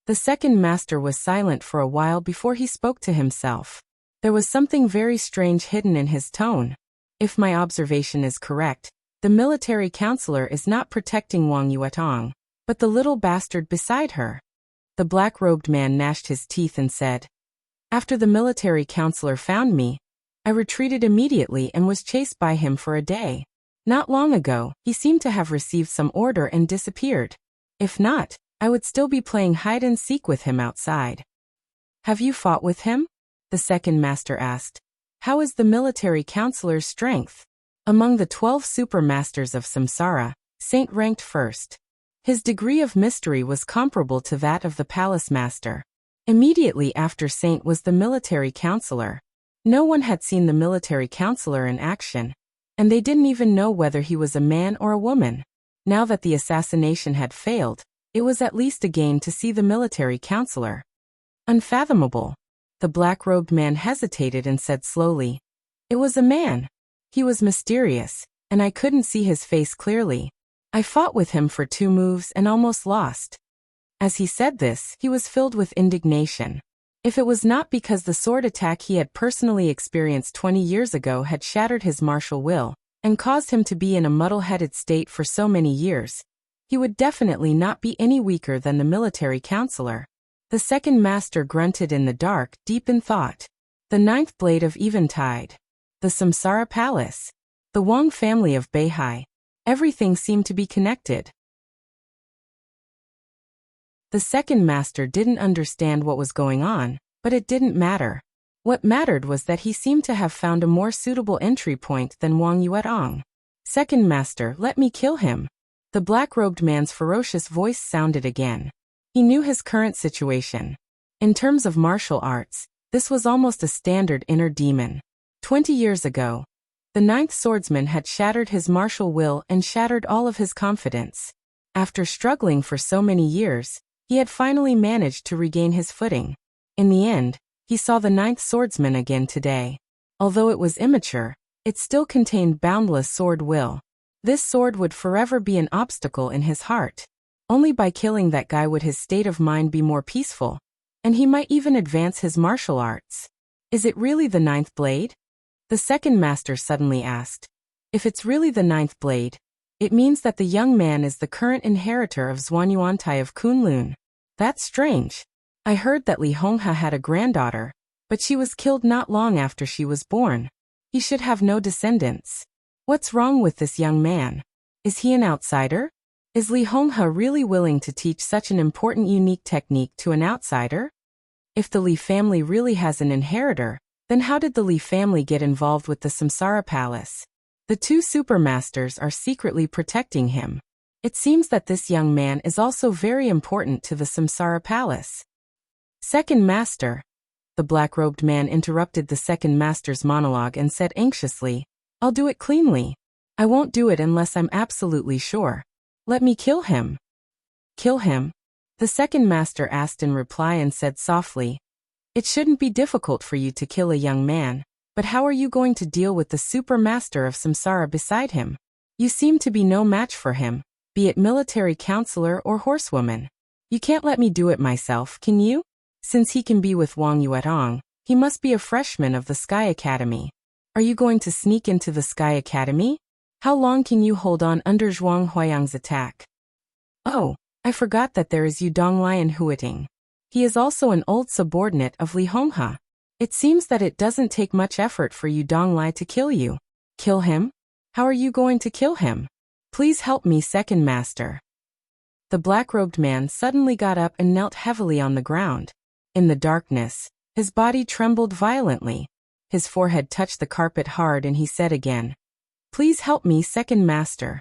Speaker 1: The second master was silent for a while before he spoke to himself. There was something very strange hidden in his tone. If my observation is correct, the military counselor is not protecting Wang Yuetong, but the little bastard beside her. The black-robed man gnashed his teeth and said, "After the military counselor found me, I retreated immediately and was chased by him for a day. Not long ago, he seemed to have received some order and disappeared. If not, I would still be playing hide-and-seek with him outside." "Have you fought with him?" the second master asked. "How is the military counselor's strength?" Among the 12 super masters of Samsara, Saint ranked first. His degree of mystery was comparable to that of the palace master. Immediately after Saint was the military counselor. No one had seen the military counselor in action, and they didn't even know whether he was a man or a woman. Now that the assassination had failed, it was at least a gain to see the military counselor. Unfathomable. The black-robed man hesitated and said slowly, "It was a man. He was mysterious, and I couldn't see his face clearly. I fought with him for 2 moves and almost lost." As he said this, he was filled with indignation. If it was not because the sword attack he had personally experienced 20 years ago had shattered his martial will and caused him to be in a muddle-headed state for so many years, he would definitely not be any weaker than the military counselor. The second master grunted in the dark, deep in thought. The 9th blade of Eventide. The Samsara Palace. The Wang family of Beihai. Everything seemed to be connected. The second master didn't understand what was going on, but it didn't matter. What mattered was that he seemed to have found a more suitable entry point than Wang Yuetong. "Second master, let me kill him." The black-robed man's ferocious voice sounded again. He knew his current situation. In terms of martial arts, this was almost a standard inner demon. 20 years ago, the 9th swordsman had shattered his martial will and shattered all of his confidence. After struggling for so many years, he had finally managed to regain his footing. In the end, he saw the 9th swordsman again today. Although it was immature, it still contained boundless sword will. This sword would forever be an obstacle in his heart. Only by killing that guy would his state of mind be more peaceful, and he might even advance his martial arts. "Is it really the 9th blade?" the second master suddenly asked. "If it's really the 9th blade, it means that the young man is the current inheritor of Zhuanyuantai of Kunlun. That's strange. I heard that Li Honghe had a granddaughter, but she was killed not long after she was born. He should have no descendants. What's wrong with this young man? Is he an outsider? Is Li Honghe really willing to teach such an important unique technique to an outsider? If the Li family really has an inheritor, then how did the Li family get involved with the Samsara Palace? The 2 supermasters are secretly protecting him. It seems that this young man is also very important to the Samsara Palace." "Second master," the black-robed man interrupted the second master's monologue and said anxiously, "I'll do it cleanly. I won't do it unless I'm absolutely sure. Let me kill him." "Kill him?" the second master asked in reply and said softly, "It shouldn't be difficult for you to kill a young man, but how are you going to deal with the super master of Samsara beside him? You seem to be no match for him, be it military counselor or horsewoman. You can't let me do it myself, can you? Since he can be with Wang Yuetong, he must be a freshman of the Sky Academy. Are you going to sneak into the Sky Academy? How long can you hold on under Zhuang Huayang's attack? Oh, I forgot that there is Yudong Lion Huiting. He is also an old subordinate of Li Honghe. It seems that it doesn't take much effort for Yudong Lai to kill you. Kill him? How are you going to kill him? Please help me, second master." The black-robed man suddenly got up and knelt heavily on the ground. In the darkness, his body trembled violently. His forehead touched the carpet hard and he said again, "Please help me, second master."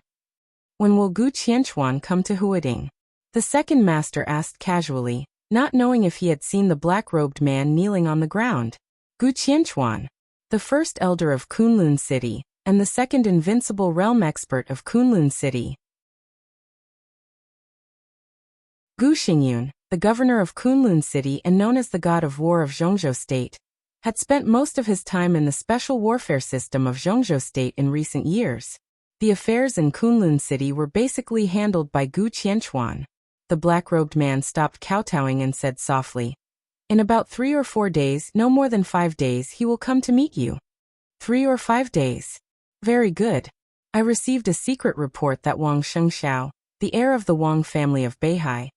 Speaker 1: "When will Gu Qianchuan come to Huading?" the second master asked casually, not knowing if he had seen the black-robed man kneeling on the ground. Gu Qianchuan, the first elder of Kunlun City, and the second invincible realm expert of Kunlun City. Gu Xingyun, the governor of Kunlun City and known as the god of war of Zhongzhou State, had spent most of his time in the special warfare system of Zhongzhou State in recent years. The affairs in Kunlun City were basically handled by Gu Qianchuan. The black-robed man stopped kowtowing and said softly, "In about 3 or 4 days, no more than 5 days, he will come to meet you." 3 or 5 days. Very good. I received a secret report that Wang Shengxiao, the heir of the Wang family of Beihai,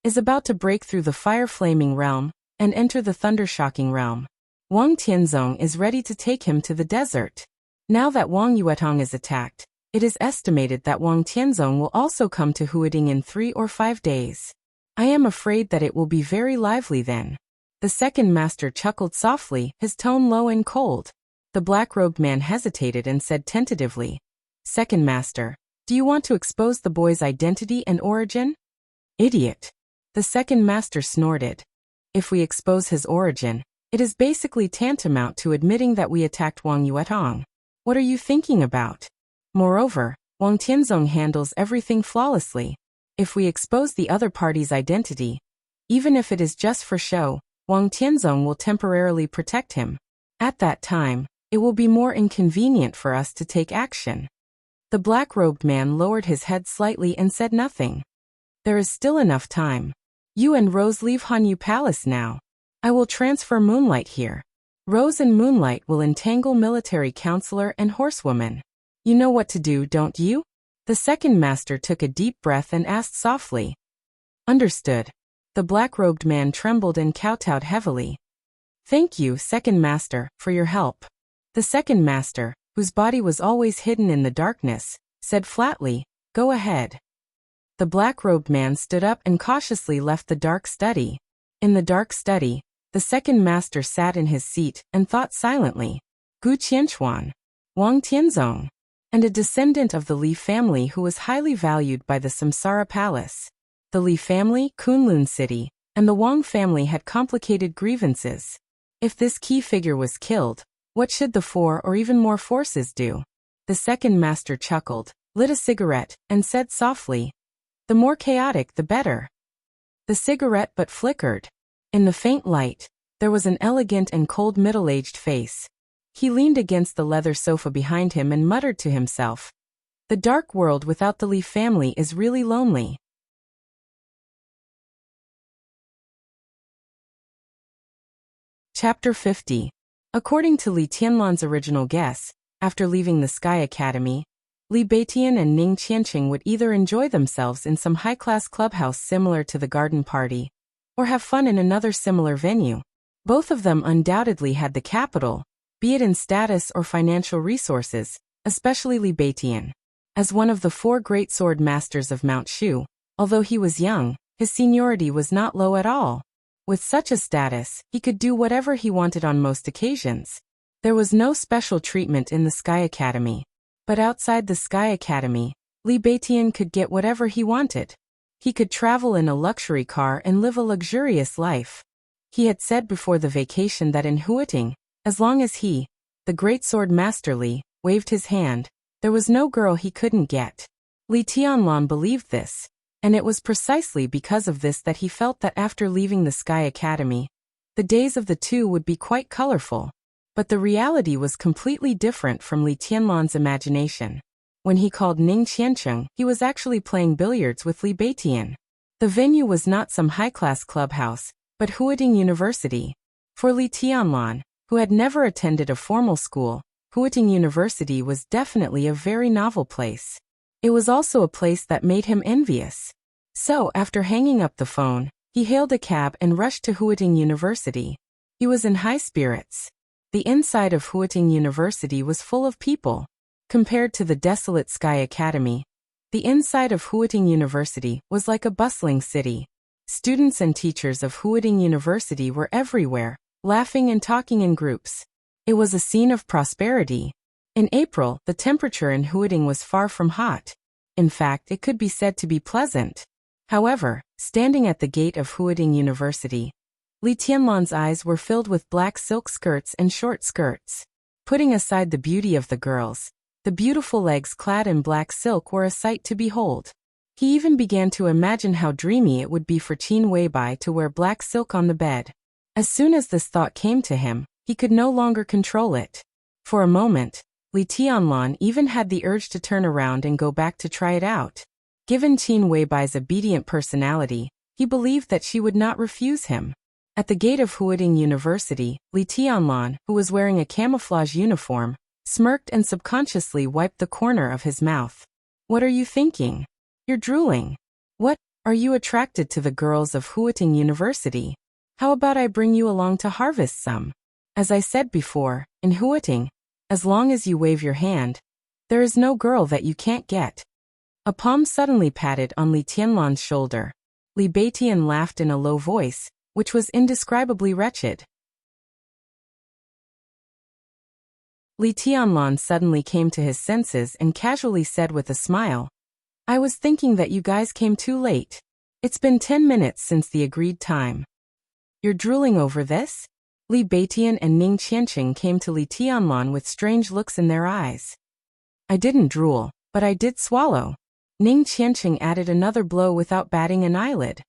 Speaker 1: is about to break through the fire-flaming realm and enter the thunder-shocking realm. Wang Tianzong is ready to take him to the desert. Now that Wang Yuetong is attacked, it is estimated that Wang Tianzong will also come to Huading in 3 or 5 days. I am afraid that it will be very lively then. The second master chuckled softly, his tone low and cold. The black-robed man hesitated and said tentatively, "Second master, do you want to expose the boy's identity and origin?" "Idiot." The second master snorted. "If we expose his origin, it is basically tantamount to admitting that we attacked Wang Yuetong. What are you thinking about? Moreover, Wang Tianzong handles everything flawlessly. If we expose the other party's identity, even if it is just for show, Wang Tianzong will temporarily protect him. At that time, it will be more inconvenient for us to take action." The black-robed man lowered his head slightly and said nothing. "There is still enough time. You and Rose leave Hanyu Palace now. I will transfer Moonlight here. Rose and Moonlight will entangle military counselor and horsewoman. You know what to do, don't you?" The second master took a deep breath and asked softly. "Understood." The black-robed man trembled and kowtowed heavily. "Thank you, second master, for your help." The second master, whose body was always hidden in the darkness, said flatly, "Go ahead." The black-robed man stood up and cautiously left the dark study. In the dark study, the second master sat in his seat and thought silently. Gu Qianchuan, Wang Tianzong, and a descendant of the Li family who was highly valued by the Samsara Palace. The Li family, Kunlun City, and the Wang family had complicated grievances. If this key figure was killed, what should the 4 or even more forces do? The second master chuckled, lit a cigarette, and said softly, "The more chaotic, the better." The cigarette but flickered. In the faint light, there was an elegant and cold middle-aged face. He leaned against the leather sofa behind him and muttered to himself, "The dark world without the Li family is really lonely." Chapter 50. According to Li Tianlan's original guess, after leaving the Sky Academy, Li Beitian and Ning Qianqing would either enjoy themselves in some high-class clubhouse similar to the garden party, or have fun in another similar venue. Both of them undoubtedly had the capital, be it in status or financial resources, especially Li Beitian. As one of the 4 great sword masters of Mount Shu, although he was young, his seniority was not low at all. With such a status, he could do whatever he wanted on most occasions. There was no special treatment in the Sky Academy. But outside the Sky Academy, Li Beitian could get whatever he wanted. He could travel in a luxury car and live a luxurious life. He had said before the vacation that in Huating, as long as he, the great sword master Li, waved his hand, there was no girl he couldn't get. Li Tianlan believed this, and it was precisely because of this that he felt that after leaving the Sky Academy, the days of the two would be quite colorful. But the reality was completely different from Li Tianlan's imagination. When he called Ning Qianqing, he was actually playing billiards with Li Beitian. The venue was not some high-class clubhouse, but Huating University. For Li Tianlan, who had never attended a formal school, Huating University was definitely a very novel place. It was also a place that made him envious. So, after hanging up the phone, he hailed a cab and rushed to Huating University. He was in high spirits. The inside of Huating University was full of people. Compared to the desolate Sky Academy, the inside of Huating University was like a bustling city. Students and teachers of Huating University were everywhere, laughing and talking in groups. It was a scene of prosperity. In April, the temperature in Huating was far from hot. In fact, it could be said to be pleasant. However, standing at the gate of Huading University, Li Tianlan's eyes were filled with black silk skirts and short skirts. Putting aside the beauty of the girls, the beautiful legs clad in black silk were a sight to behold. He even began to imagine how dreamy it would be for Qin Weibai to wear black silk on the bed. As soon as this thought came to him, he could no longer control it. For a moment, Li Tianlan even had the urge to turn around and go back to try it out. Given Qin Weibai's obedient personality, he believed that she would not refuse him. At the gate of Huading University, Li Tianlan, who was wearing a camouflage uniform, smirked and subconsciously wiped the corner of his mouth. "What are you thinking? You're drooling. What, are you attracted to the girls of Huading University? How about I bring you along to harvest some? As I said before, in Huading, as long as you wave your hand, there is no girl that you can't get." A palm suddenly patted on Li Tianlan's shoulder. Li Beitian laughed in a low voice, which was indescribably wretched. Li Tianlan suddenly came to his senses and casually said with a smile, "I was thinking that you guys came too late. It's been 10 minutes since the agreed time." "You're drooling over this?" Li Beitian and Ning Qianqing came to Li Tianlan with strange looks in their eyes. "I didn't drool, but I did swallow." Ning Qianqing added another blow without batting an eyelid.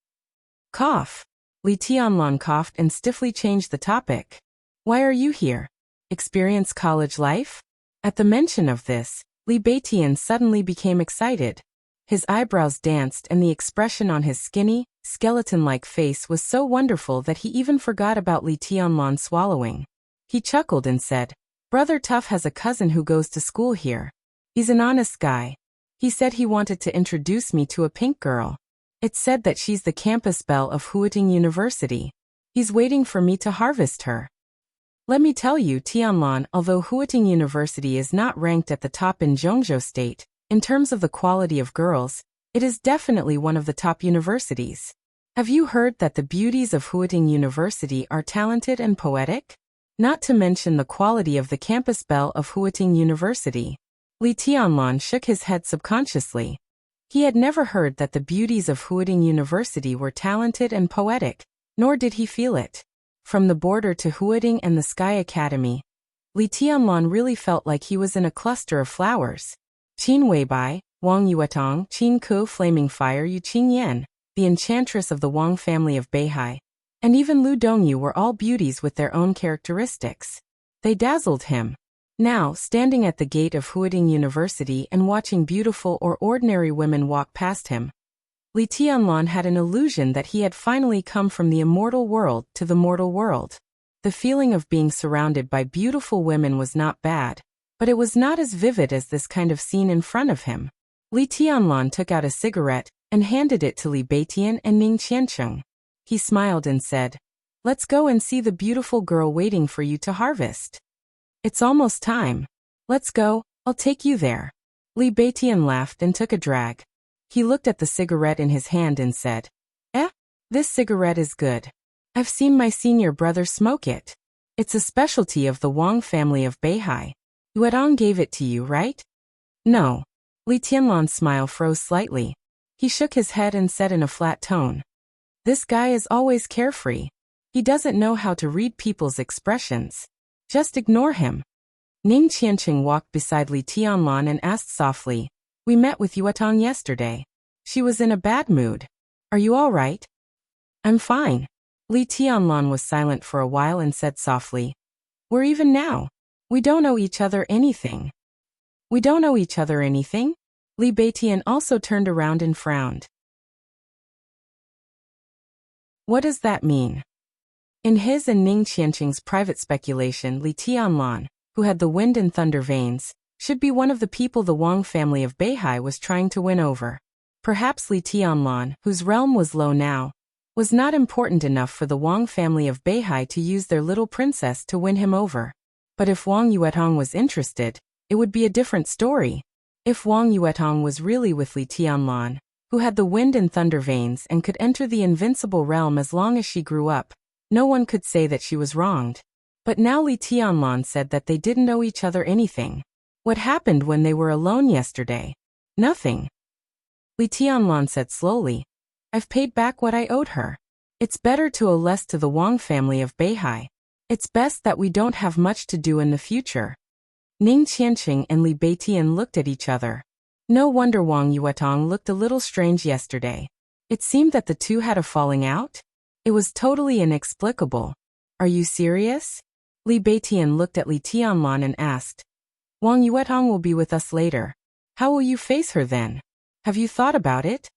Speaker 1: "Cough." Li Tianlan coughed and stiffly changed the topic. "Why are you here? Experience college life?" At the mention of this, Li Beitian suddenly became excited. His eyebrows danced and the expression on his skinny, skeleton-like face was so wonderful that he even forgot about Li Tianlan swallowing. He chuckled and said, "Brother Tough has a cousin who goes to school here. He's an honest guy. He said he wanted to introduce me to a pink girl. It's said that she's the campus belle of Huading University. He's waiting for me to harvest her." Let me tell you, Tianlan, although Huading University is not ranked at the top in Zhongzhou State, in terms of the quality of girls, it is definitely one of the top universities. Have you heard that the beauties of Huading University are talented and poetic? Not to mention the quality of the campus belle of Huading University. Li Tianlan shook his head subconsciously. He had never heard that the beauties of Huading University were talented and poetic, nor did he feel it. From the border to Huading and the Sky Academy, Li Tianlan really felt like he was in a cluster of flowers. Qin Weibai, Wang Yuetong, Qin Ku Flaming Fire Yu Qingyan, the enchantress of the Wang family of Beihai, and even Lu Dongyu were all beauties with their own characteristics. They dazzled him. Now, standing at the gate of Huading University and watching beautiful or ordinary women walk past him, Li Tianlan had an illusion that he had finally come from the immortal world to the mortal world. The feeling of being surrounded by beautiful women was not bad, but it was not as vivid as this kind of scene in front of him. Li Tianlan took out a cigarette and handed it to Li Beitian and Ning Qianqing. He smiled and said, "Let's go and see the beautiful girl waiting for you to harvest. It's almost time. Let's go, I'll take you there." Li Beitian laughed and took a drag. He looked at the cigarette in his hand and said, This cigarette is good. I've seen my senior brother smoke it. It's a specialty of the Wang family of Beihai. Yuedong gave it to you, right?" "No." Li Tianlan's smile froze slightly. He shook his head and said in a flat tone, "This guy is always carefree. He doesn't know how to read people's expressions. Just ignore him." Ning Qianqing walked beside Li Tianlan and asked softly, "We met with Yuetong yesterday. She was in a bad mood. Are you all right?" "I'm fine." Li Tianlan was silent for a while and said softly, "We're even now. We don't owe each other anything." "We don't owe each other anything?" Li Beitian also turned around and frowned. What does that mean? In his and Ning Qianqing's private speculation, Li Tianlan, who had the wind and thunder veins, should be one of the people the Wang family of Beihai was trying to win over. Perhaps Li Tianlan, whose realm was low now, was not important enough for the Wang family of Beihai to use their little princess to win him over. But if Wang Yuetong was interested, it would be a different story. If Wang Yuetong was really with Li Tianlan, who had the wind and thunder veins and could enter the invincible realm as long as she grew up, no one could say that she was wronged. But now Li Tianlan said that they didn't owe each other anything. What happened when they were alone yesterday? Nothing. Li Tianlan said slowly, I've paid back what I owed her. It's better to owe less to the Wang family of Beihai. It's best that we don't have much to do in the future. Ning Qianqing and Li Beitian looked at each other. No wonder Wang Yuetong looked a little strange yesterday. It seemed that the two had a falling out. It was totally inexplicable. Are you serious? Li Beitian looked at Li Tianlan and asked. Wang Yuetong will be with us later. How will you face her then? Have you thought about it?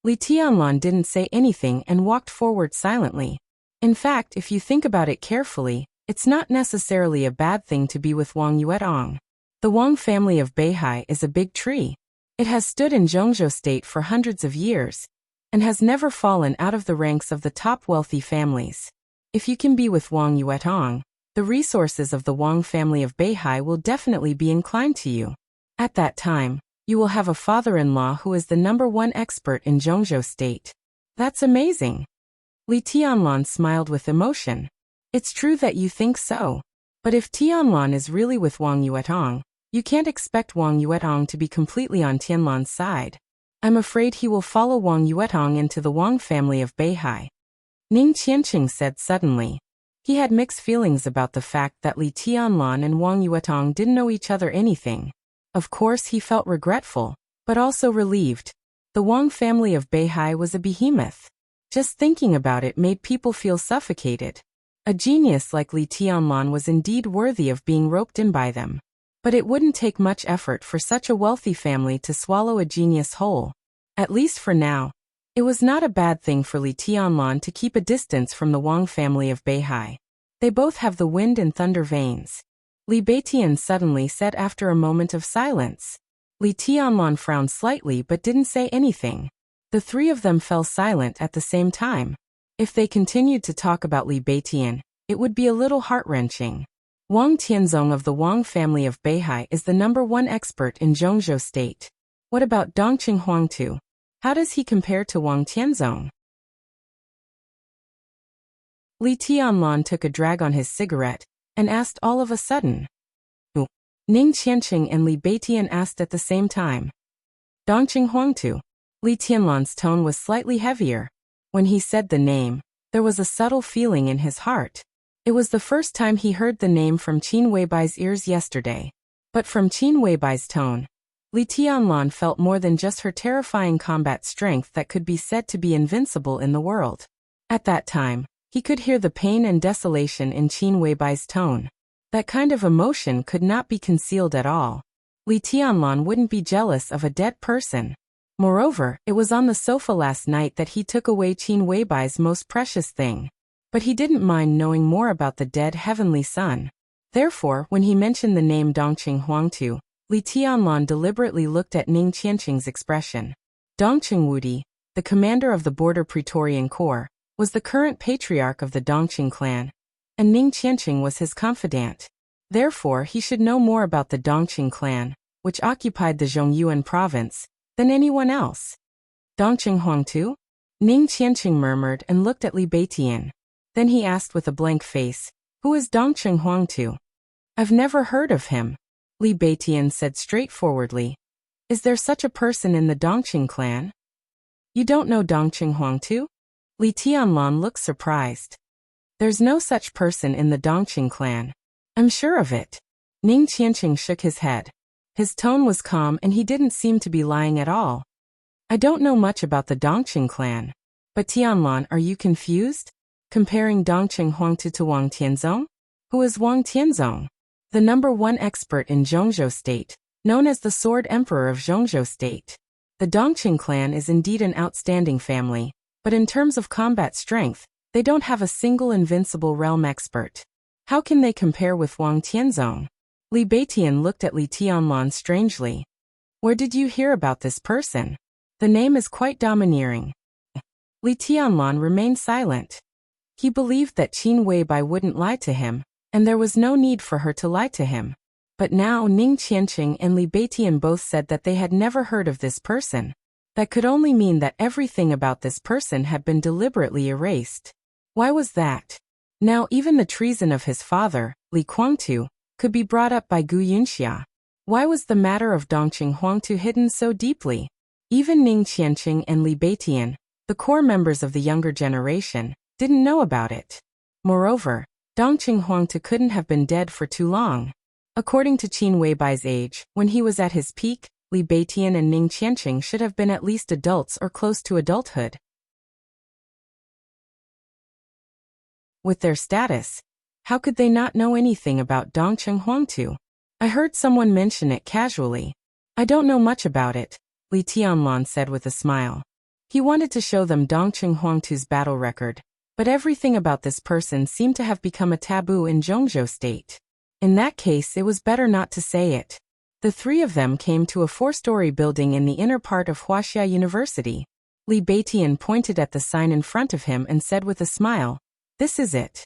Speaker 1: Li Tianlan didn't say anything and walked forward silently. In fact, if you think about it carefully, it's not necessarily a bad thing to be with Wang Yuetong. The Wang family of Beihai is a big tree. It has stood in Zhongzhou State for hundreds of years, and has never fallen out of the ranks of the top wealthy families. If you can be with Wang Yuetong, the resources of the Wang family of Beihai will definitely be inclined to you. At that time, you will have a father-in-law who is the #1 expert in Zhongzhou State. That's amazing. Li Tianlan smiled with emotion. It's true that you think so. But if Tianlan is really with Wang Yuetong, you can't expect Wang Yuetong to be completely on Tianlan's side. I'm afraid he will follow Wang Yuetong into the Wang family of Beihai. Ning Qianqing said suddenly. He had mixed feelings about the fact that Li Tianlan and Wang Yuetong didn't know each other anything. Of course he felt regretful, but also relieved. The Wang family of Beihai was a behemoth. Just thinking about it made people feel suffocated. A genius like Li Tianlan was indeed worthy of being roped in by them. But it wouldn't take much effort for such a wealthy family to swallow a genius whole. At least for now. It was not a bad thing for Li Tianlan to keep a distance from the Wang family of Beihai. They both have the wind and thunder veins. Li Beitian suddenly said after a moment of silence. Li Tianlan frowned slightly but didn't say anything. The three of them fell silent at the same time. If they continued to talk about Li Beitian, it would be a little heart-wrenching. Wang Tianzong of the Wang family of Beihai is the #1 expert in Zhongzhou State. What about Dongqing Huangtu? How does he compare to Wang Tianzong? Li Tianlan took a drag on his cigarette and asked all of a sudden. Ning Qianqing and Li Beitian asked at the same time. Dongqing Huangtu. Li Tianlan's tone was slightly heavier. When he said the name, there was a subtle feeling in his heart. It was the first time he heard the name from Qin Weibai's ears yesterday. But from Qin Weibai's tone, Li Tianlan felt more than just her terrifying combat strength that could be said to be invincible in the world. At that time, he could hear the pain and desolation in Qin Weibai's tone. That kind of emotion could not be concealed at all. Li Tianlan wouldn't be jealous of a dead person. Moreover, it was on the sofa last night that he took away Qin Weibai's most precious thing. But he didn't mind knowing more about the dead heavenly son. Therefore, when he mentioned the name Dongqing Huangtu, Li Tianlan deliberately looked at Ning Qianqing's expression. Dongqing Wudi, the commander of the Border Praetorian Corps, was the current patriarch of the Dongqing clan, and Ning Qianqing was his confidant. Therefore, he should know more about the Dongqing clan, which occupied the Zhongyuan province, than anyone else. Dongqing Huangtu? Ning Qianqing murmured and looked at Li Beitian. Then he asked with a blank face, Who is Dongqing Huangtu? I've never heard of him. Li Beitian said straightforwardly. Is there such a person in the Dongqing clan? You don't know Dongqing Huangtu? Li Tianlan looked surprised. There's no such person in the Dongqing clan. I'm sure of it. Ning Qianqing shook his head. His tone was calm and he didn't seem to be lying at all. I don't know much about the Dongqing clan. But Tianlan, are you confused? Comparing Dongqing Huangtu to Wang Tianzong? Who is Wang Tianzong? The #1 expert in Zhongzhou State, known as the Sword Emperor of Zhongzhou State. The Dongqing clan is indeed an outstanding family, but in terms of combat strength, they don't have a single invincible realm expert. How can they compare with Wang Tianzong? Li Beitian looked at Li Tianlan strangely. Where did you hear about this person? The name is quite domineering. Li Tianlan remained silent. He believed that Qin Weibai wouldn't lie to him, and there was no need for her to lie to him. But now Ning Qianqing and Li Beitian both said that they had never heard of this person. That could only mean that everything about this person had been deliberately erased. Why was that? Now even the treason of his father, Li Guangtu, could be brought up by Gu Yunxia. Why was the matter of Dongqing Huangtu hidden so deeply? Even Ning Qianqing and Li Beitian, The core members of the younger generation didn't know about it. Moreover, Dong Qinghuangtu couldn't have been dead for too long. According to Qin Weibai's age, when he was at his peak, Li Beitian and Ning Qianqing should have been at least adults or close to adulthood. With their status, how could they not know anything about Dong Qinghuangtu? I heard someone mention it casually. I don't know much about it, Li Tianlan said with a smile. He wanted to show them Dong Qinghuangtu's battle record, but everything about this person seemed to have become a taboo in Zhongzhou state. In that case, it was better not to say it. The three of them came to a 4-story building in the inner part of Huaxia University. Li Beitian pointed at the sign in front of him and said with a smile, "This is it."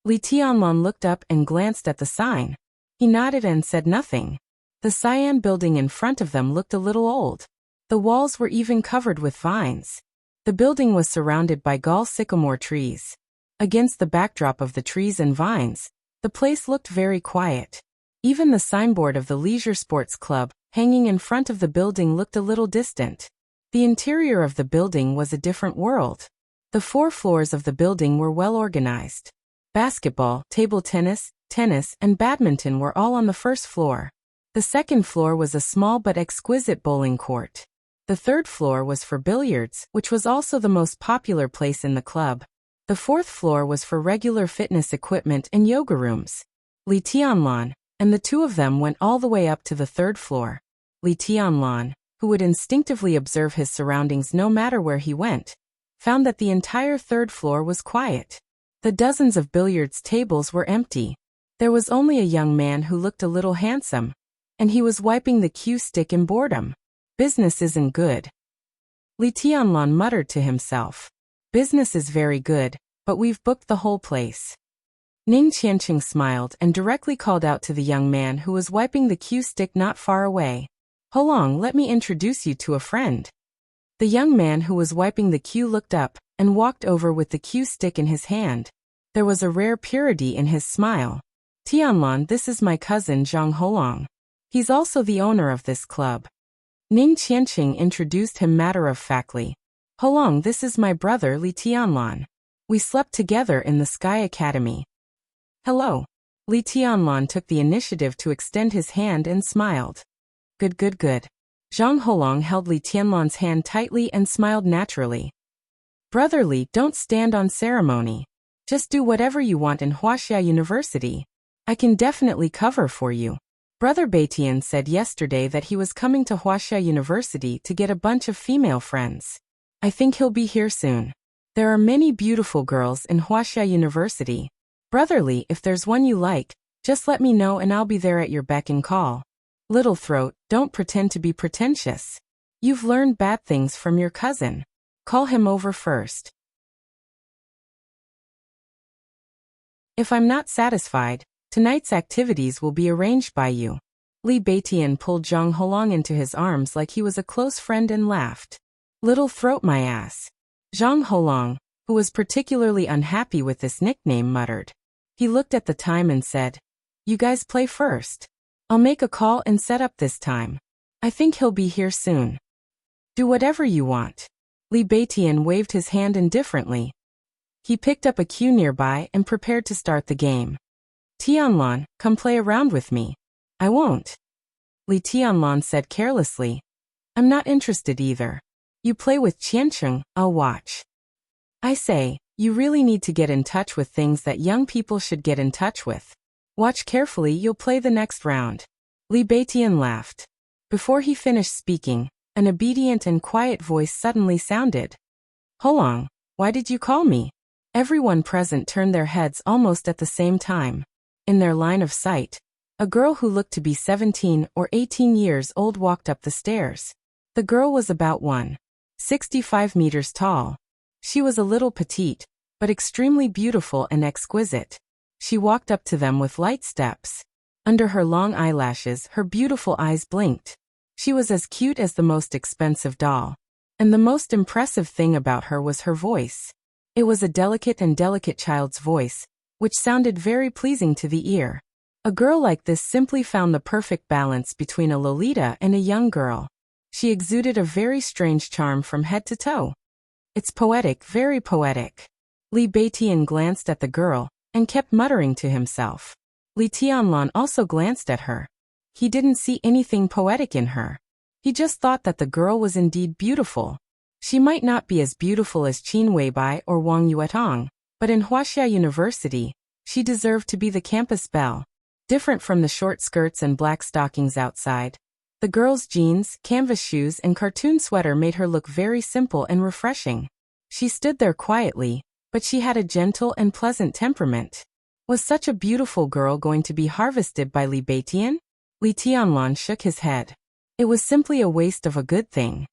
Speaker 1: Li Tianlan looked up and glanced at the sign. He nodded and said nothing. The cyan building in front of them looked a little old. The walls were even covered with vines. The building was surrounded by gall sycamore trees. Against the backdrop of the trees and vines, the place looked very quiet. Even the signboard of the Leisure Sports Club, hanging in front of the building, looked a little distant. The interior of the building was a different world. The 4 floors of the building were well organized. Basketball, table tennis, tennis, and badminton were all on the first floor. The second floor was a small but exquisite bowling court. The third floor was for billiards, which was also the most popular place in the club. The fourth floor was for regular fitness equipment and yoga rooms. Li Tianlan and the two of them went all the way up to the third floor. Li Tianlan, who would instinctively observe his surroundings no matter where he went, found that the entire third floor was quiet. The dozens of billiards tables were empty. There was only a young man who looked a little handsome, and he was wiping the cue stick in boredom. Business isn't good. Li Tianlan muttered to himself. Business is very good, but we've booked the whole place. Ning Qianqing smiled and directly called out to the young man who was wiping the cue stick not far away. "Holong, let me introduce you to a friend." The young man who was wiping the cue looked up and walked over with the cue stick in his hand. There was a rare purity in his smile. "Tianlan, this is my cousin Zhang Holong. He's also the owner of this club." Ning Qianqing introduced him matter-of-factly. "Holong, this is my brother Li Tianlan. We slept together in the Sky Academy." "Hello." Li Tianlan took the initiative to extend his hand and smiled. Good. Zhang Holong held Li Tianlan's hand tightly and smiled naturally. "Brother Li, don't stand on ceremony. Just do whatever you want in Huaxia University. I can definitely cover for you. Brother Beitian said yesterday that he was coming to Huaxia University to get a bunch of female friends. I think he'll be here soon. There are many beautiful girls in Huaxia University. Brother Li, if there's one you like, just let me know and I'll be there at your beck and call. Little throat, don't pretend to be pretentious. You've learned bad things from your cousin. Call him over first. If I'm not satisfied, tonight's activities will be arranged by you." Li Beitian pulled Zhang Holong into his arms like he was a close friend and laughed. "Little throat my ass." Zhang Holong, who was particularly unhappy with this nickname, muttered. He looked at the time and said, "You guys play first. I'll make a call and set up this time. I think he'll be here soon. Do whatever you want." Li Beitian waved his hand indifferently. He picked up a cue nearby and prepared to start the game. "Tianlan, come play around with me." "I won't." Li Tianlan said carelessly. "I'm not interested either. You play with Qianqing, I'll watch." "I say, you really need to get in touch with things that young people should get in touch with. Watch carefully, you'll play the next round." Li Beitian laughed. Before he finished speaking, an obedient and quiet voice suddenly sounded. "Holong, why did you call me?" Everyone present turned their heads almost at the same time. In their line of sight, a girl who looked to be 17 or 18 years old walked up the stairs. The girl was about 1.65 meters tall. She was a little petite, but extremely beautiful and exquisite. She walked up to them with light steps. Under her long eyelashes, her beautiful eyes blinked. She was as cute as the most expensive doll. And the most impressive thing about her was her voice. It was a delicate child's voice, which sounded very pleasing to the ear. A girl like this simply found the perfect balance between a Lolita and a young girl. She exuded a very strange charm from head to toe. It's poetic, very poetic. Li Beitian glanced at the girl and kept muttering to himself. Li Tianlan also glanced at her. He didn't see anything poetic in her. He just thought that the girl was indeed beautiful. She might not be as beautiful as Qin Weibai or Wang Yuetong, but in Huaxia University, she deserved to be the campus belle. Different from the short skirts and black stockings outside, the girl's jeans, canvas shoes and cartoon sweater made her look very simple and refreshing. She stood there quietly, but she had a gentle and pleasant temperament. Was such a beautiful girl going to be harvested by Li Beitian? Li Tianlan shook his head. It was simply a waste of a good thing.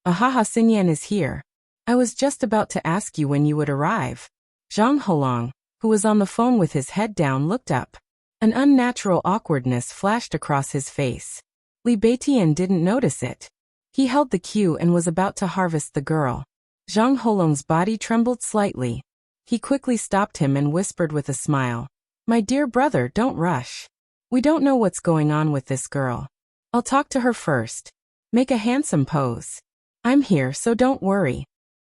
Speaker 1: Ahaha, Xinyan is here. I was just about to ask you when you would arrive. Zhang Holong, who was on the phone with his head down, looked up. An unnatural awkwardness flashed across his face. Li Beitian didn't notice it. He held the cue and was about to harvest the girl. Zhang Holong's body trembled slightly. He quickly stopped him and whispered with a smile. My dear brother, don't rush. We don't know what's going on with this girl. I'll talk to her first. Make a handsome pose. I'm here, so don't worry.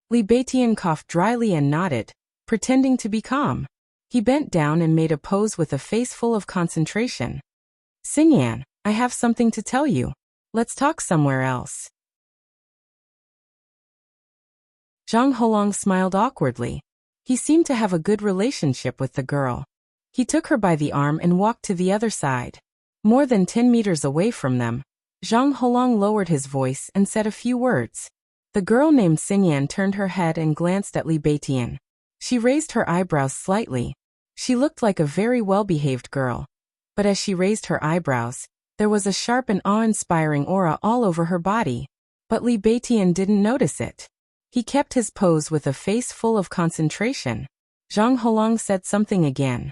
Speaker 1: Li Beitian coughed dryly and nodded, pretending to be calm. He bent down and made a pose with a face full of concentration. Xinyan, I have something to tell you. Let's talk somewhere else. Zhang Holong smiled awkwardly. He seemed to have a good relationship with the girl. He took her by the arm and walked to the other side. More than 10 meters away from them, Zhang Holong lowered his voice and said a few words. The girl named Xinyan turned her head and glanced at Li Beitian. She raised her eyebrows slightly. She looked like a very well-behaved girl. But as she raised her eyebrows, there was a sharp and awe-inspiring aura all over her body. But Li Beitian didn't notice it. He kept his pose with a face full of concentration. Zhang Holong said something again.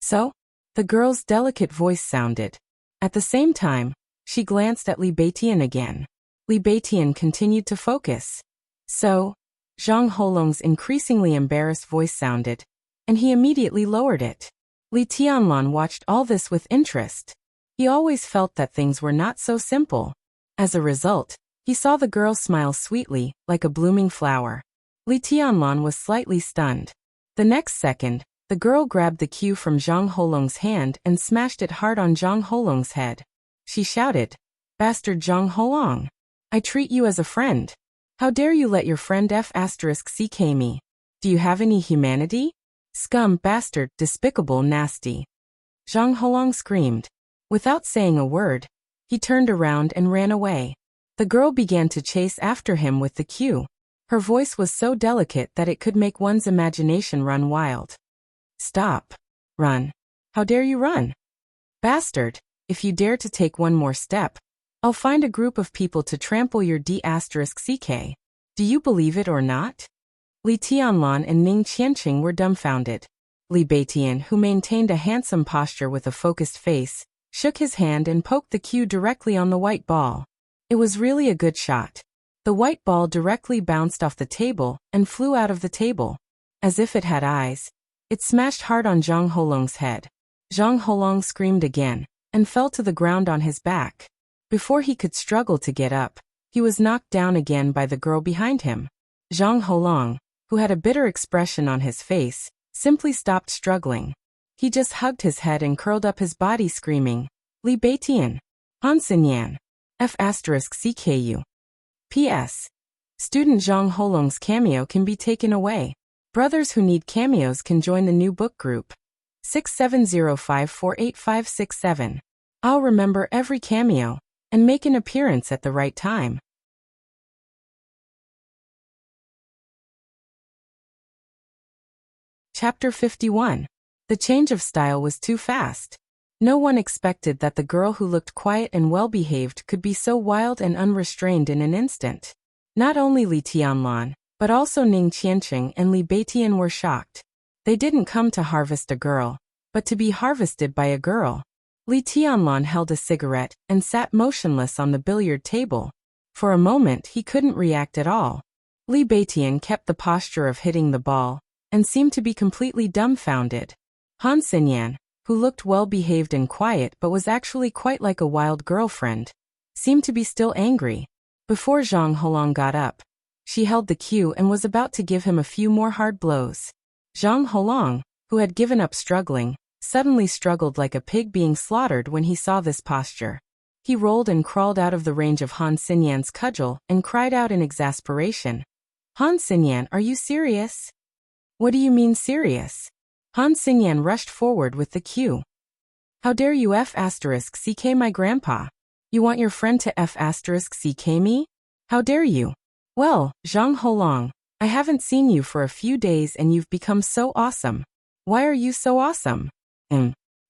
Speaker 1: So? The girl's delicate voice sounded. At the same time, she glanced at Li Beitian again. Li Beitian continued to focus. So? Zhang Holong's increasingly embarrassed voice sounded, and he immediately lowered it. Li Tianlan watched all this with interest. He always felt that things were not so simple. As a result, he saw the girl smile sweetly, like a blooming flower. Li Tianlan was slightly stunned. The next second, the girl grabbed the cue from Zhang Holong's hand and smashed it hard on Zhang Holong's head. She shouted, Bastard Zhang Holong! I treat you as a friend. How dare you let your friend **ck me? Do you have any humanity? Scum, bastard, despicable, nasty. Zhang Holong screamed. Without saying a word, he turned around and ran away. The girl began to chase after him with the cue. Her voice was so delicate that it could make one's imagination run wild. Stop. Run. How dare you run? Bastard, if you dare to take one more step, I'll find a group of people to trample your **ck. Do you believe it or not? Li Tianlan and Ning Qianqing were dumbfounded. Li Beitian, who maintained a handsome posture with a focused face, shook his hand and poked the cue directly on the white ball. It was really a good shot. The white ball directly bounced off the table and flew out of the table. As if it had eyes, it smashed hard on Zhang Holong's head. Zhang Holong screamed again and fell to the ground on his back. Before he could struggle to get up, he was knocked down again by the girl behind him. Zhang Holong, who had a bitter expression on his face, simply stopped struggling. He just hugged his head and curled up his body screaming, Li Beitian! Han Xinyan! **CKU. P.S. Student Zhang Holong's cameo can be taken away. Brothers who need cameos can join the new book group. 6705485567. I'll remember every cameo and make an appearance at the right time. Chapter 51. The change of style was too fast. No one expected that the girl who looked quiet and well-behaved could be so wild and unrestrained in an instant. Not only Li Tianlan, but also Ning Qianqing and Li Beitian were shocked. They didn't come to harvest a girl, but to be harvested by a girl. Li Tianlan held a cigarette and sat motionless on the billiard table. For a moment he couldn't react at all. Li Beitian kept the posture of hitting the ball, and seemed to be completely dumbfounded. Han Xinyan, who looked well-behaved and quiet but was actually quite like a wild girlfriend, seemed to be still angry. Before Zhang Holong got up, She held the cue and was about to give him a few more hard blows. Zhang Holong, who had given up struggling, suddenly struggled like a pig being slaughtered when he saw this posture. He rolled and crawled out of the range of Han Xinyan's cudgel and cried out in exasperation. Han Xinyan, are you serious? What do you mean serious? Han Xinyan rushed forward with the cue. How dare you F***ck my grandpa? You want your friend to F***ck me? How dare you? Well, Zhang Holong, I haven't seen you for a few days and you've become so awesome. Why are you so awesome?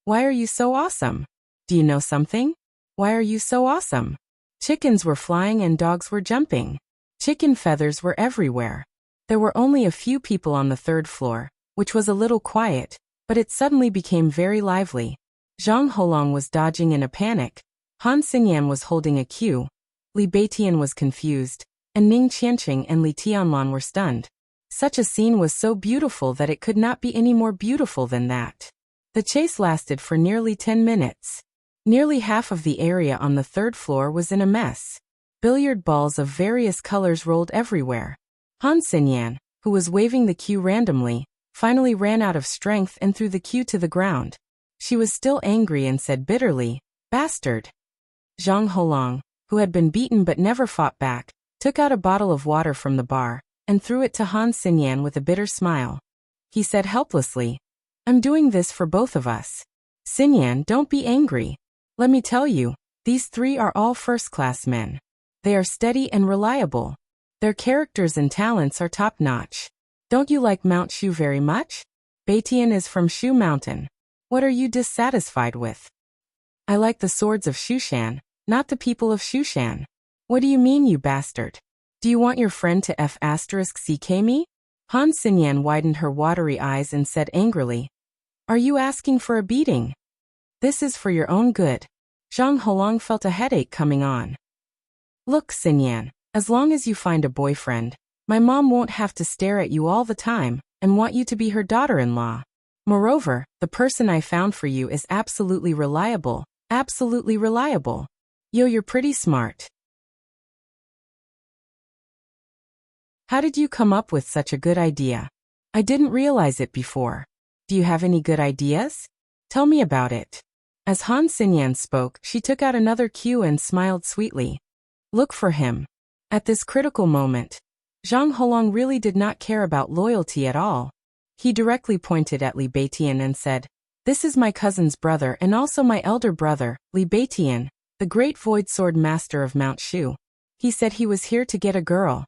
Speaker 1: Why are you so awesome? Do you know something? Why are you so awesome? Chickens were flying and dogs were jumping. Chicken feathers were everywhere. There were only a few people on the third floor, which was a little quiet, but it suddenly became very lively. Zhang Holong was dodging in a panic. Han Xinyan was holding a cue. Li Beitian was confused, and Ning Qianqing and Li Tianlan were stunned. Such a scene was so beautiful that it could not be any more beautiful than that. The chase lasted for nearly 10 minutes. Nearly half of the area on the third floor was in a mess. Billiard balls of various colors rolled everywhere. Han Xinyan, who was waving the cue randomly, finally ran out of strength and threw the cue to the ground. She was still angry and said bitterly, "Bastard." Zhang Holong, who had been beaten but never fought back, took out a bottle of water from the bar and threw it to Han Xinyan with a bitter smile. He said helplessly, "I'm doing this for both of us. Xinyan, don't be angry. Let me tell you, these three are all first-class men. They are steady and reliable. Their characters and talents are top-notch. Don't you like Mount Shu very much? Beitian is from Shu Mountain. What are you dissatisfied with?" "I like the swords of Shushan, not the people of Shushan." "What do you mean, you bastard? Do you want your friend to F***ck me?" Han Xinyan widened her watery eyes and said angrily, "Are you asking for a beating? This is for your own good." Zhang Holong felt a headache coming on. "Look, Xinyan, as long as you find a boyfriend, my mom won't have to stare at you all the time and want you to be her daughter-in-law. Moreover, the person I found for you is absolutely reliable, absolutely reliable. Yo, you're pretty smart. How did you come up with such a good idea? I didn't realize it before. Do you have any good ideas? Tell me about it." As Han Xinyan spoke, she took out another cue and smiled sweetly. Look for him. At this critical moment, Zhang Holong really did not care about loyalty at all. He directly pointed at Li Beitian and said, "This is my cousin's brother and also my elder brother, Li Beitian, the great void sword master of Mount Shu. He said he was here to get a girl.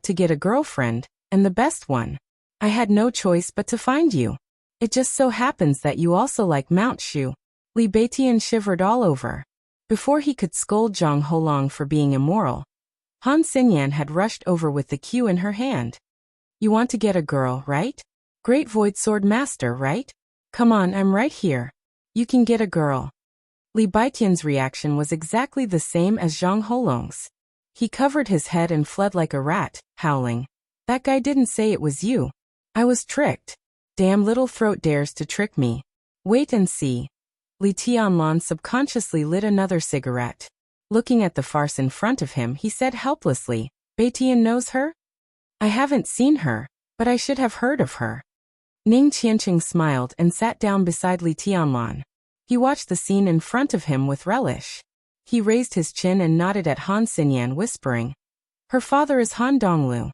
Speaker 1: To get a girlfriend, and the best one. I had no choice but to find you. It just so happens that you also like Mount Shu." Li Beitian shivered all over. Before he could scold Zhang Holong for being immoral, Han Xinyan had rushed over with the cue in her hand. "You want to get a girl, right? Great void sword master, right? Come on, I'm right here. You can get a girl." Li Beitian's reaction was exactly the same as Zhang Holong's. He covered his head and fled like a rat, howling, "That guy didn't say it was you. I was tricked. Damn little throat dares to trick me. Wait and see." Li Tianlan subconsciously lit another cigarette. Looking at the farce in front of him, he said helplessly, "Beitian knows her? I haven't seen her, but I should have heard of her." Ning Qianqing smiled and sat down beside Li Tianlan. He watched the scene in front of him with relish. He raised his chin and nodded at Han Xinyan, whispering, "Her father is Han Donglu."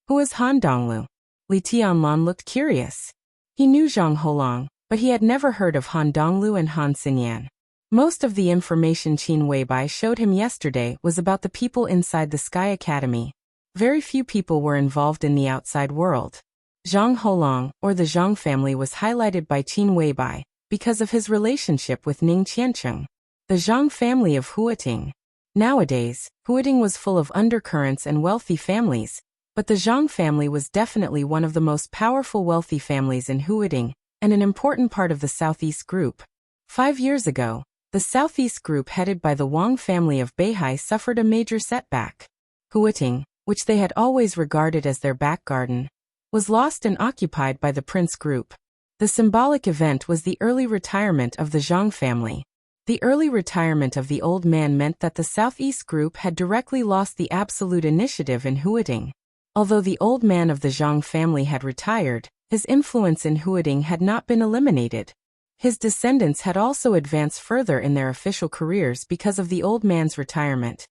Speaker 1: "Who is Han Donglu?" Li Tianlan looked curious. He knew Zhang Holong, but he had never heard of Han Donglu and Han Xinyan. Most of the information Qin Weibai showed him yesterday was about the people inside the Sky Academy. Very few people were involved in the outside world. Zhang Holong, or the Zhang family, was highlighted by Qin Weibai because of his relationship with Ning Qianqing. The Zhang family of Huiting. Nowadays, Huiting was full of undercurrents and wealthy families, but the Zhang family was definitely one of the most powerful wealthy families in Huiting, and an important part of the Southeast Group. 5 years ago, the Southeast Group headed by the Wang family of Beihai suffered a major setback. Huiting, which they had always regarded as their back garden, was lost and occupied by the Prince Group. The symbolic event was the early retirement of the Zhang family. The early retirement of the old man meant that the Southeast group had directly lost the absolute initiative in Huiting. Although the old man of the Zhang family had retired, his influence in Huiting had not been eliminated. His descendants had also advanced further in their official careers because of the old man's retirement,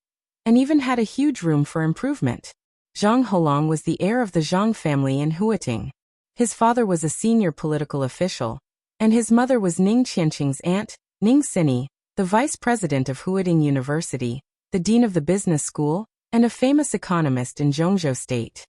Speaker 1: and even had a huge room for improvement. Zhang Holong was the heir of the Zhang family in Huiting. His father was a senior political official, and his mother was Ning Qianqing's aunt, Ning Sini, the vice president of Huiting University, the dean of the business school, and a famous economist in Zhongzhou State.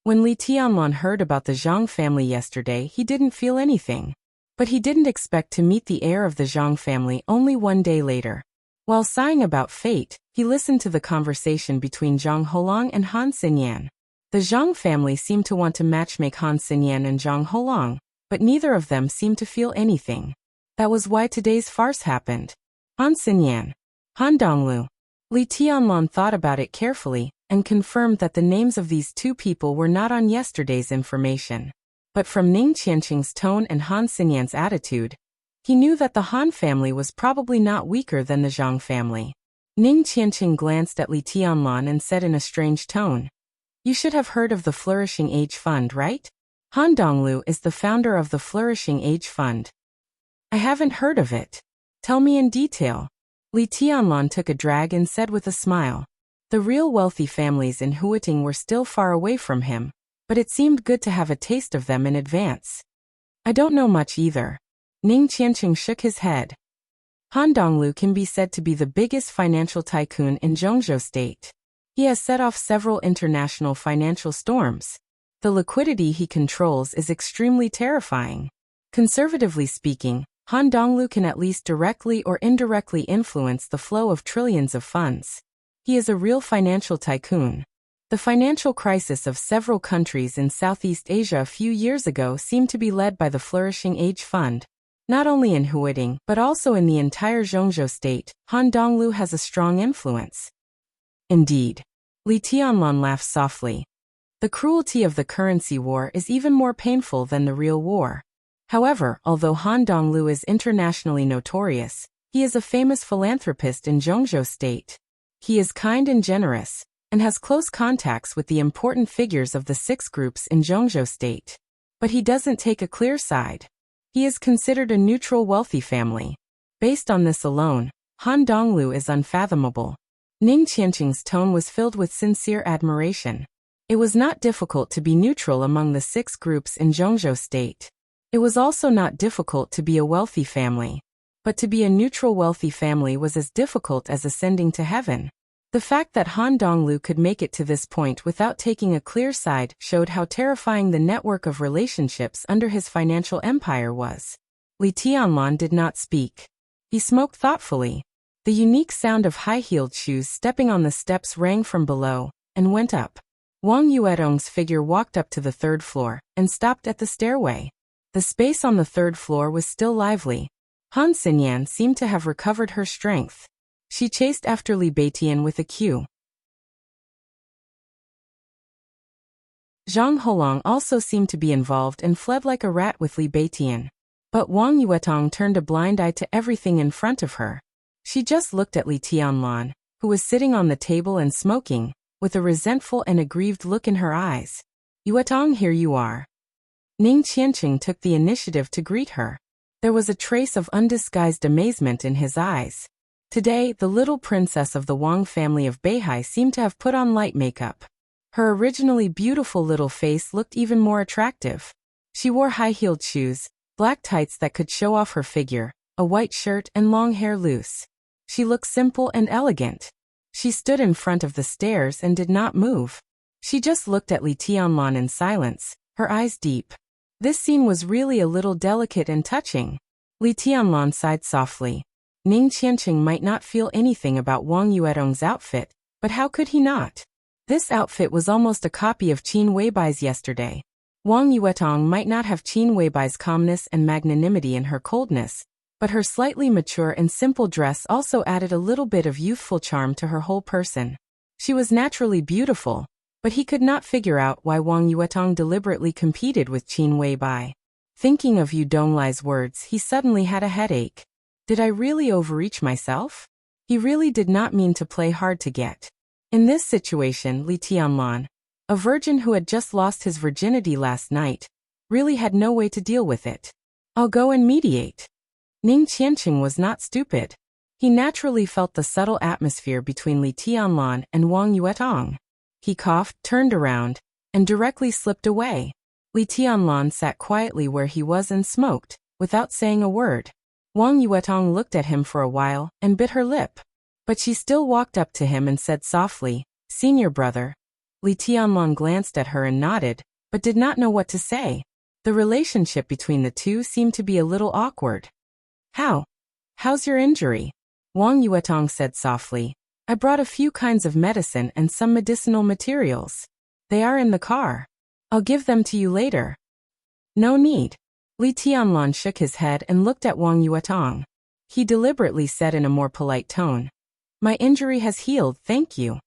Speaker 1: When Li Tianlan heard about the Zhang family yesterday, he didn't feel anything. But he didn't expect to meet the heir of the Zhang family only one day later. While sighing about fate, he listened to the conversation between Zhang Holong and Han Xinyan. The Zhang family seemed to want to matchmake Han Xinyan and Zhang Holong, but neither of them seemed to feel anything. That was why today's farce happened. Han Xinyan. Han Donglu. Li Tianlan thought about it carefully, and confirmed that the names of these two people were not on yesterday's information. But from Ning Qianqing's tone and Han Xinyan's attitude, he knew that the Han family was probably not weaker than the Zhang family. Ning Qianqing glanced at Li Tianlan and said in a strange tone, "You should have heard of the Flourishing Age Fund, right? Han Donglu is the founder of the Flourishing Age Fund." "I haven't heard of it. Tell me in detail." Li Tianlan took a drag and said with a smile. The real wealthy families in Huiting were still far away from him, but it seemed good to have a taste of them in advance. "I don't know much either." Ning Qianqing shook his head. Han Donglu can be said to be the biggest financial tycoon in Zhongzhou State. He has set off several international financial storms. The liquidity he controls is extremely terrifying. Conservatively speaking, Han Donglu can at least directly or indirectly influence the flow of trillions of funds. He is a real financial tycoon. The financial crisis of several countries in Southeast Asia a few years ago seemed to be led by the Flourishing Age Fund. Not only in Huiting, but also in the entire Zhongzhou State, Han Donglu has a strong influence. Indeed. Li Tianlan laughed softly. The cruelty of the currency war is even more painful than the real war. However, although Han Donglu is internationally notorious, he is a famous philanthropist in Zhongzhou State. He is kind and generous, and has close contacts with the important figures of the 6 groups in Zhongzhou State. But he doesn't take a clear side. He is considered a neutral wealthy family. Based on this alone, Han Donglu is unfathomable. Ning Qianqing's tone was filled with sincere admiration. It was not difficult to be neutral among the 6 groups in Zhongzhou State. It was also not difficult to be a wealthy family. But to be a neutral wealthy family was as difficult as ascending to heaven. The fact that Han Donglu could make it to this point without taking a clear side showed how terrifying the network of relationships under his financial empire was. Li Tianlan did not speak. He smoked thoughtfully. The unique sound of high-heeled shoes stepping on the steps rang from below, and went up. Wang Yuetong's figure walked up to the 3rd floor, and stopped at the stairway. The space on the 3rd floor was still lively. Han Xinyan seemed to have recovered her strength. She chased after Li Beitian with a cue. Zhang Holong also seemed to be involved and fled like a rat with Li Beitian. But Wang Yuetong turned a blind eye to everything in front of her. She just looked at Li Tianlan, who was sitting on the table and smoking, with a resentful and aggrieved look in her eyes. "Yuetong, here you are." Ning Qianqing took the initiative to greet her. There was a trace of undisguised amazement in his eyes. Today, the little princess of the Wang family of Beihai seemed to have put on light makeup. Her originally beautiful little face looked even more attractive. She wore high-heeled shoes, black tights that could show off her figure, a white shirt and long hair loose. She looked simple and elegant. She stood in front of the stairs and did not move. She just looked at Li Tianlan in silence, her eyes deep. This scene was really a little delicate and touching. Li Tianlan sighed softly. Ning Qianqing might not feel anything about Wang Yuetong's outfit, but how could he not? This outfit was almost a copy of Qin Weibai's yesterday. Wang Yuetong might not have Qin Weibai's calmness and magnanimity in her coldness, but her slightly mature and simple dress also added a little bit of youthful charm to her whole person. She was naturally beautiful, but he could not figure out why Wang Yuetong deliberately competed with Qin Weibai. Thinking of Yu Donglai's words, he suddenly had a headache. Did I really overreach myself? He really did not mean to play hard to get. In this situation, Li Tianlan, a virgin who had just lost his virginity last night, really had no way to deal with it. I'll go and mediate. Ning Qianqing was not stupid. He naturally felt the subtle atmosphere between Li Tianlan and Wang Yuetong. He coughed, turned around, and directly slipped away. Li Tianlan sat quietly where he was and smoked, without saying a word. Wang Yuetong looked at him for a while and bit her lip. But she still walked up to him and said softly, "Senior brother." Li Tianlan glanced at her and nodded, but did not know what to say. The relationship between the two seemed to be a little awkward. How's your injury?" Wang Yuetong said softly. "I brought a few kinds of medicine and some medicinal materials. They are in the car. I'll give them to you later." "No need." Li Tianlan shook his head and looked at Wang Yuetong. He deliberately said in a more polite tone, "My injury has healed, thank you."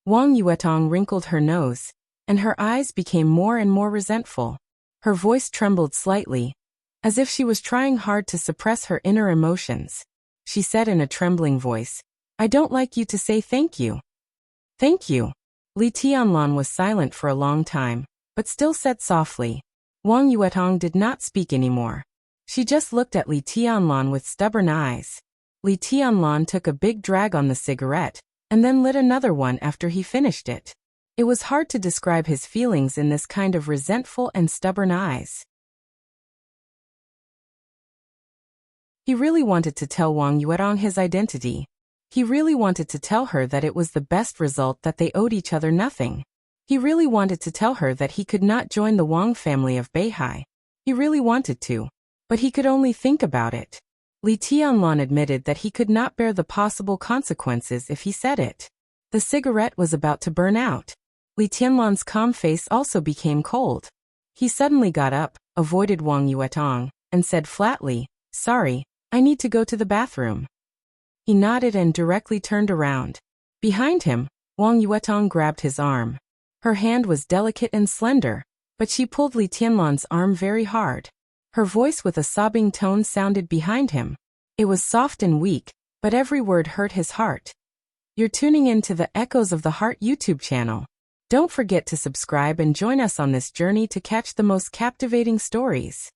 Speaker 1: Wang Yuetong wrinkled her nose, and her eyes became more and more resentful. Her voice trembled slightly, as if she was trying hard to suppress her inner emotions. She said in a trembling voice, "I don't like you to say thank you." "Thank you." Li Tianlan was silent for a long time, but still said softly. Wang Yuetong did not speak anymore. She just looked at Li Tianlan with stubborn eyes. Li Tianlan took a big drag on the cigarette, and then lit another one after he finished it. It was hard to describe his feelings in this kind of resentful and stubborn eyes. He really wanted to tell Wang Yuetong his identity. He really wanted to tell her that it was the best result, that they owed each other nothing. He really wanted to tell her that he could not join the Wang family of Beihai. He really wanted to, but he could only think about it. Li Tianlan admitted that he could not bear the possible consequences if he said it. The cigarette was about to burn out. Li Tianlan's calm face also became cold. He suddenly got up, avoided Wang Yuetong, and said flatly, "Sorry, I need to go to the bathroom." He nodded and directly turned around. Behind him, Wang Yuetong grabbed his arm. Her hand was delicate and slender, but she pulled Li Tianlan's arm very hard. Her voice with a sobbing tone sounded behind him. It was soft and weak, but every word hurt his heart. You're tuning in to the Echoes of the Heart YouTube channel. Don't forget to subscribe and join us on this journey to catch the most captivating stories.